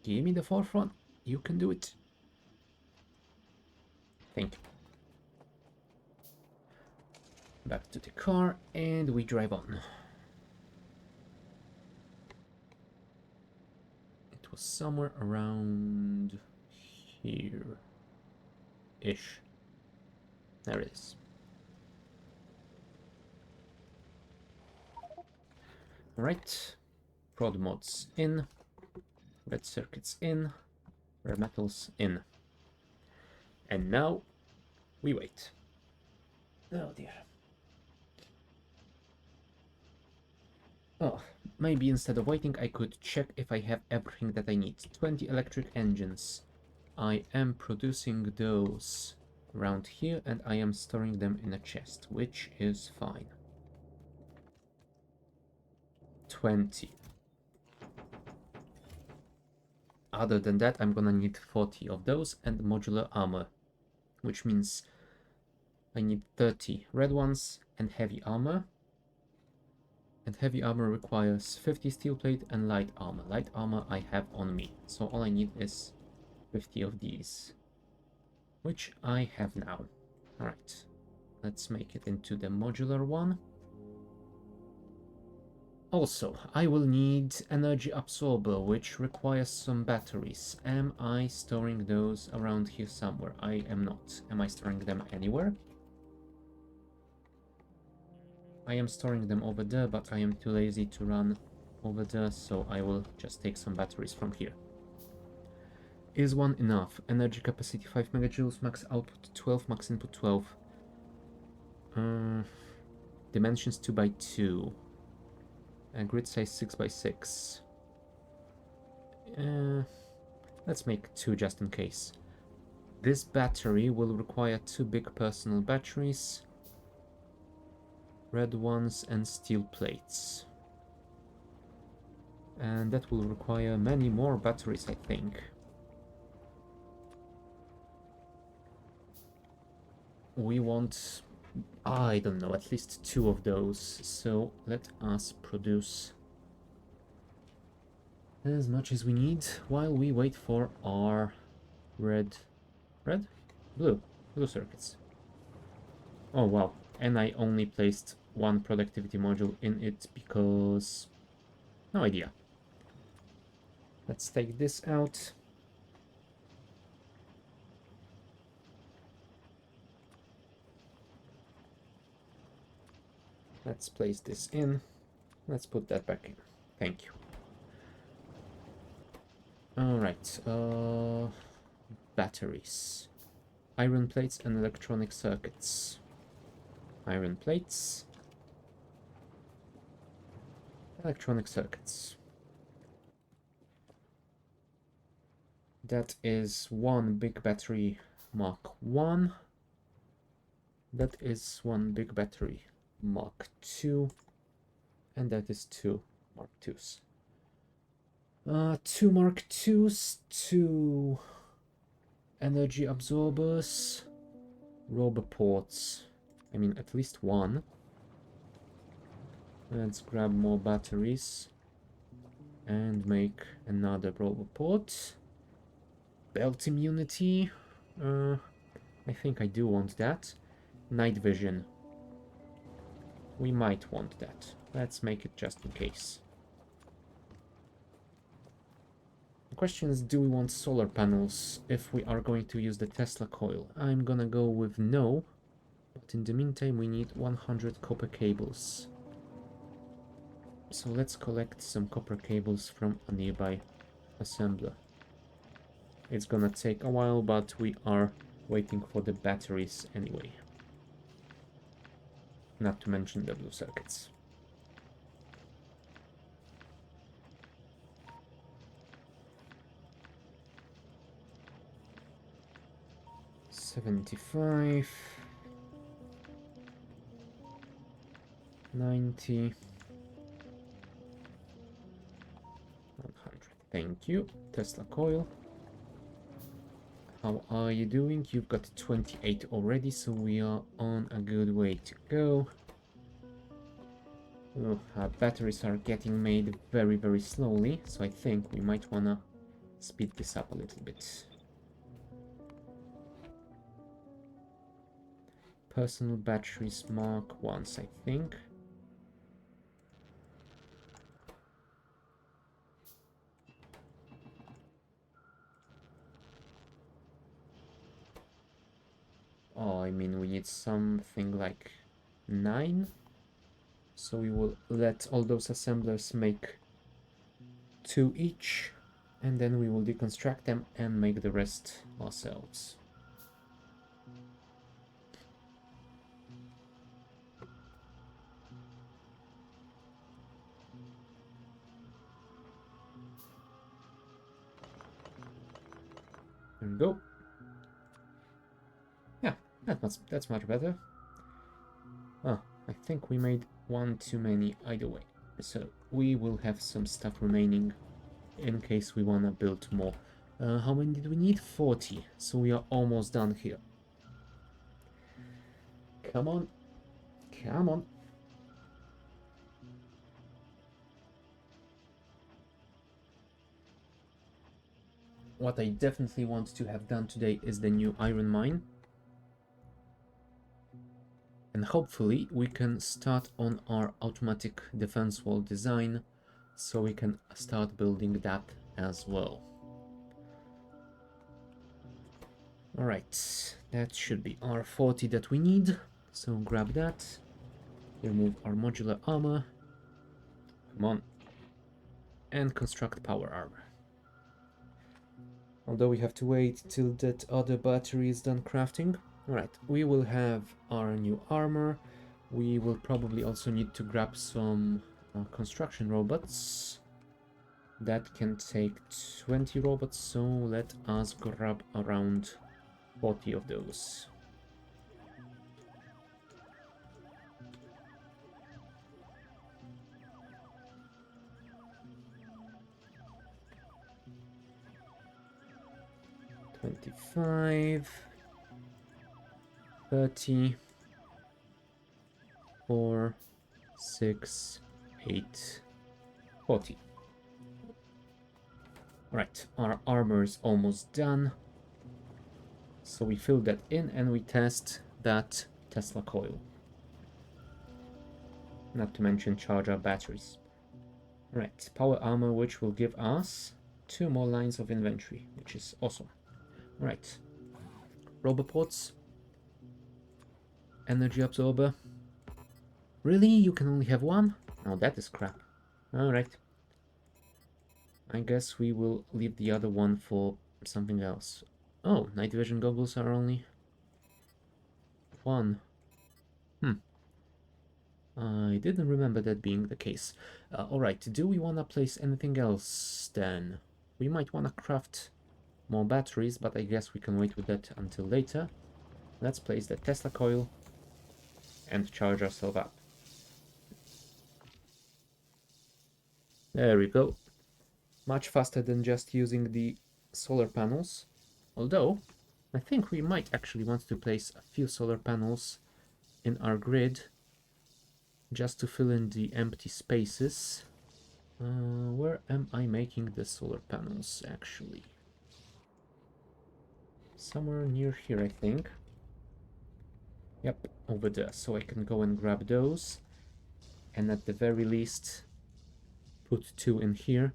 Give me the fourth one. You can do it. Thank you. Back to the car and we drive on. It was somewhere around here-ish. There it is. Alright. Prod mods in. Red circuits in. Rare metals in. And now we wait. Oh dear. Oh, maybe instead of waiting I could check if I have everything that I need. 20 electric engines. I am producing those around here and I am storing them in a chest, which is fine. 20. Other than that, I'm gonna need 40 of those and modular armor, which means I need 30 red ones and heavy armor. And heavy armor requires 50 steel plate and light armor. Light armor I have on me, so all I need is 50 of these, which I have now. Alright, let's make it into the modular one. Also, I will need energy absorber, which requires some batteries. Am I storing those around here somewhere? I am not. Am I storing them anywhere? I am storing them over there, but I am too lazy to run over there, so I will just take some batteries from here. Is one enough? Energy capacity 5 megajoules, max output 12, max input 12. Dimensions 2 by 2. And grid size 6 by 6. Let's make 2 just in case. This battery will require 2 big personal batteries. Red ones and steel plates. And that will require many more batteries, I think. We want, I don't know, at least 2 of those. So let us produce as much as we need while we wait for our blue circuits. Oh wow, and I only placed 1 productivity module in it because no idea. Let's take this out. Let's place this in. Let's put that back in. Thank you. Alright, batteries. Iron plates and electronic circuits. Iron plates. Electronic circuits. That is 1 big battery Mark 1. That is 1 big battery Mark 2. And that is 2 Mark 2s. 2 Mark 2s, 2 energy absorbers, robo ports. I mean, at least 1. Let's grab more batteries and make another robo port. Belt immunity. I think I do want that. Night vision. We might want that. Let's make it just in case. The question is, do we want solar panels if we are going to use the Tesla coil? I'm gonna go with no, but in the meantime we need 100 copper cables. So let's collect some copper cables from a nearby assembler. It's gonna take a while, but we are waiting for the batteries anyway. Not to mention the blue circuits. $75, 90, 100. Thank you, Tesla coil. How are you doing? You've got 28 already, so we are on a good way to go. Oh, our batteries are getting made very, very slowly, so I think we might wanna speed this up a little bit. Personal batteries Mark 1s, I think. Oh, I mean, we need something like 9. So we will let all those assemblers make 2 each, and then we will deconstruct them and make the rest ourselves. There we go. Yeah, that's much better. Oh, I think we made one too many either way. So we will have some stuff remaining in case we want to build more. How many did we need? 40. So we are almost done here. Come on. Come on. What I definitely want to have done today is the new iron mine. And hopefully we can start on our automatic defense wall design, so we can start building that as well. Alright, that should be our 40 that we need. So grab that, remove our modular armor, come on, and construct power armor. Although we have to wait till that other battery is done crafting. Alright, we will have our new armor. We will probably also need to grab some construction robots. That can take 20 robots, so let us grab around 40 of those. $25, 30, 4, 6, 8, 40. Right, our armor is almost done. So we fill that in and we test that Tesla coil. Not to mention charge our batteries. Right, power armor, which will give us 2 more lines of inventory, which is awesome. Right, roboports, energy absorber. Really? You can only have one? Oh, that is crap. Alright. I guess we will leave the other one for something else. Oh, night vision goggles are only 1. I didn't remember that being the case. Alright, do we want to place anything else then? We might want to craft more batteries, but I guess we can wait with that until later. Let's place the Tesla coil and charge ourselves up. There we go. Much faster than just using the solar panels. Although, I think we might actually want to place a few solar panels in our grid just to fill in the empty spaces. Where am I making the solar panels actually? Somewhere near here, I think. Yep, over there. So I can go and grab those. And at the very least, put 2 in here.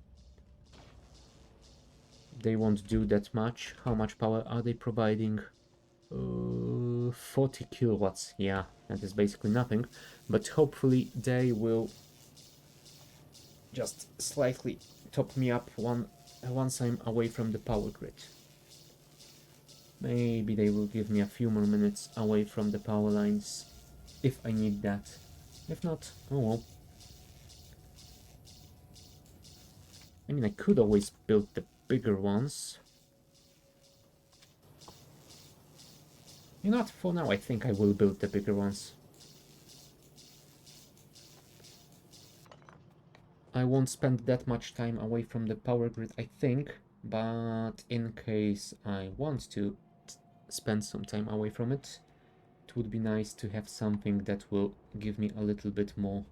they won't do that much. How much power are they providing? 40 kilowatts. Yeah, that is basically nothing. But hopefully they will just slightly top me up once I'm away from the power grid. Maybe they will give me a few more minutes away from the power lines if I need that. If not, oh well. I mean, I could always build the bigger ones. You know what, for now I think I will build the bigger ones. I won't spend that much time away from the power grid, I think, but in case I want to spend some time away from it, it would be nice to have something that will give me a little bit more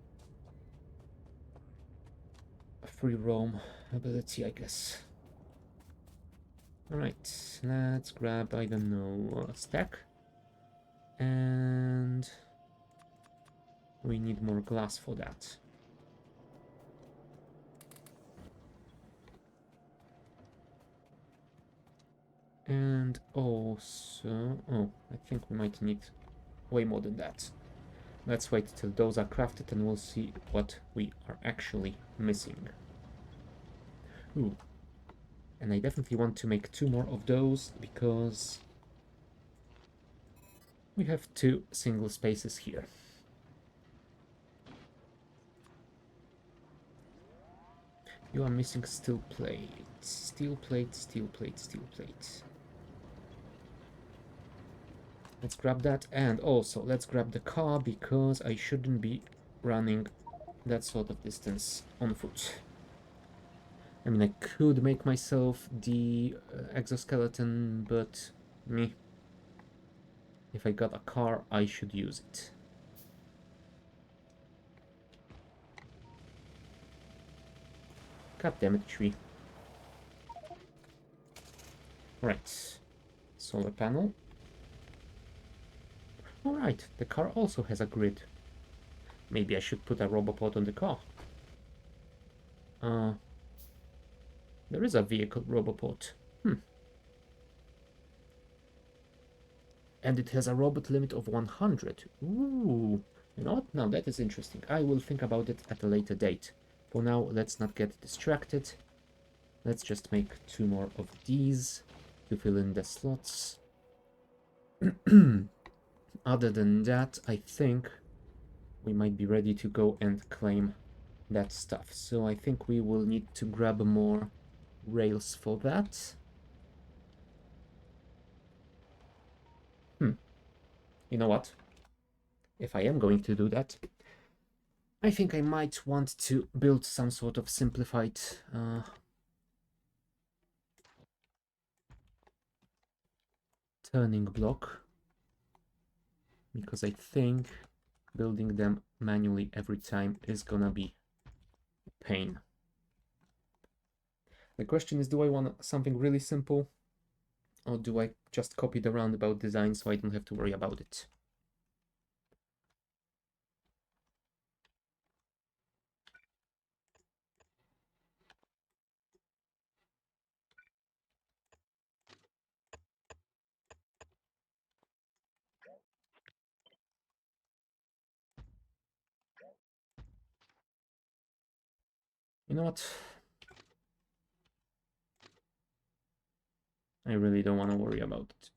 free roam ability, I guess. Alright, let's grab, I don't know, a stack. And we need more glass for that. And also, oh, I think we might need way more than that. Let's wait till those are crafted and we'll see what we are actually missing. Ooh. And I definitely want to make 2 more of those because we have 2 single spaces here. You are missing steel plate. Steel plate, steel plate, steel plate. Let's grab that, and also let's grab the car because I shouldn't be running that sort of distance on foot. I mean, I could make myself the exoskeleton, but me. If I got a car, I should use it. God damn it, tree. Right. Solar panel. Alright, the car also has a grid. Maybe I should put a robopod on the car. There is a vehicle robopod. And it has a robot limit of 100. Ooh. You know what? Now that is interesting. I will think about it at a later date. For now, let's not get distracted. Let's just make 2 more of these to fill in the slots. Other than that, I think we might be ready to go and claim that stuff. So I think we will need to grab more rails for that. You know what? If I am going to do that, I think I might want to build some sort of simplified turning block, because I think building them manually every time is gonna be a pain. The question is, do I want something really simple, or do I just copy the roundabout design so I don't have to worry about it? You know what? I really don't want to worry about it.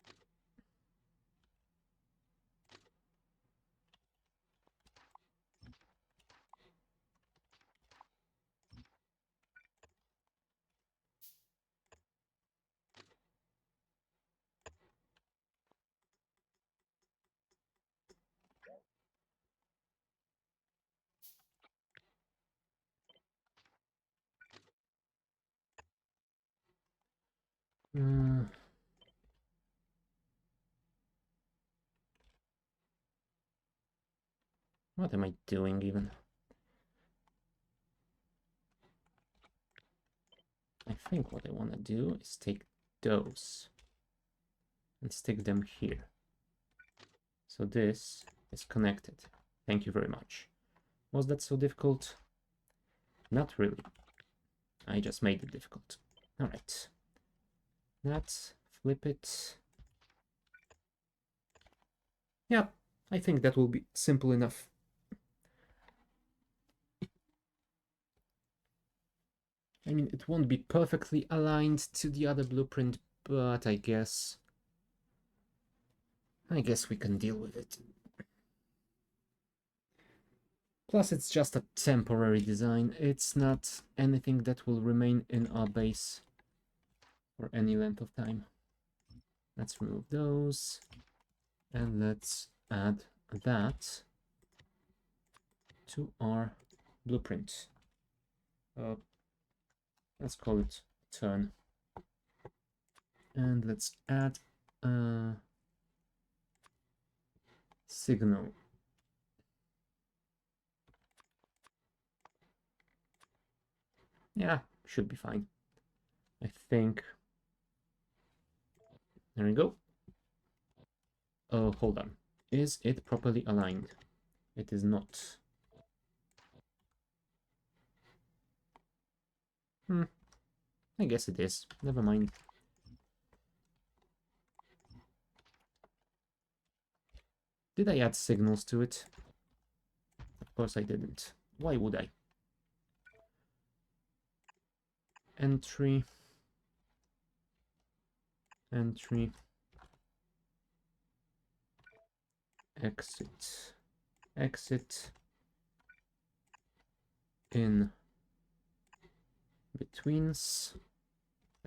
What am I doing even? I think what I want to do is take those and stick them here. So this is connected. Thank you very much. Was that so difficult? Not really. I just made it difficult. All right. that, flip it. Yeah, I think that will be simple enough. I mean, it won't be perfectly aligned to the other blueprint, but I guess we can deal with it. Plus, it's just a temporary design. It's not anything that will remain in our base for any length of time. Let's remove those, and let's add that to our blueprint. Let's call it turn. And let's add a signal. Yeah, should be fine. I think. There we go. Oh, hold on. Is it properly aligned? It is not. I guess it is. Never mind. Did I add signals to it? Of course I didn't. Why would I? Entry. Entry. Exit. Exit. In betweens.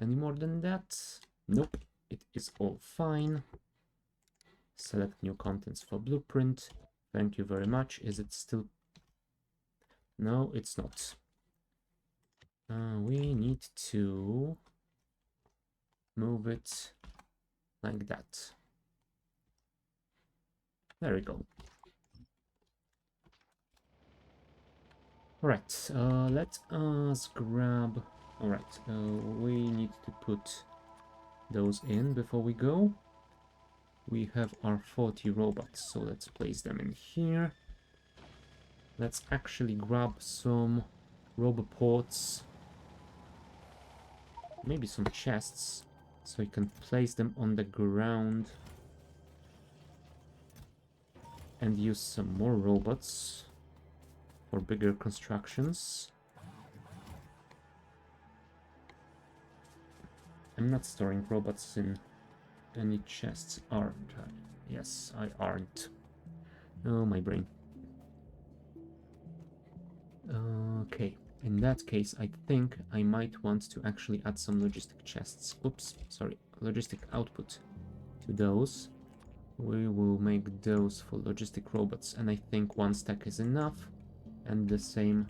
Any more than that? Nope. It is all fine. Select new contents for blueprint. Thank you very much. Is it still... No, it's not. We need to move it like that. There we go. Alright, let us grab... Alright, we need to put those in before we go. We have our 40 robots, so let's place them in here. Let's actually grab some roboports, maybe some chests, so we can place them on the ground and use some more robots for bigger constructions. I'm not storing robots in any chests, aren't I? Yes, I aren't. Oh, my brain. Okay, in that case, I think I might want to actually add some logistic chests. Oops, sorry, logistic output to those. We will make those for logistic robots, and I think one stack is enough. And the same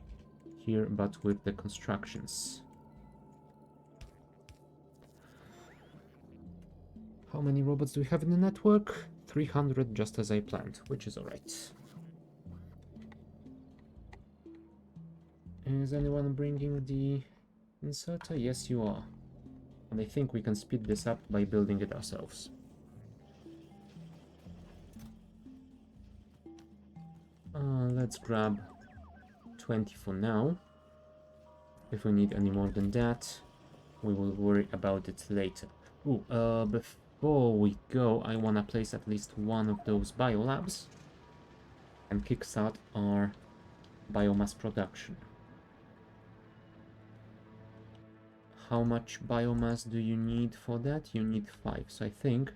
here, but with the constructions. How many robots do we have in the network? 300, just as I planned, which is alright. Is anyone bringing the inserter? Yes, you are. And I think we can speed this up by building it ourselves. Let's grab 20 for now. If we need any more than that, we will worry about it later. Ooh, before we go, I want to place at least one of those biolabs and kickstart our biomass production. How much biomass do you need for that? You need 5. So I think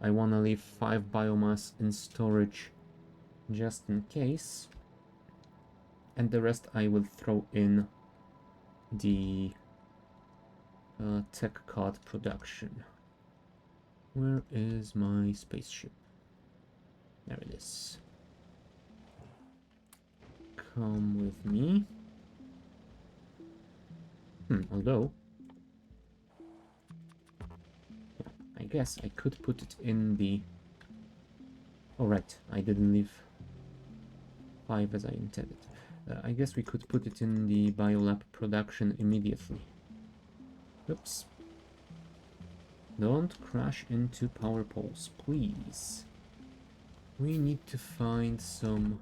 I want to leave 5 biomass in storage just in case. And the rest I will throw in the tech card production. Where is my spaceship? There it is. Come with me. Although... I guess I could put it in the... Oh, right, I didn't leave 5 as I intended. I guess we could put it in the biolab production immediately. Oops. Don't crash into power poles, please. We need to find some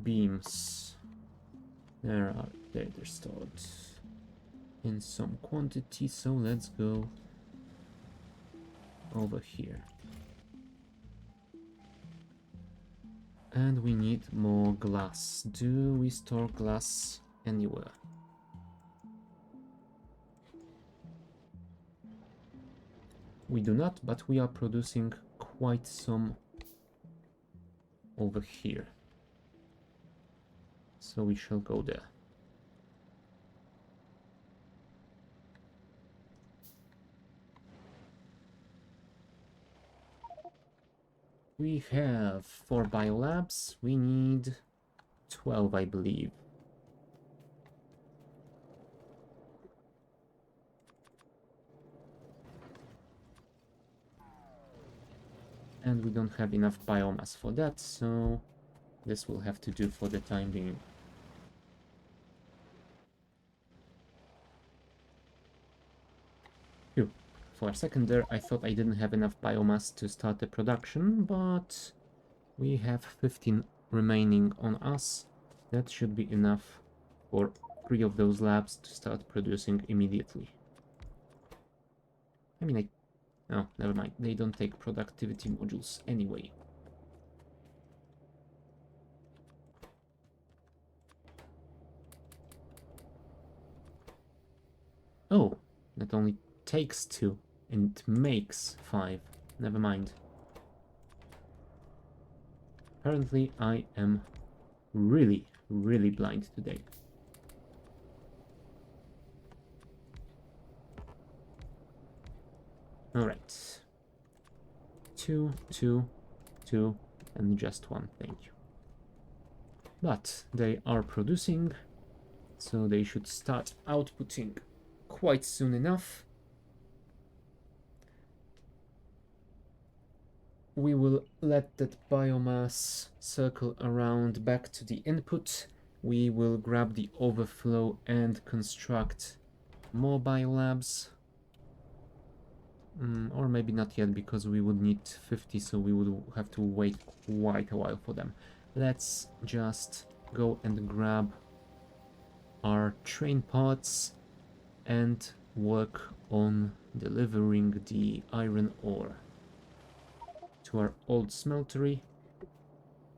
beams. They're stored. in some quantity, so let's go over here. And we need more glass. Do we store glass anywhere? We do not, but we are producing quite some over here. So we shall go there. We have 4 biolabs. We need 12, I believe. And we don't have enough biomass for that, so this will have to do for the time being. Phew. For a second there, I thought I didn't have enough biomass to start the production, but we have 15 remaining on us. That should be enough for 3 of those labs to start producing immediately. I mean, oh, never mind. They don't take productivity modules anyway. Oh, that only takes 2 and it makes 5. Never mind. Apparently, I am really, really blind today. Alright. 2, 2, 2, and just 1, thank you. But they are producing, so they should start outputting quite soon enough. We will let that biomass circle around back to the input. We will grab the overflow and construct more biolabs. Or maybe not yet, because we would need 50, so we would have to wait quite a while for them. Let's just go and grab our train parts and work on delivering the iron ore to our old smeltery.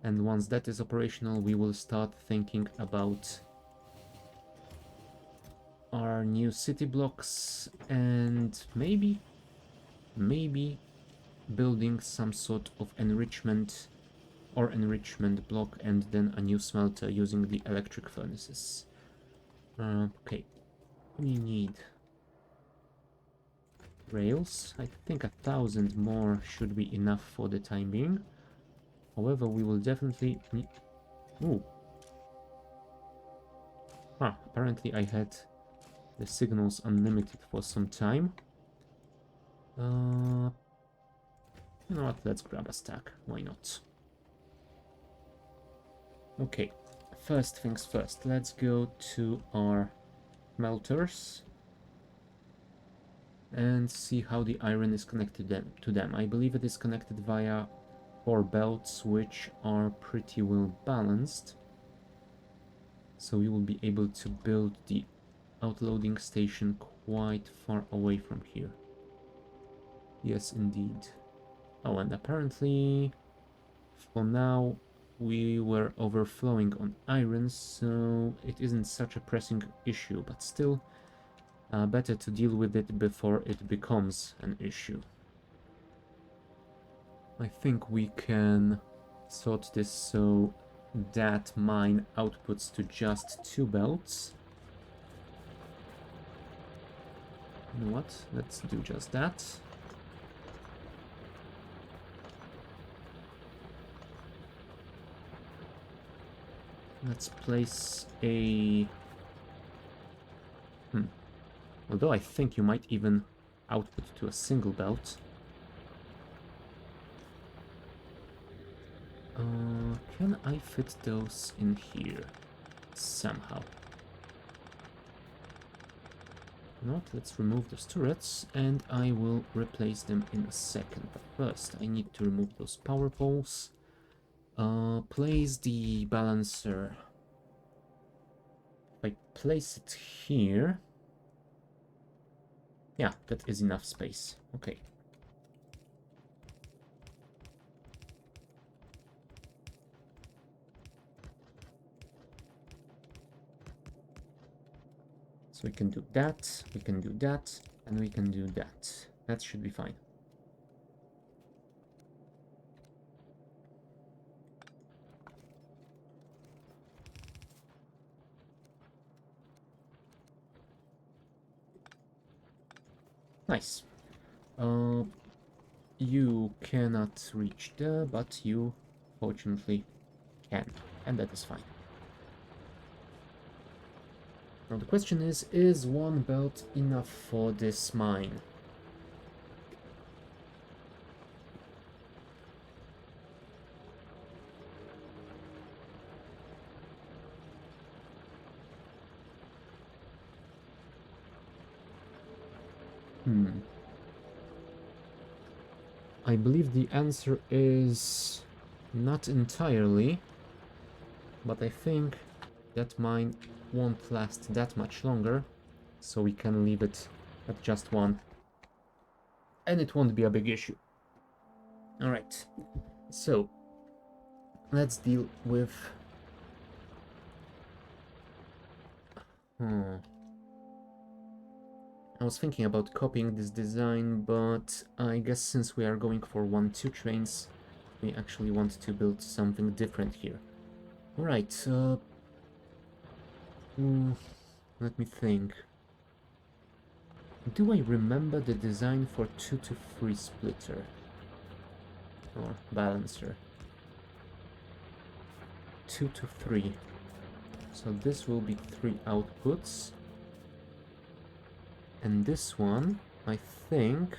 And once that is operational, we will start thinking about our new city blocks and maybe building some sort of enrichment block and then a new smelter using the electric furnaces. Okay, we need rails. I think 1,000 more should be enough for the time being. However, we will definitely need... Ooh. Apparently I had the signals unlimited for some time. You know what, let's grab a stack, why not? Okay, first things first, let's go to our smelters and see how the iron is connected to them. I believe it is connected via 4 belts, which are pretty well balanced. So we will be able to build the outloading station quite far away from here. Yes, indeed. Oh, and apparently, for now, we were overflowing on iron, so it isn't such a pressing issue, but still, better to deal with it before it becomes an issue. I think we can sort this so that mine outputs to just 2 belts. You know what? Let's do just that. Let's place a... Although I think you might even output to a single belt. Can I fit those in here somehow? Not. Let's remove those turrets and I will replace them in a second. But first I need to remove those power poles. Place the balancer. If I place it here, Yeah, that is enough space. Okay. So we can do that, we can do that, and we can do that. That should be fine. Nice. You cannot reach there, but you fortunately can, and that is fine. Now the question is one belt enough for this mine? I believe the answer is not entirely, but I think that mine won't last that much longer, so we can leave it at just one, and it won't be a big issue. Alright, so let's deal with... I was thinking about copying this design, but I guess since we are going for 1-2 trains, we actually want to build something different here. Alright, let me think. Do I remember the design for 2-3 splitter? Or balancer? 2-3. So this will be 3 outputs. And this one, I think...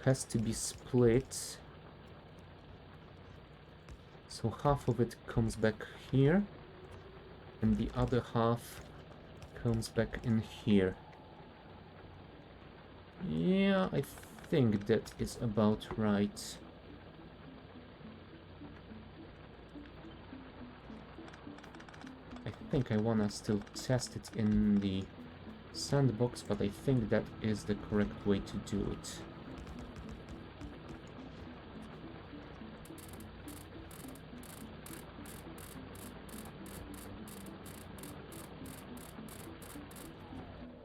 has to be split. So half of it comes back here, and the other half comes back in here. Yeah, I think that is about right. I think I wanna still test it in the sandbox, but I think that is the correct way to do it.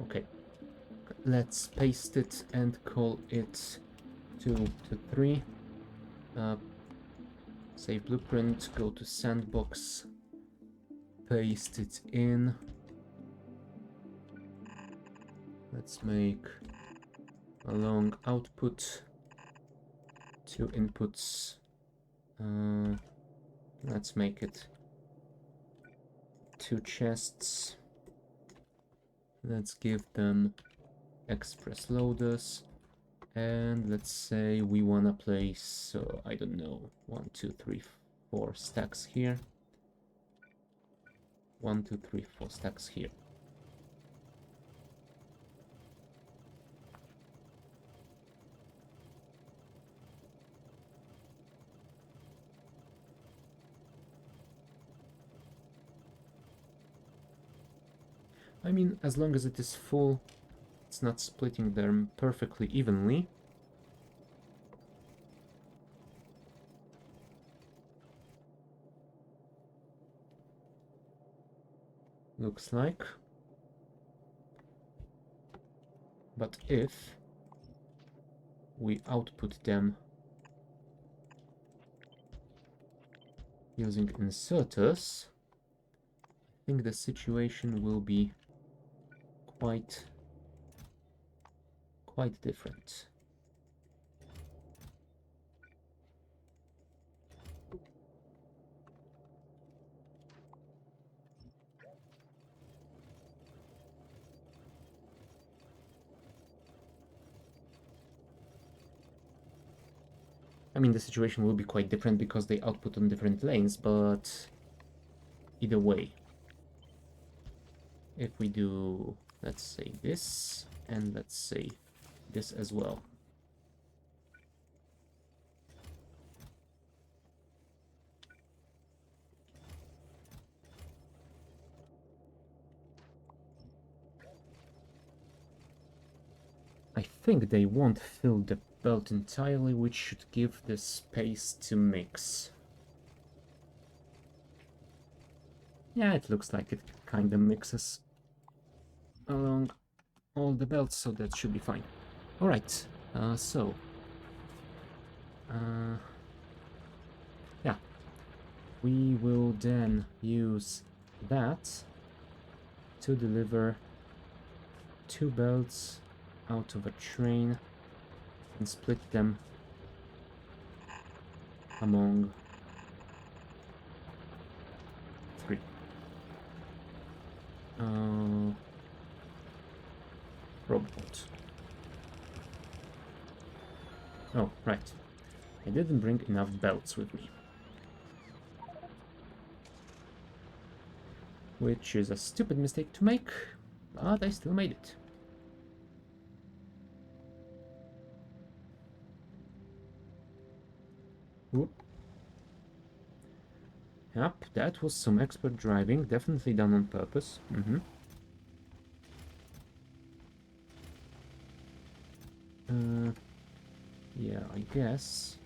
Okay, let's paste it and call it 2-3. Save blueprint, go to sandbox, paste it in. Let's make a long output, 2 inputs. Let's make it 2 chests. Let's give them express loaders, and let's say we wanna place, I don't know, 1, 2, 3, 4 stacks here. 1, 2, 3, 4 stacks here. I mean, as long as it is full, it's not splitting them perfectly evenly. Looks like. But if we output them using inserters, I think the situation will be quite different. I mean, the situation will be quite different because they output on different lanes, but either way, if we do, let's say this, and let's say this as well. think they won't fill the belt entirely, which should give the space to mix. Yeah, it looks like it kind of mixes along all the belts, so that should be fine. Alright, yeah, we will then use that to deliver 2 belts out of a train and split them among 3. Robot. Oh, right. I didn't bring enough belts with me. Which is a stupid mistake to make, but I still made it. Whoop. Yep, that was some expert driving, definitely done on purpose. Yeah, I guess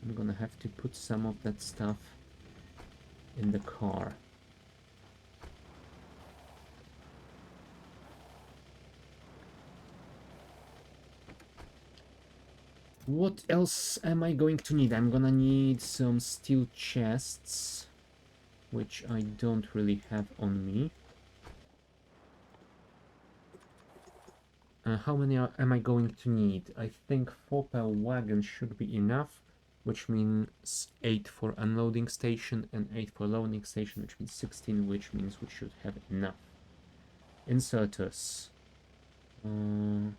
I'm gonna have to put some of that stuff in the car. What else am I going to need? I'm gonna need some steel chests, which I don't really have on me. How many am I going to need? I think 4 per wagon should be enough, which means 8 for unloading station and 8 for loading station, which means 16, which means we should have enough. Inserters. 4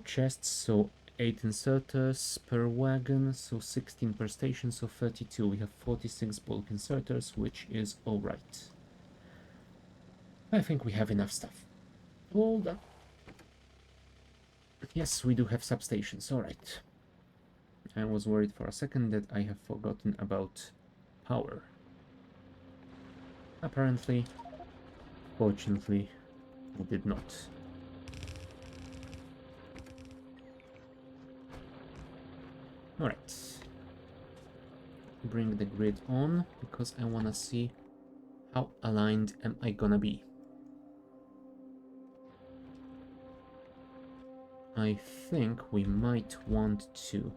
chests, so 8 inserters per wagon, so 16 per station, so 32. We have 46 bulk inserters, which is alright. I think we have enough stuff. Hold on. Yes, we do have substations, alright. I was worried for a second that I have forgotten about power. Apparently, fortunately, I did not. Alright. Bring the grid on, because I wanna see how aligned am I gonna be. I think we might want to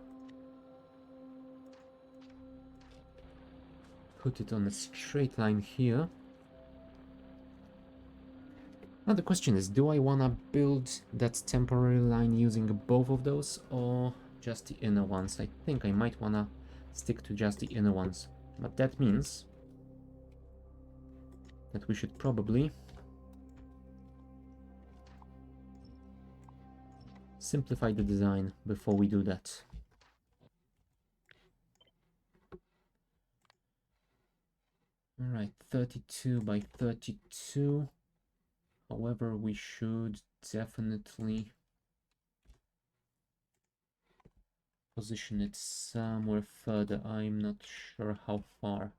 put it on a straight line here. Now the question is, do I want to build that temporary line using both of those or just the inner ones? I think I might want to stick to just the inner ones. But that means that we should probably simplify the design before we do that. Alright, 32 by 32. However, we should definitely position it somewhere further. I'm not sure how far.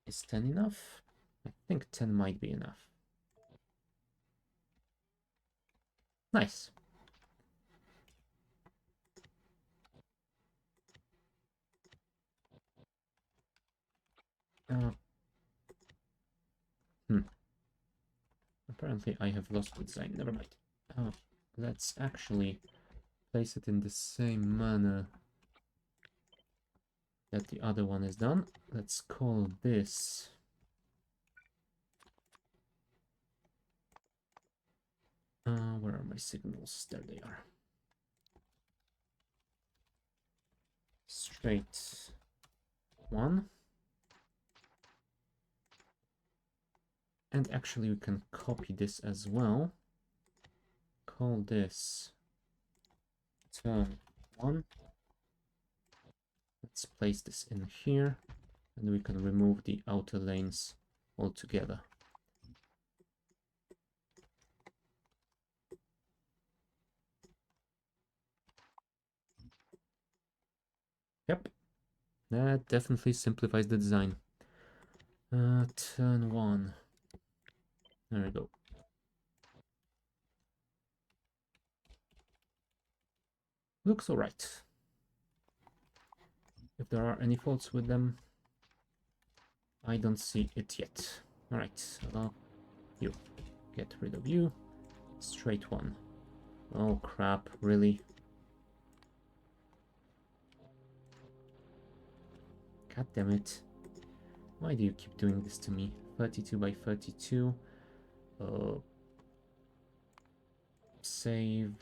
Is 10 enough? I think 10 might be enough. Nice. Uh, Apparently I have lost the design. Never mind. Let's actually place it in the same manner that the other one is done. Let's call this where are my signals? There they are. Straight 1. And actually we can copy this as well. Call this turn 1. Let's place this in here, and we can remove the outer lanes altogether. Yep, that definitely simplifies the design. Turn 1. There we go. Looks alright. If there are any faults with them, I don't see it yet. Alright, you. Get rid of you. Straight one. Oh crap, really? God damn it. Why do you keep doing this to me? 32 by 32. Save.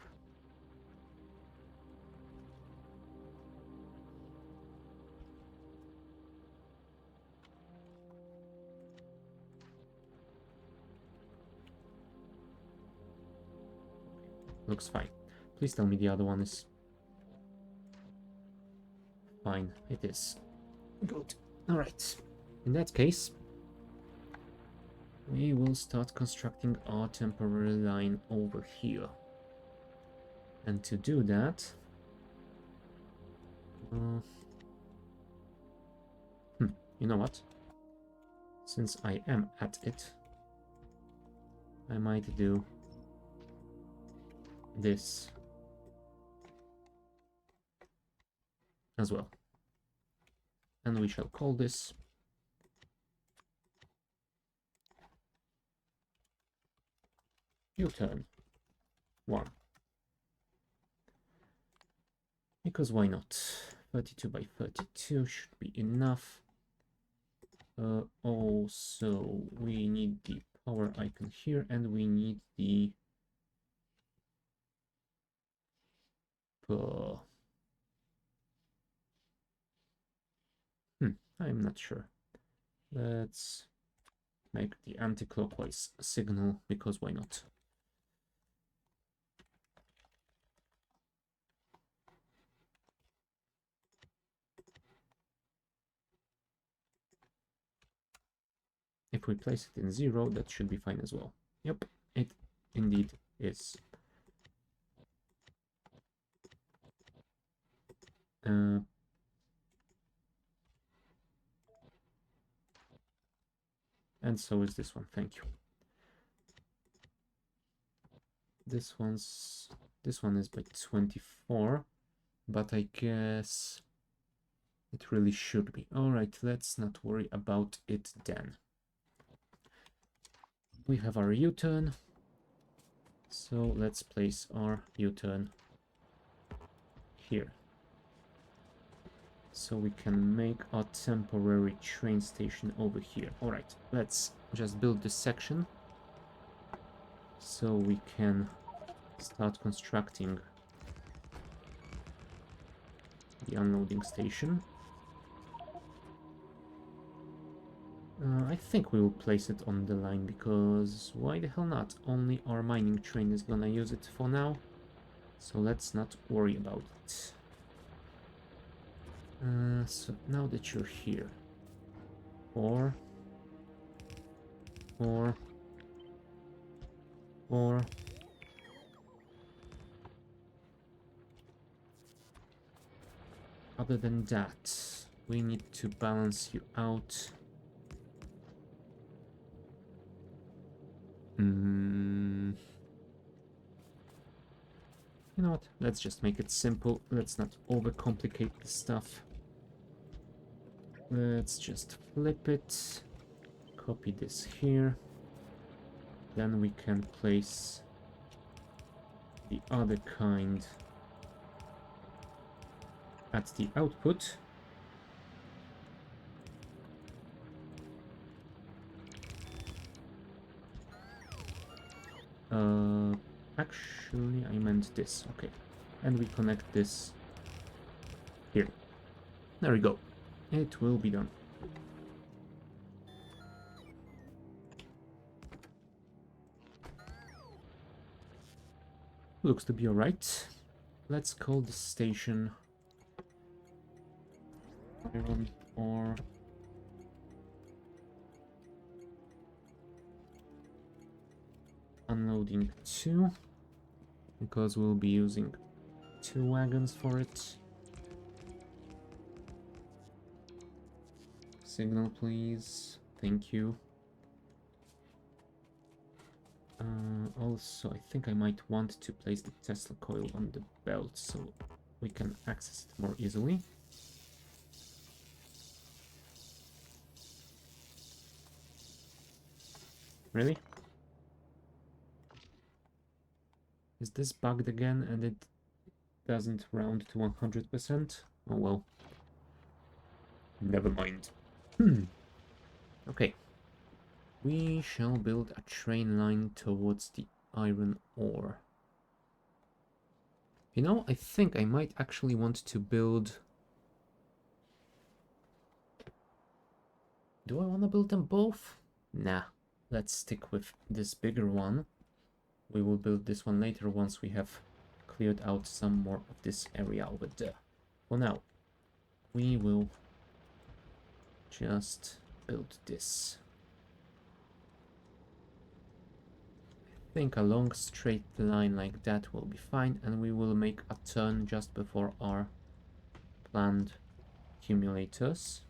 Looks fine. Please tell me the other one is fine. It is. Good. Alright. In that case, we will start constructing our temporary line over here. And to do that... you know what? Since I am at it, I might do this as well. And we shall call this U-turn 1. Because why not? 32 by 32 should be enough. Also, we need the power icon here, and we need the I'm not sure. Let's make the anti-clockwise signal, because why not? If we place it in 0, that should be fine as well. Yep, it indeed is. And so is this one, thank you. This one is by 24, but I guess it really should be. Alright, let's not worry about it then. We have our U-turn, so let's place our U-turn here. So we can make our temporary train station over here. Alright, let's just build this section so we can start constructing the unloading station. I think we will place it on the line, because why the hell not? Only our mining train is gonna use it for now, so let's not worry about it. So now that you're here, 4, 4, 4. Other than that, we need to balance you out. You know what? Let's just make it simple. Let's not overcomplicate the stuff. Let's just flip it. Copy this here. Then we can place the other kind at the output. Actually, I meant this. Okay. And we connect this here. There we go. It will be done. Looks to be alright. Let's call the station iron or unloading 2, because we'll be using 2 wagons for it. Signal, please. Thank you. Also, I think I might want to place the Tesla coil on the belt, so we can access it more easily. Really? Is this bugged again and it doesn't round to 100%? Oh well. Never mind. Okay. We shall build a train line towards the iron ore. You know, I think I might actually want to build... Do I want to build them both? Nah. Let's stick with this bigger one. We will build this one later once we have cleared out some more of this area over there. For now, we will just build this. I think a long straight line like that will be fine, and we will make a turn just before our planned accumulators.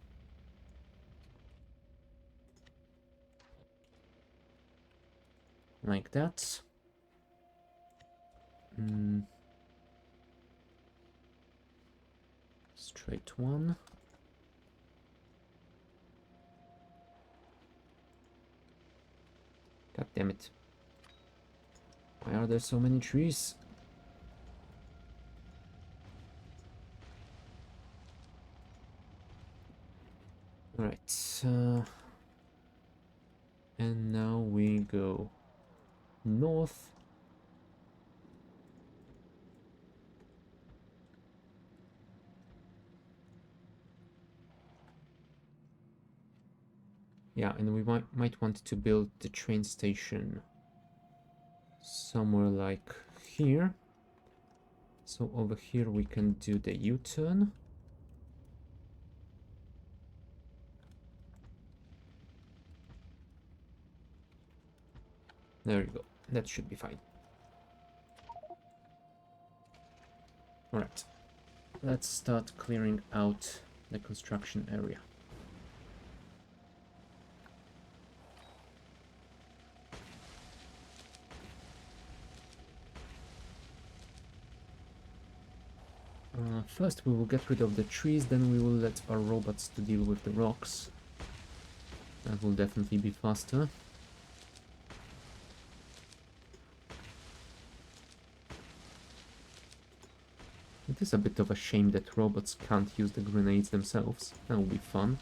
Like that. Straight one. God damn it. Why are there so many trees? Alright. And now we go north. Yeah, and we might want to build the train station somewhere like here. So over here we can do the U-turn. There you go. That should be fine. Alright. Let's start clearing out the construction area. First we will get rid of the trees, then we will let our robots to deal with the rocks. That will definitely be faster. It is a bit of a shame that robots can't use the grenades themselves. That will be fun.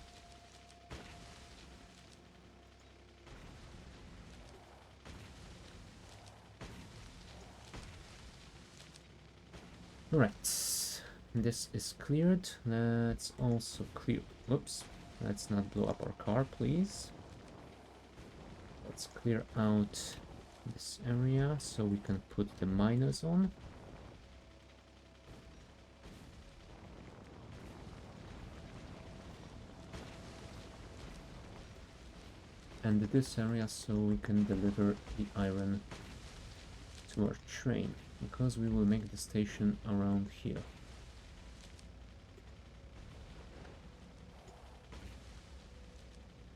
Alright, this is cleared. Let's also clear... Whoops, let's not blow up our car, please. Let's clear out this area so we can put the miners on. And this area so we can deliver the iron to our train, because we will make the station around here.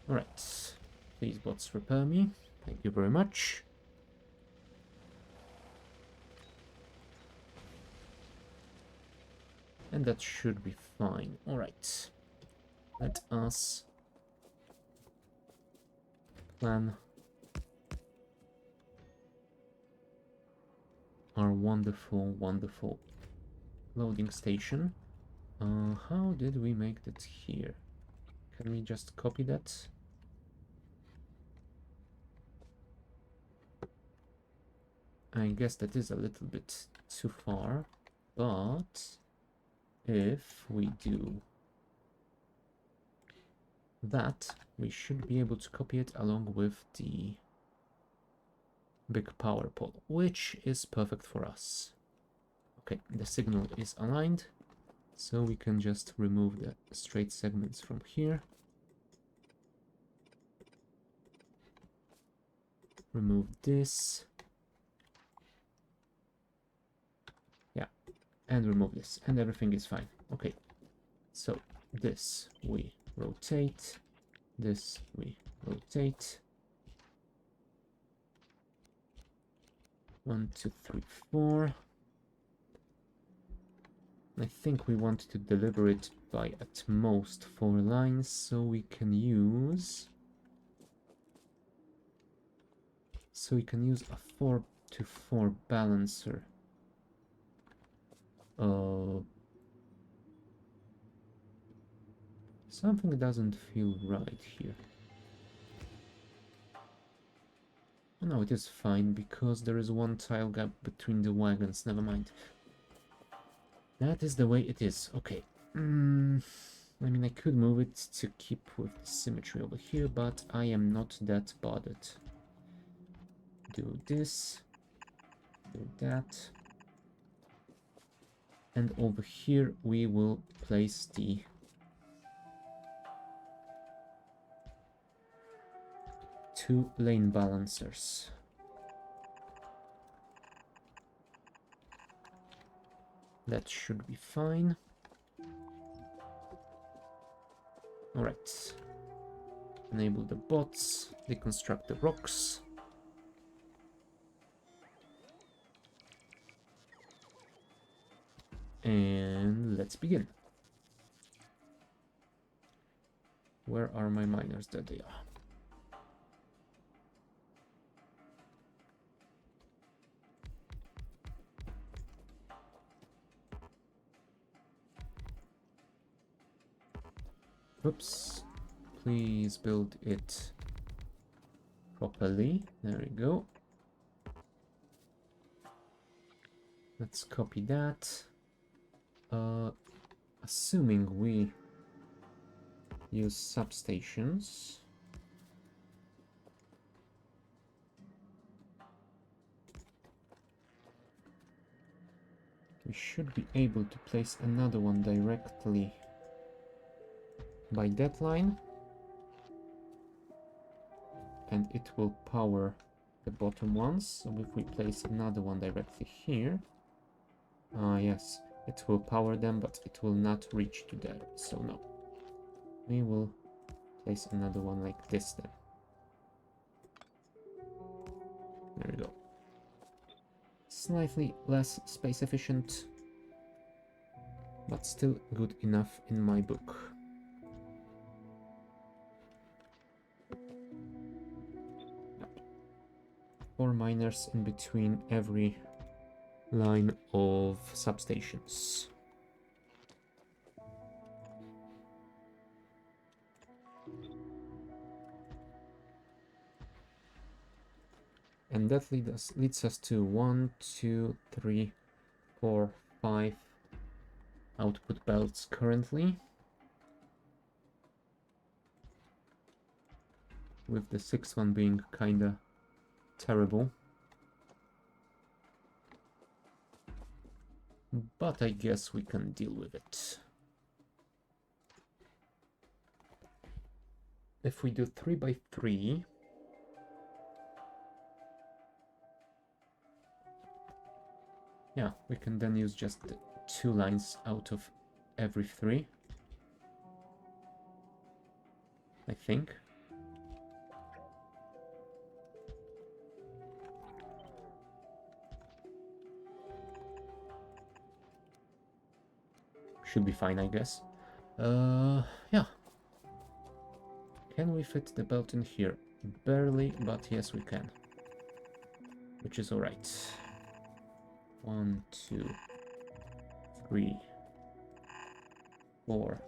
Alright, please bots repair me. Thank you very much. And that should be fine. Alright, let us plan our wonderful, wonderful loading station. How did we make that here? Can we just copy that? I guess that is a little bit too far, but if we do that, we should be able to copy it along with the big power pole, which is perfect for us. Okay, the signal is aligned, so we can just remove the straight segments from here. Remove this. Yeah, and remove this, and everything is fine. Okay, so this we rotate, this we rotate. 1, 2, 3, 4. I think we want to deliver it by at most 4 lines, so we can use... So we can use a 4 to 4 balancer. Something doesn't feel right here. No, it is fine, because there is one tile gap between the wagons. Never mind. That is the way it is. Okay. I mean, I could move it to keep with the symmetry over here, but I am not that bothered. Do this. Do that. And over here we will place the two lane balancers. That should be fine. Alright. Enable the bots, deconstruct the rocks. And let's begin. Where are my miners? There they are. Oops. Please build it properly. There we go. Let's copy that. Assuming we use substations. We should be able to place another one directly by that line. And it will power the bottom ones. So if we place another one directly here, yes, it will power them, but it will not reach to there. So no, we will place another one like this then. There we go. Slightly less space efficient, but still good enough in my book. Four miners in between every line of substations. And that leads us to 1, 2, 3, 4, 5 output belts currently. With the sixth one being kinda terrible. But I guess we can deal with it. If we do 3 by 3, yeah, we can then use just 2 lines out of every 3. I think. Should be fine, I guess. Yeah. Can we fit the belt in here? Barely, but yes, we can. Which is alright. 1, 2, 3, 4,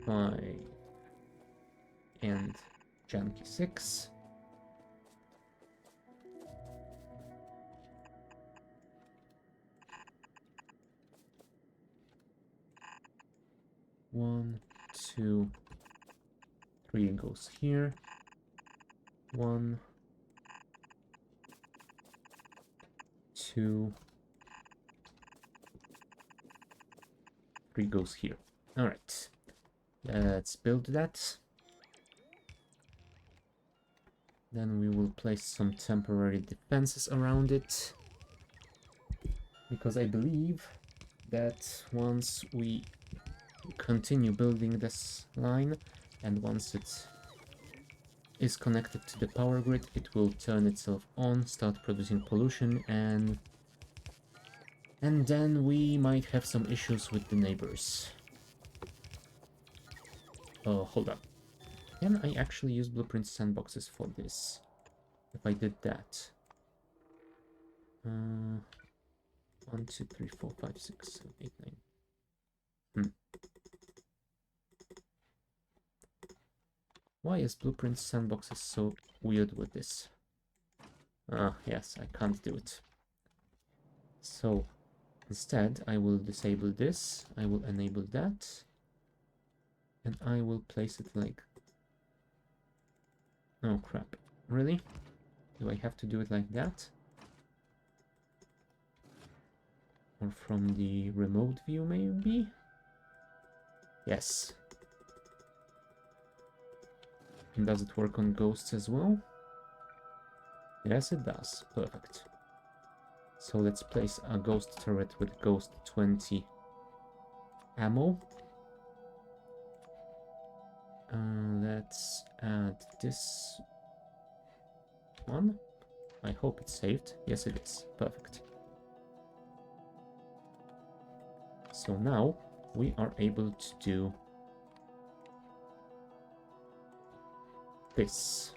5, and chunky 6. One, 2, 3 goes here. 1, 2, 3 goes here. All right, let's build that. Then we will place some temporary defenses around it, because I believe that once we continue building this line, and once it is connected to the power grid, it will turn itself on, start producing pollution, and And then we might have some issues with the neighbors. Oh, hold up. Can I actually use blueprint sandboxes for this? If I did that. 1, 2, 3, 4, 5, 6, 7, 8, 9. Why is blueprint sandboxes so weird with this? Ah, yes, I can't do it. So instead, I will disable this. I will enable that. And I will place it like... Oh, crap. Really? Do I have to do it like that? Or from the remote view, maybe? Yes. And does it work on ghosts as well? Yes, it does. Perfect. So let's place a ghost turret with ghost 20 ammo. Let's add this one. I hope it's saved. Yes, it is. Perfect. So now we are able to do this.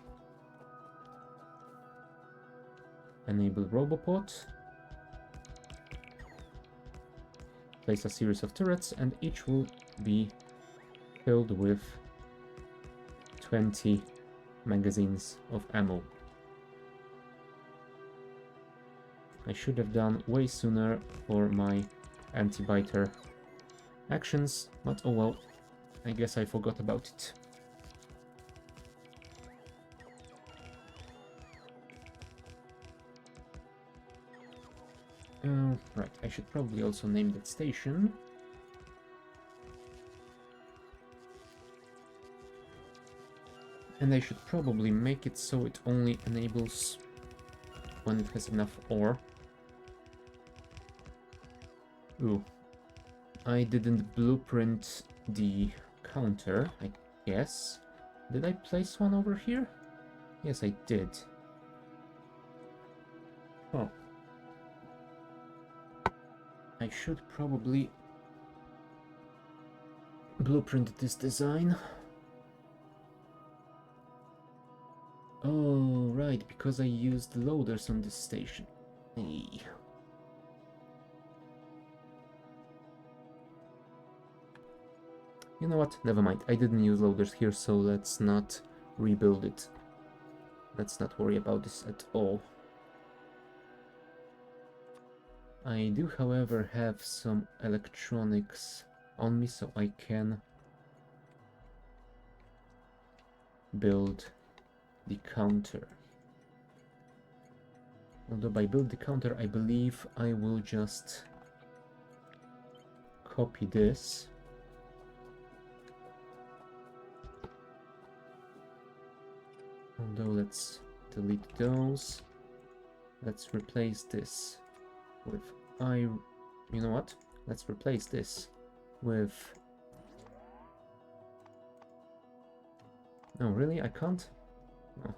Enable Roboport. Place a series of turrets, and each will be filled with 20 magazines of ammo. I should have done way sooner for my anti-biter actions, but oh well, I guess I forgot about it. Right, I should probably also name that station. And I should probably make it so it only enables when it has enough ore. Ooh. I didn't blueprint the counter, I guess. Did I place one over here? Yes, I did. Oh. I should probably blueprint this design. Oh, right, because I used loaders on this station. Hey. You know what? Never mind. I didn't use loaders here, so let's not rebuild it. Let's not worry about this at all. I do, however, have some electronics on me, so I can build the counter. Although by build the counter, I believe I will just copy this. Although let's delete those. Let's replace this with you know what? Let's replace this with... No, really? I can't? No.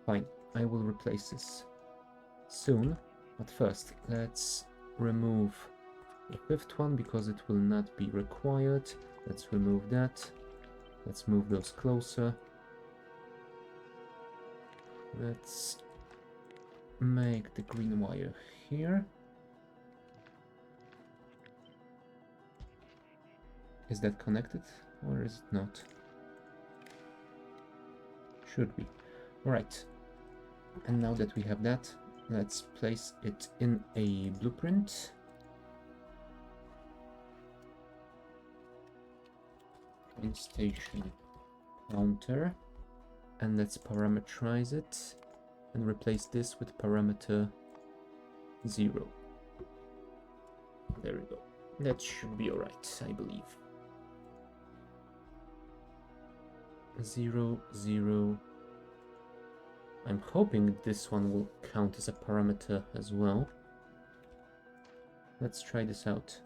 Fine. I will replace this soon. But first, let's remove the fifth one because it will not be required. Let's remove that. Let's move those closer. Let's make the green wire here. Is that connected or is it not? Should be. Alright. And now that we have that, let's place it in a blueprint. In station counter. And let's parameterize it and replace this with parameter 0. There we go. That should be alright, I believe. 0, 0. I'm hoping this one will count as a parameter as well. Let's try this out.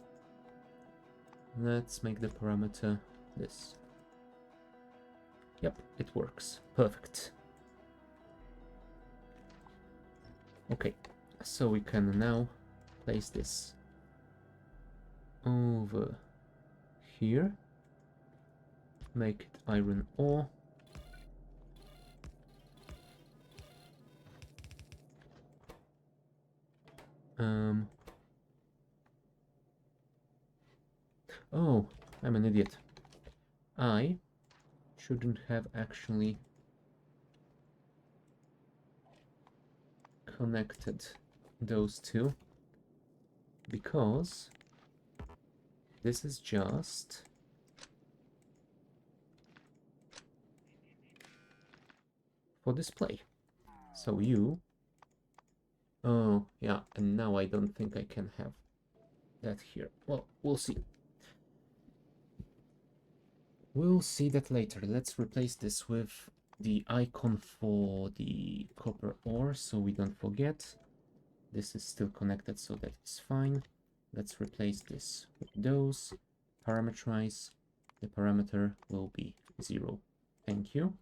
Let's make the parameter this. Yep, it works. Perfect. Okay, so we can now place this over here. Make it iron ore. Oh, I'm an idiot. I shouldn't have actually connected those two, because this is just for display. So you... Oh, yeah, and now I don't think I can have that here. Well, we'll see. We'll see that later. Let's replace this with the icon for the copper ore, so we don't forget. This is still connected, so that is fine. Let's replace this with those. Parameterize. The parameter will be 0. Thank you.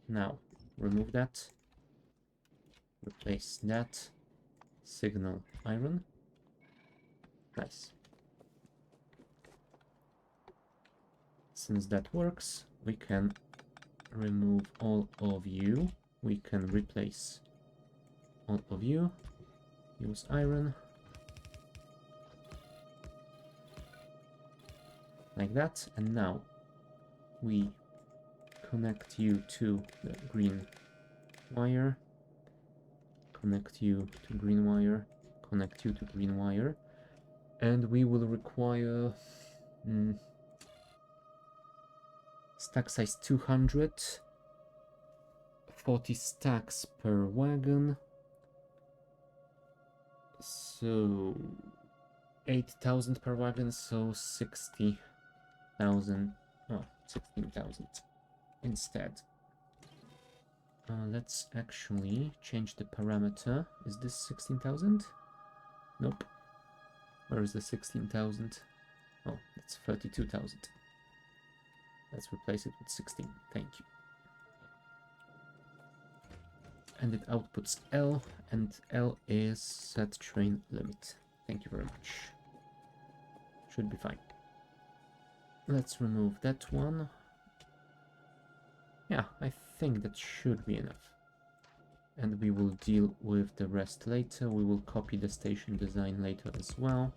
Now, remove that. Replace that. Signal iron. Nice. Since that works, we can remove all of you. We can replace all of you. Use iron. Like that. And now we connect you to the green wire. Connect you to green wire. Connect you to green wire. And we will require... stack size 200, 40 stacks per wagon, so 8,000 per wagon, so 60,000, oh, 16,000 instead. Let's actually change the parameter. Is this 16,000? Nope. Where is the 16,000? Oh, it's 32,000. Let's replace it with 16. Thank you. And it outputs L, and L is set train limit. Thank you very much. Should be fine. Let's remove that one. Yeah, I think that should be enough. And we will deal with the rest later. We will copy the station design later as well.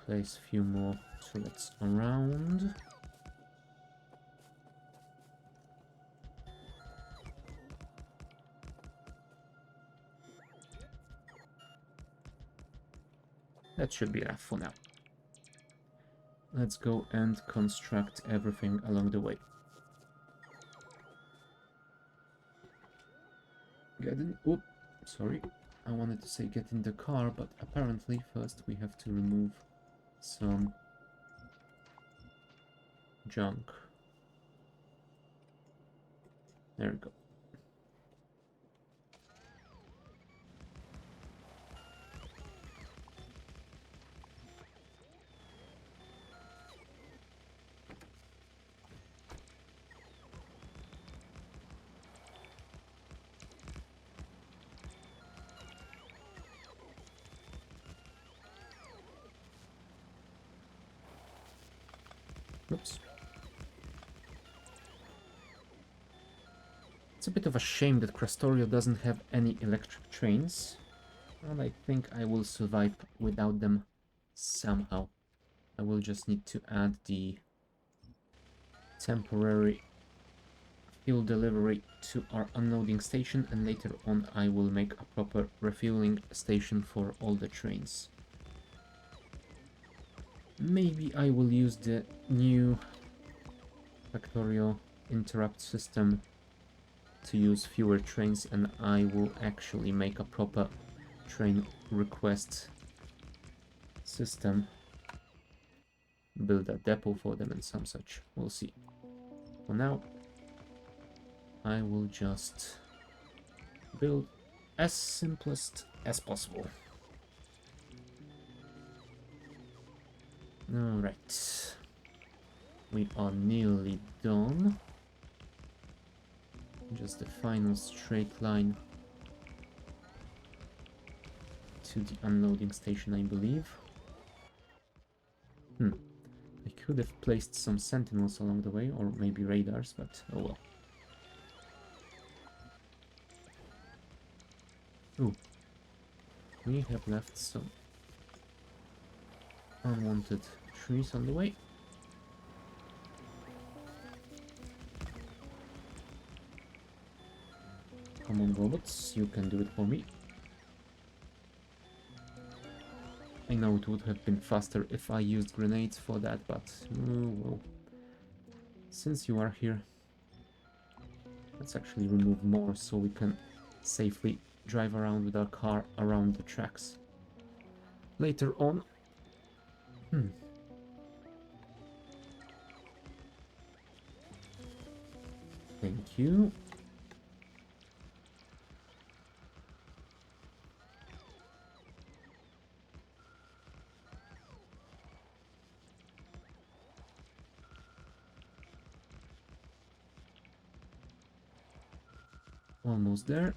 Place a few more turrets around. That should be enough for now. Let's go and construct everything along the way. Get in... Oop, sorry. I wanted to say get in the car, but apparently first we have to remove some junk. There we go. Oops. It's a bit of a shame that Krastorio doesn't have any electric trains. And I think I will survive without them somehow. I will just need to add the temporary fuel delivery to our unloading station, and later on I will make a proper refueling station for all the trains. Maybe I will use the new Factorio interrupt system to use fewer trains, and I will actually make a proper train request system. Build a depot for them and some such. We'll see. For now, I will just build as simplest as possible. Alright. We are nearly done. just the final straight line to the unloading station, I believe. I could have placed some sentinels along the way, or maybe radars, but oh well. Ooh. We have left some unwanted trees on the way. Come on, robots, you can do it for me. I know it would have been faster if I used grenades for that, but well, since you are here, let's actually remove more so we can safely drive around with our car around the tracks later on. Thank you. Almost there.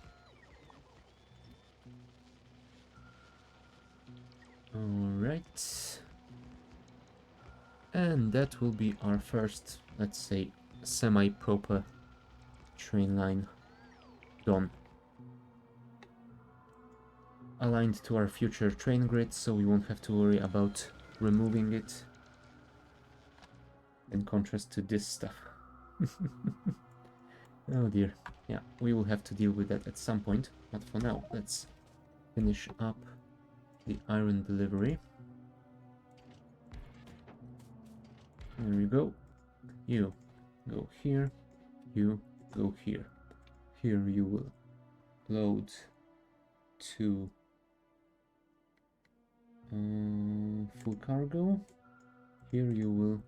Alright. And that will be our first, let's say, semi-proper train line done. Aligned to our future train grid, so we won't have to worry about removing it. In contrast to this stuff. Oh dear. Yeah, we will have to deal with that at some point, but for now, let's finish up the iron delivery. There we go. You go here, you go here. Here you will load to full cargo. Here you will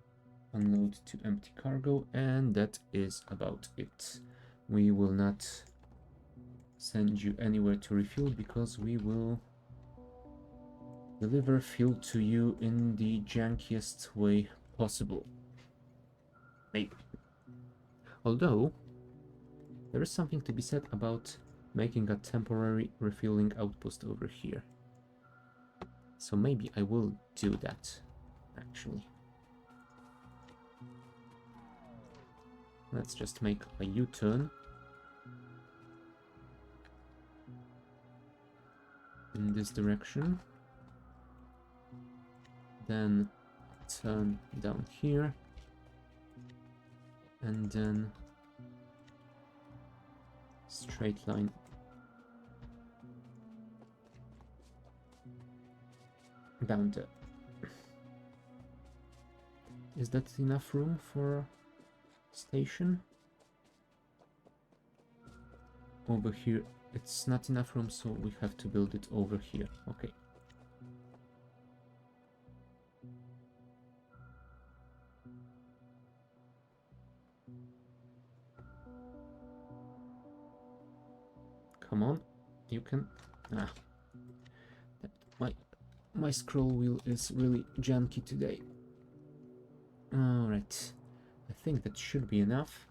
unload to empty cargo, and that is about it. We will not send you anywhere to refuel because we will deliver fuel to you in the jankiest way possible. Maybe. Although, there is something to be said about making a temporary refueling outpost over here. So maybe I will do that, actually. Let's just make a U-turn. In this direction. Then turn down here. And then straight line down there. Is that enough room for station? Over here it's not enough room, so we have to build it over here. Okay. Come on, you can. My scroll wheel is really janky today. Alright, I think that should be enough.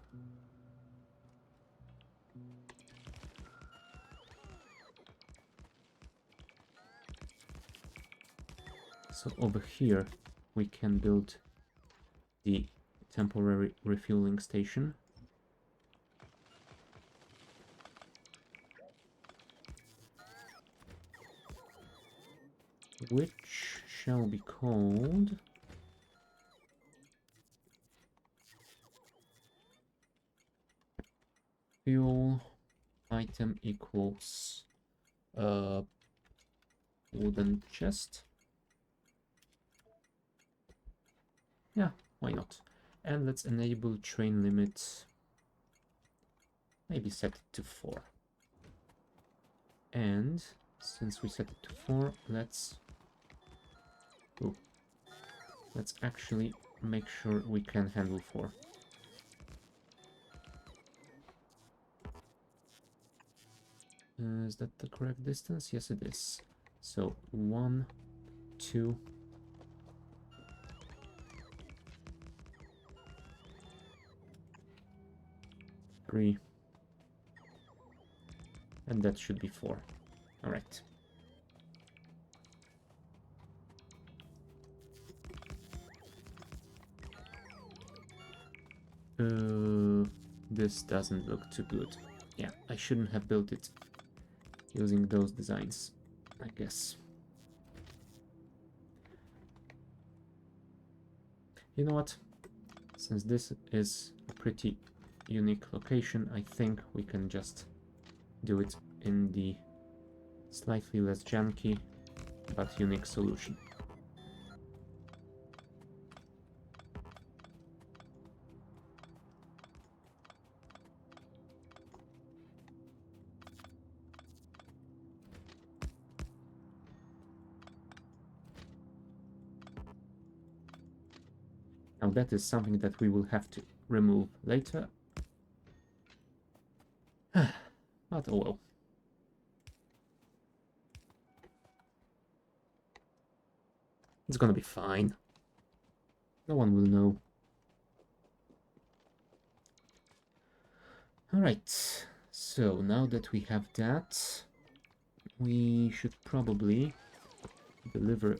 So over here we can build the temporary refueling station. Which shall be called fuel item equals wooden chest. Yeah, why not? And let's enable train limit. Maybe set it to 4. And since we set it to 4, let's actually make sure we can handle 4. Is that the correct distance? Yes, it is. So 1, 2, 3, And that should be 4. Alright. This doesn't look too good. Yeah, I shouldn't have built it using those designs, I guess. You know what? Since this is a pretty unique location, I think we can just do it in the slightly less janky but unique solution. Now that is something that we will have to remove later. But oh well. It's gonna be fine. No one will know. Alright, so now that we have that, we should probably deliver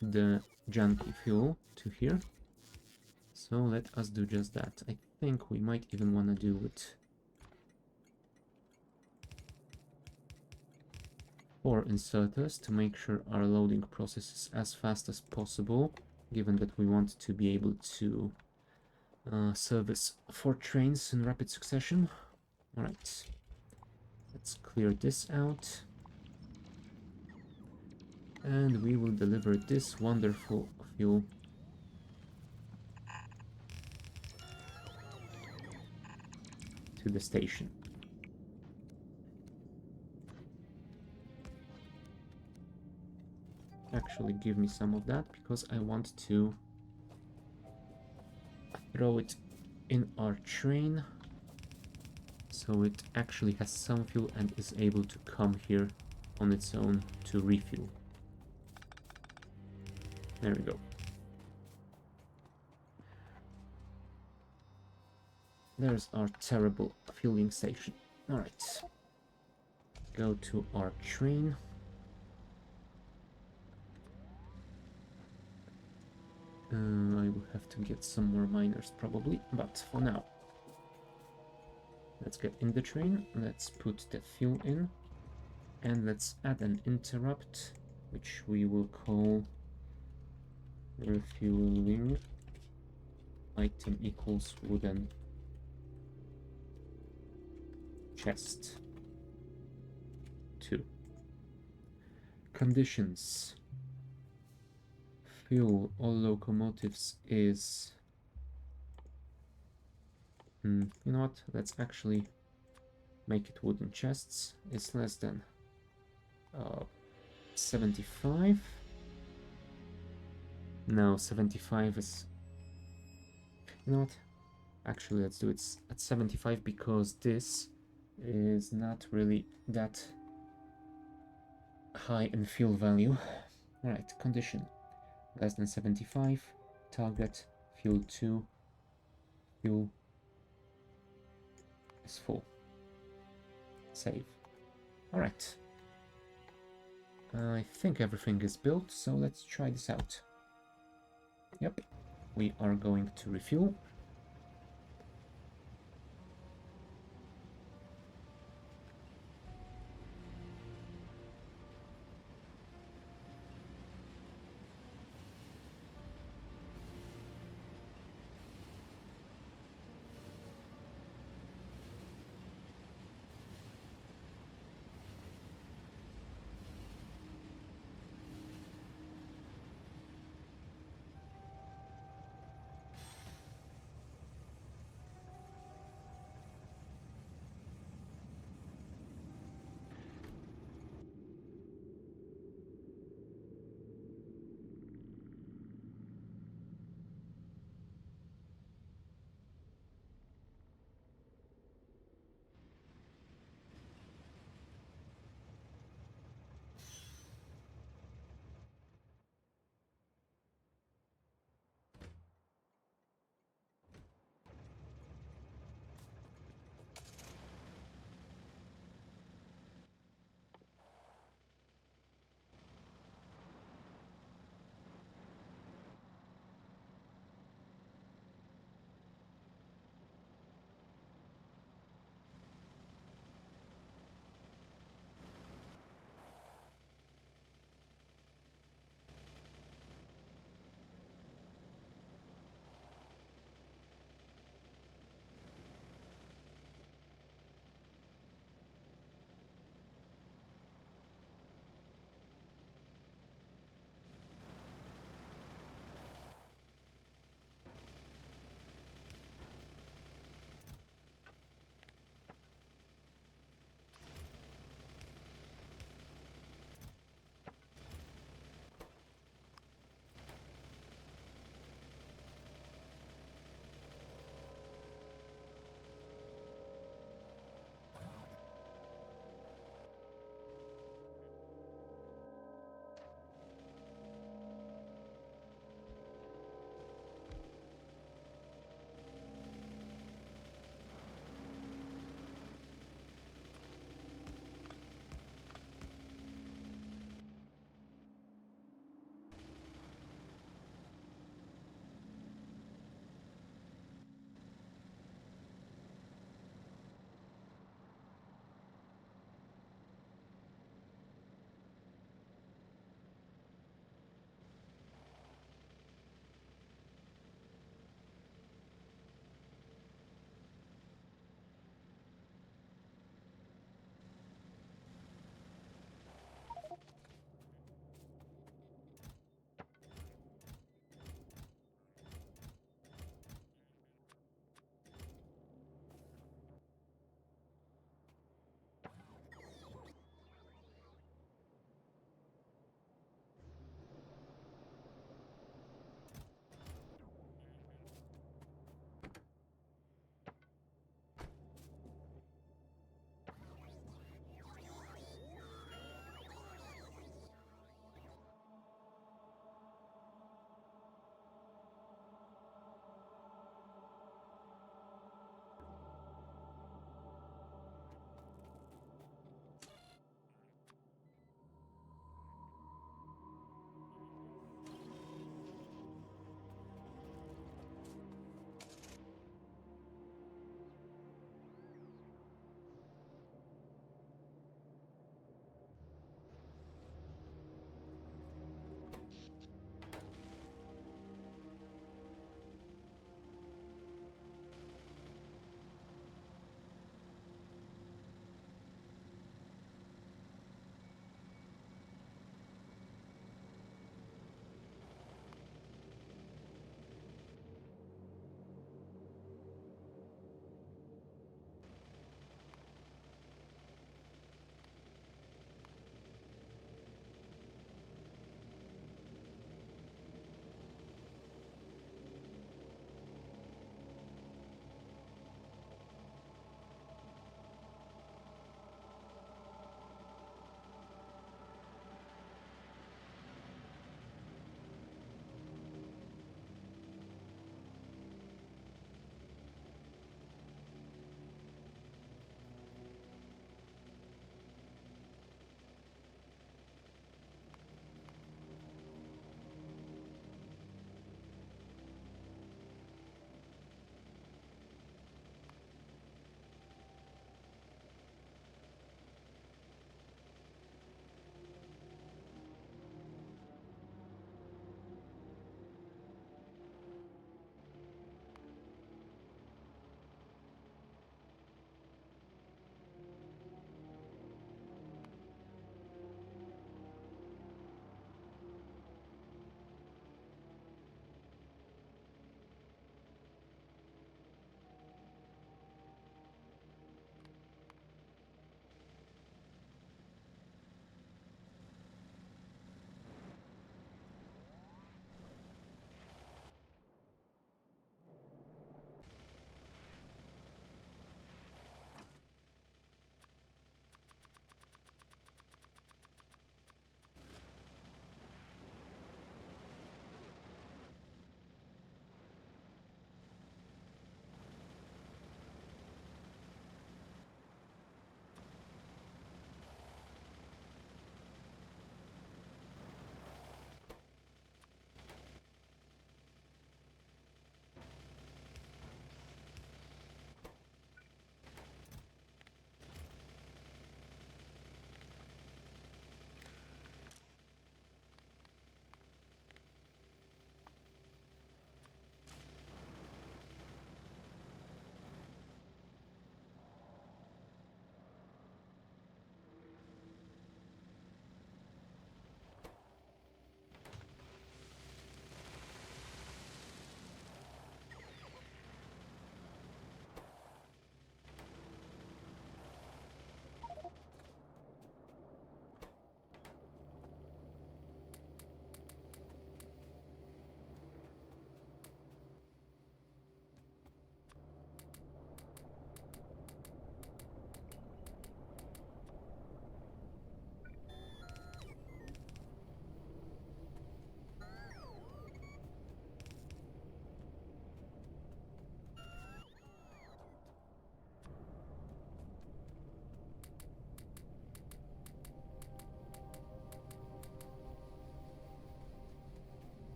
the junky fuel to here. So let us do just that. I think we might even want to do it 4 inserters to make sure our loading process is as fast as possible, given that we want to be able to service 4 trains in rapid succession. Alright, let's clear this out. And we will deliver this wonderful fuel to the station. Actually, give me some of that, because I want to throw it in our train so it actually has some fuel and is able to come here on its own to refuel. There we go. There's our terrible fueling station. Alright. Go to our train. I will have to get some more miners probably, but for now. Let's get in the train, let's put the fuel in, and let's add an interrupt, which we will call refueling item equals wooden chest 2. Conditions. Fuel all locomotives is... you know what? Let's actually make it wooden chests. It's less than 75. No, 75 is... You know what? Actually, let's do it at 75 because this is not really that high in fuel value. Alright, condition. Less than 75. Target. Fuel 2. Fuel is full. Save. Alright. I think everything is built, so let's try this out. Yep. We are going to refuel.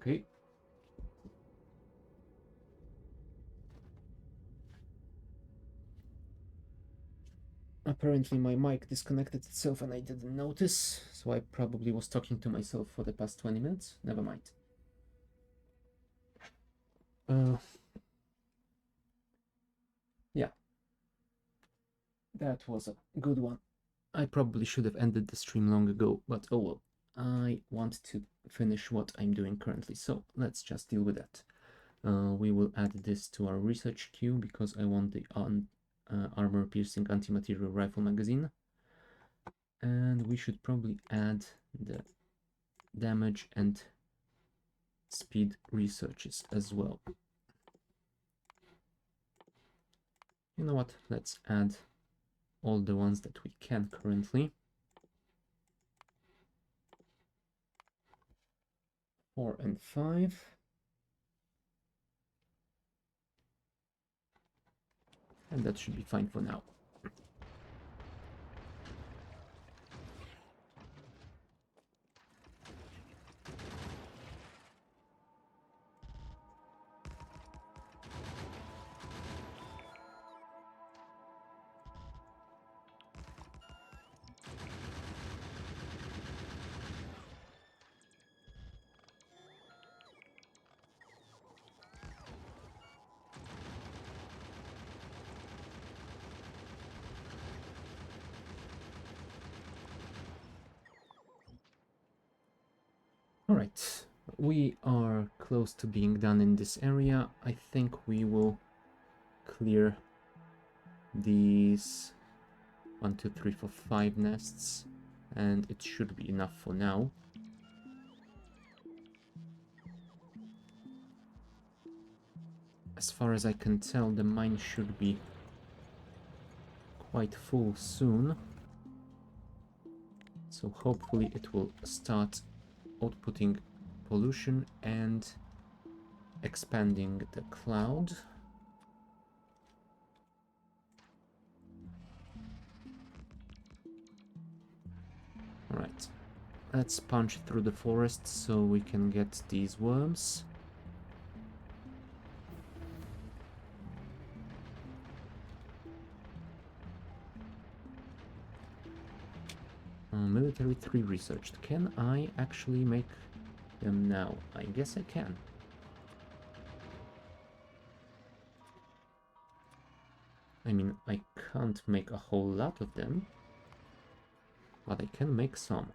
Okay. Apparently my mic disconnected itself and I didn't notice, so I probably was talking to myself for the past 20 minutes. Never mind. Yeah, that was a good one. I probably should have ended the stream long ago, but oh well. I want to finish what I'm doing currently, so let's just deal with that. We will add this to our research queue because I want the armor-piercing anti-material rifle magazine. And we should probably add the damage and speed researches as well. You know what? Let's add all the ones that we can currently. 4 and 5. And that should be fine for now. All right, we are close to being done in this area. I think we will clear these 1, 2, 3, 4, 5 nests, and it should be enough for now. As far as I can tell, the mine should be quite full soon. So hopefully it will start outputting pollution and expanding the cloud. Alright, let's punch through the forest so we can get these worms. Military 3 researched. Can I actually make them now? I guess I can. I mean, I can't make a whole lot of them, but I can make some.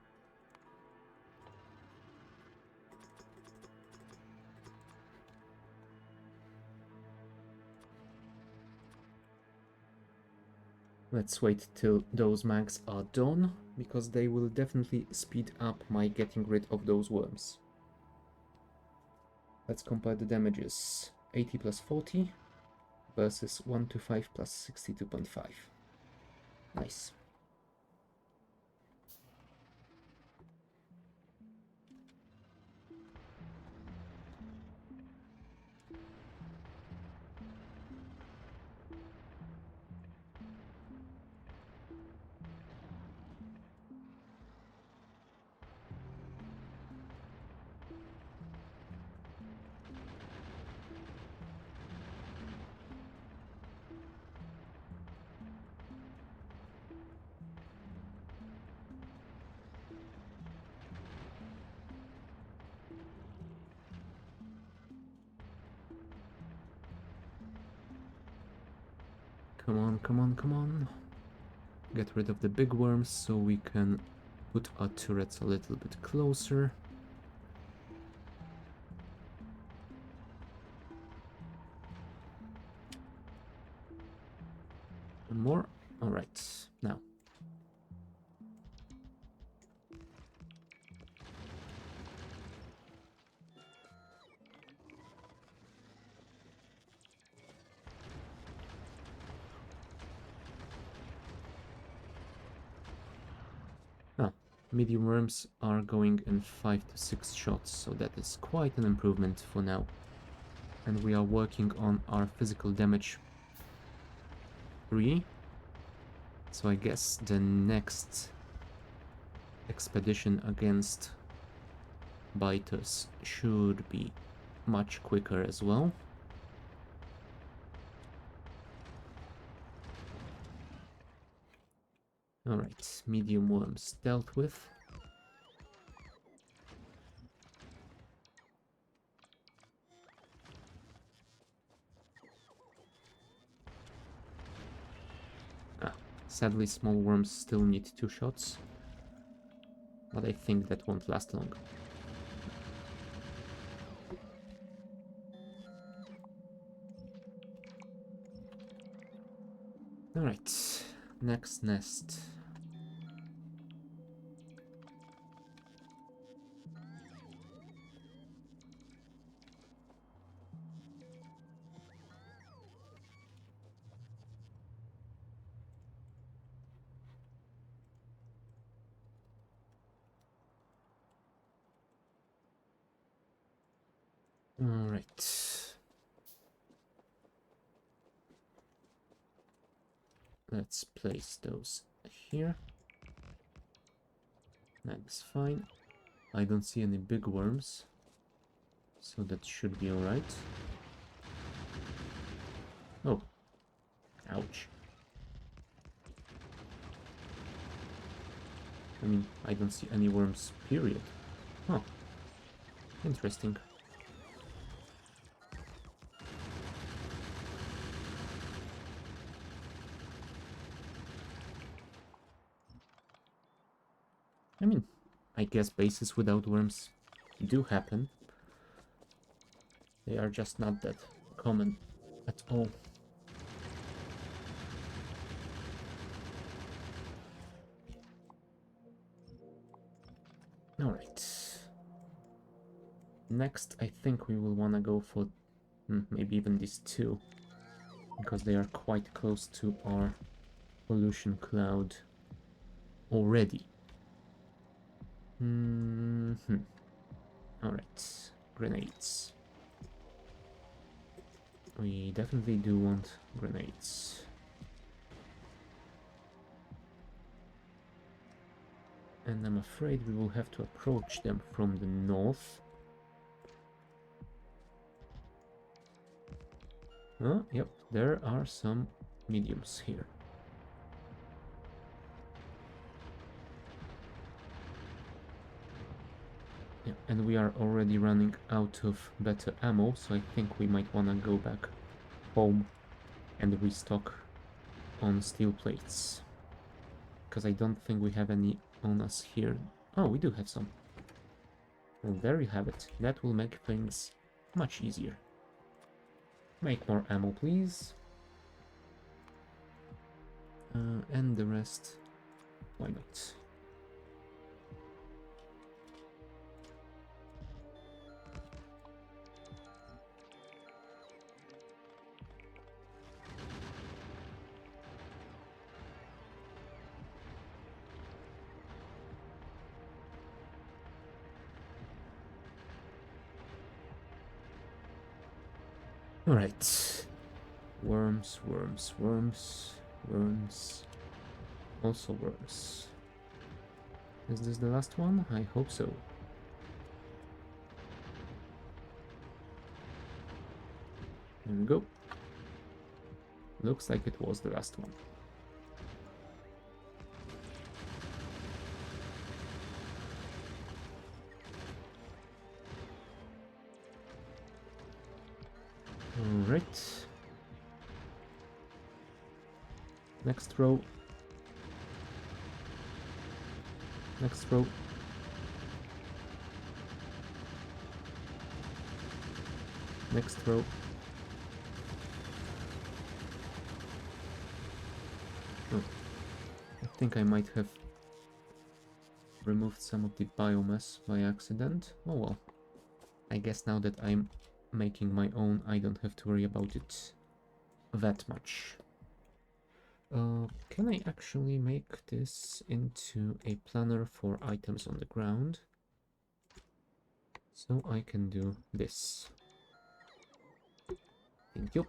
Let's wait till those mags are done, because they will definitely speed up my getting rid of those worms. Let's compare the damages. 80 plus 40 versus 125 plus 62.5. Nice. Come on, come on, come on. Get rid of the big worms so we can put our turrets a little bit closer. One more. All right, now. Medium worms are going in 5 to 6 shots, so that is quite an improvement for now. And we are working on our physical damage 3. So I guess the next expedition against biters should be much quicker as well. Alright, medium worms dealt with. Sadly, small worms still need 2 shots, but I think that won't last long. Alright, next nest. Alright. Let's place those here. That's fine. I don't see any big worms, so that should be alright. Oh. Ouch. I mean, I don't see any worms, period. Huh. Interesting. I mean, I guess bases without worms do happen. They are just not that common at all. Alright. Next, I think we will want to go for maybe even these 2, because they are quite close to our pollution cloud already. Alright, grenades. We definitely do want grenades. And I'm afraid we will have to approach them from the north. Yep, there are some mediums here. Yeah, and we are already running out of better ammo, so I think we might want to go back home and restock on steel plates. Because I don't think we have any on us here. Oh, we do have some. Well, there you have it. That will make things much easier. Make more ammo, please. And the rest, why not? Alright. Worms, worms, worms, worms. Also worms. Is this the last one? I hope so. There we go. Looks like it was the last one. Alright. Next row. Next row. Next row. Oh, I think I might have removed some of the biomass by accident. Oh well. I guess now that I'm making my own, I don't have to worry about it that much. Can I actually make this into a planner for items on the ground? So I can do this. Thank you.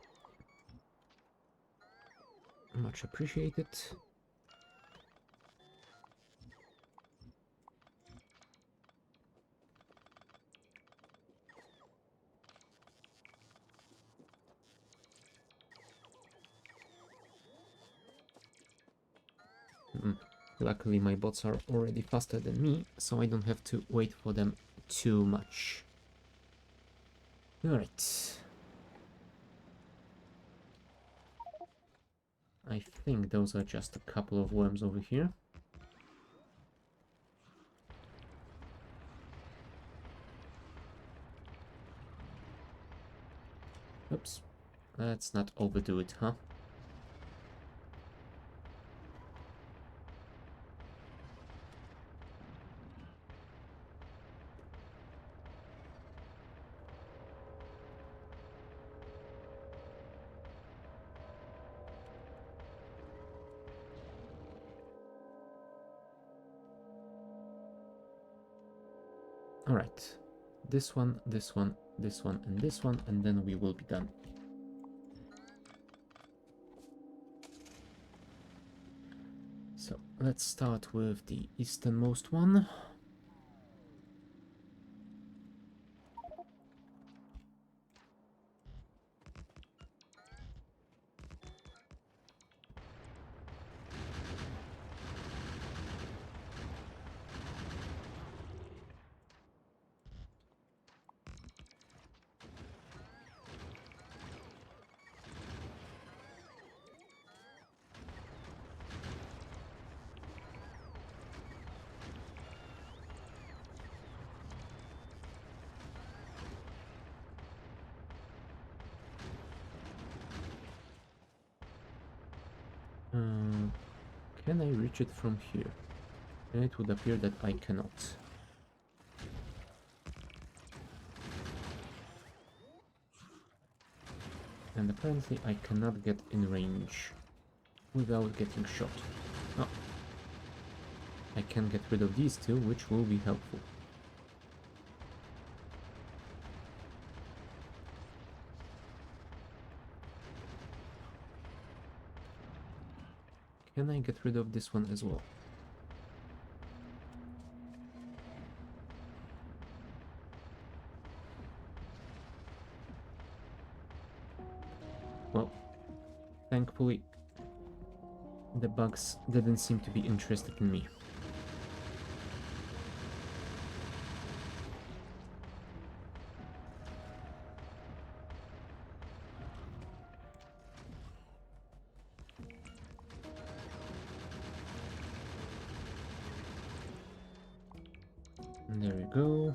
Much appreciated. Luckily my bots are already faster than me, so I don't have to wait for them too much. Alright. I think those are just a couple of worms over here. Oops. Let's not overdo it, huh? Alright. This one, this one, this one, and this one, and then we will be done. So let's start with the easternmost one. Can I reach it from here? It would appear that I cannot. And apparently I cannot get in range without getting shot. Oh. I can get rid of these two, which will be helpful. Can I get rid of this one as well? Well, thankfully, the bugs didn't seem to be interested in me. And there we go.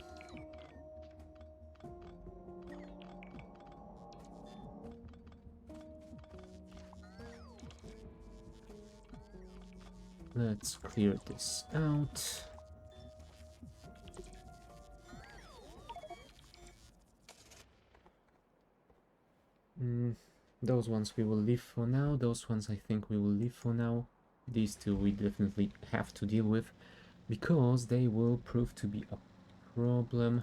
Let's clear this out. Those ones we will leave for now. Those ones I think we will leave for now. These two we definitely have to deal with, because they will prove to be a problem.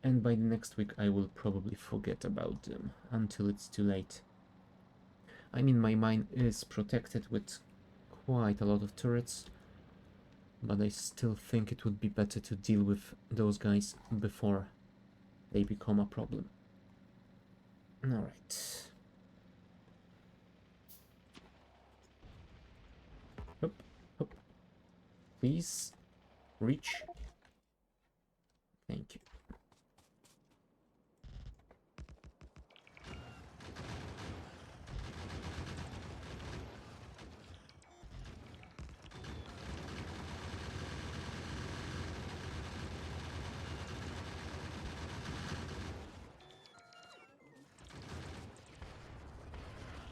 And by the next week I will probably forget about them until it's too late. I mean, my mine is protected with quite a lot of turrets, but I still think it would be better to deal with those guys before they become a problem. Alright. Hop, hop. Please reach. Thank you.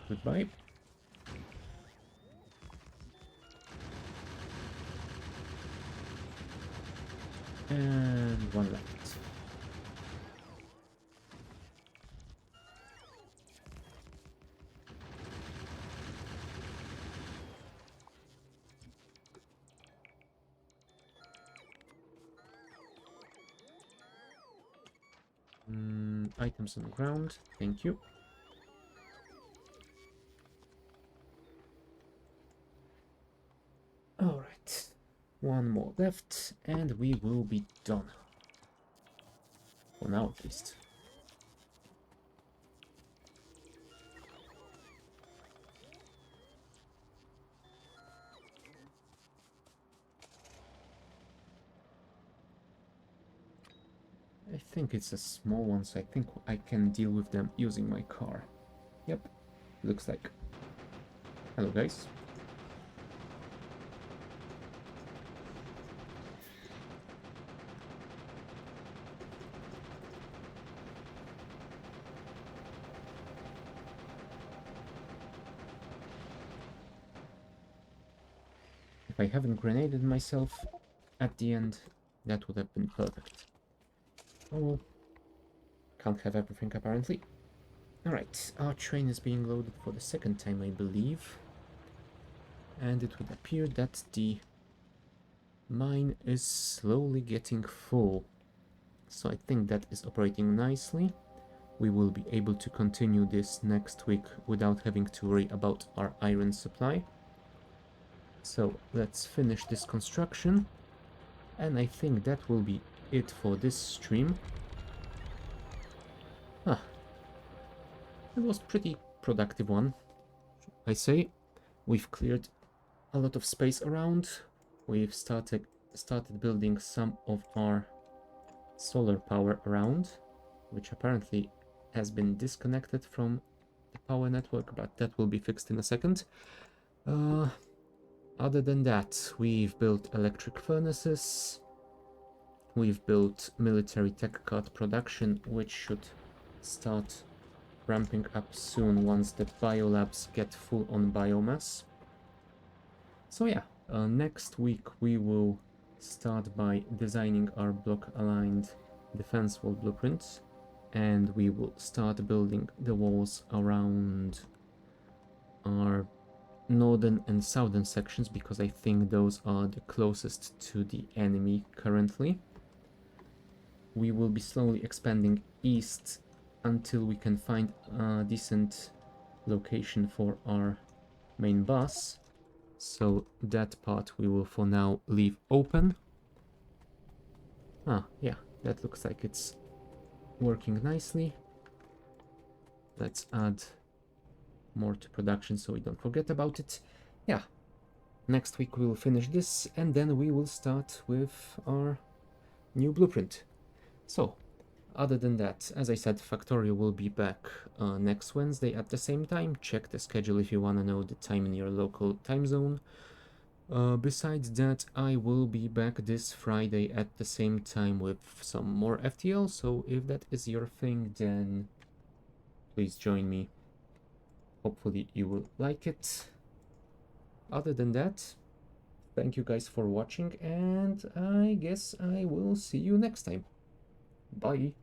Goodbye. And one left. Items on the ground, thank you. Alright, one more left, and we will be done. For now, at least. think it's a small one, so I think I can deal with them using my car. Yep, looks like. Hello, guys. If I haven't grenaded myself at the end, that would have been perfect. Oh well. Can't have everything, apparently. Alright, our train is being loaded for the second time, I believe. And it would appear that the mine is slowly getting full. So I think that is operating nicely. We will be able to continue this next week without having to worry about our iron supply. So let's finish this construction. And I think that will be it for this stream. Ah, it was pretty productive one, I say. We've cleared a lot of space around. We've started building some of our solar power around, which apparently has been disconnected from the power network, but that will be fixed in a second. Other than that, we've built electric furnaces. We've built military tech card production, which should start ramping up soon once the biolabs get full on biomass. So yeah, next week we will start by designing our block-aligned defense wall blueprints, and we will start building the walls around our northern and southern sections, because I think those are the closest to the enemy currently. We will be slowly expanding east until we can find a decent location for our main bus. So that part we will for now leave open. Ah, yeah, that looks like it's working nicely. Let's add more to production so we don't forget about it. Yeah, next week we will finish this, and then we will start with our new blueprint. So, other than that, as I said, Factorio will be back next Wednesday at the same time. Check the schedule if you want to know the time in your local time zone. Besides that, I will be back this Friday at the same time with some more FTL, so if that is your thing, then please join me. Hopefully you will like it. Other than that, thank you guys for watching, and I guess I will see you next time. Bye!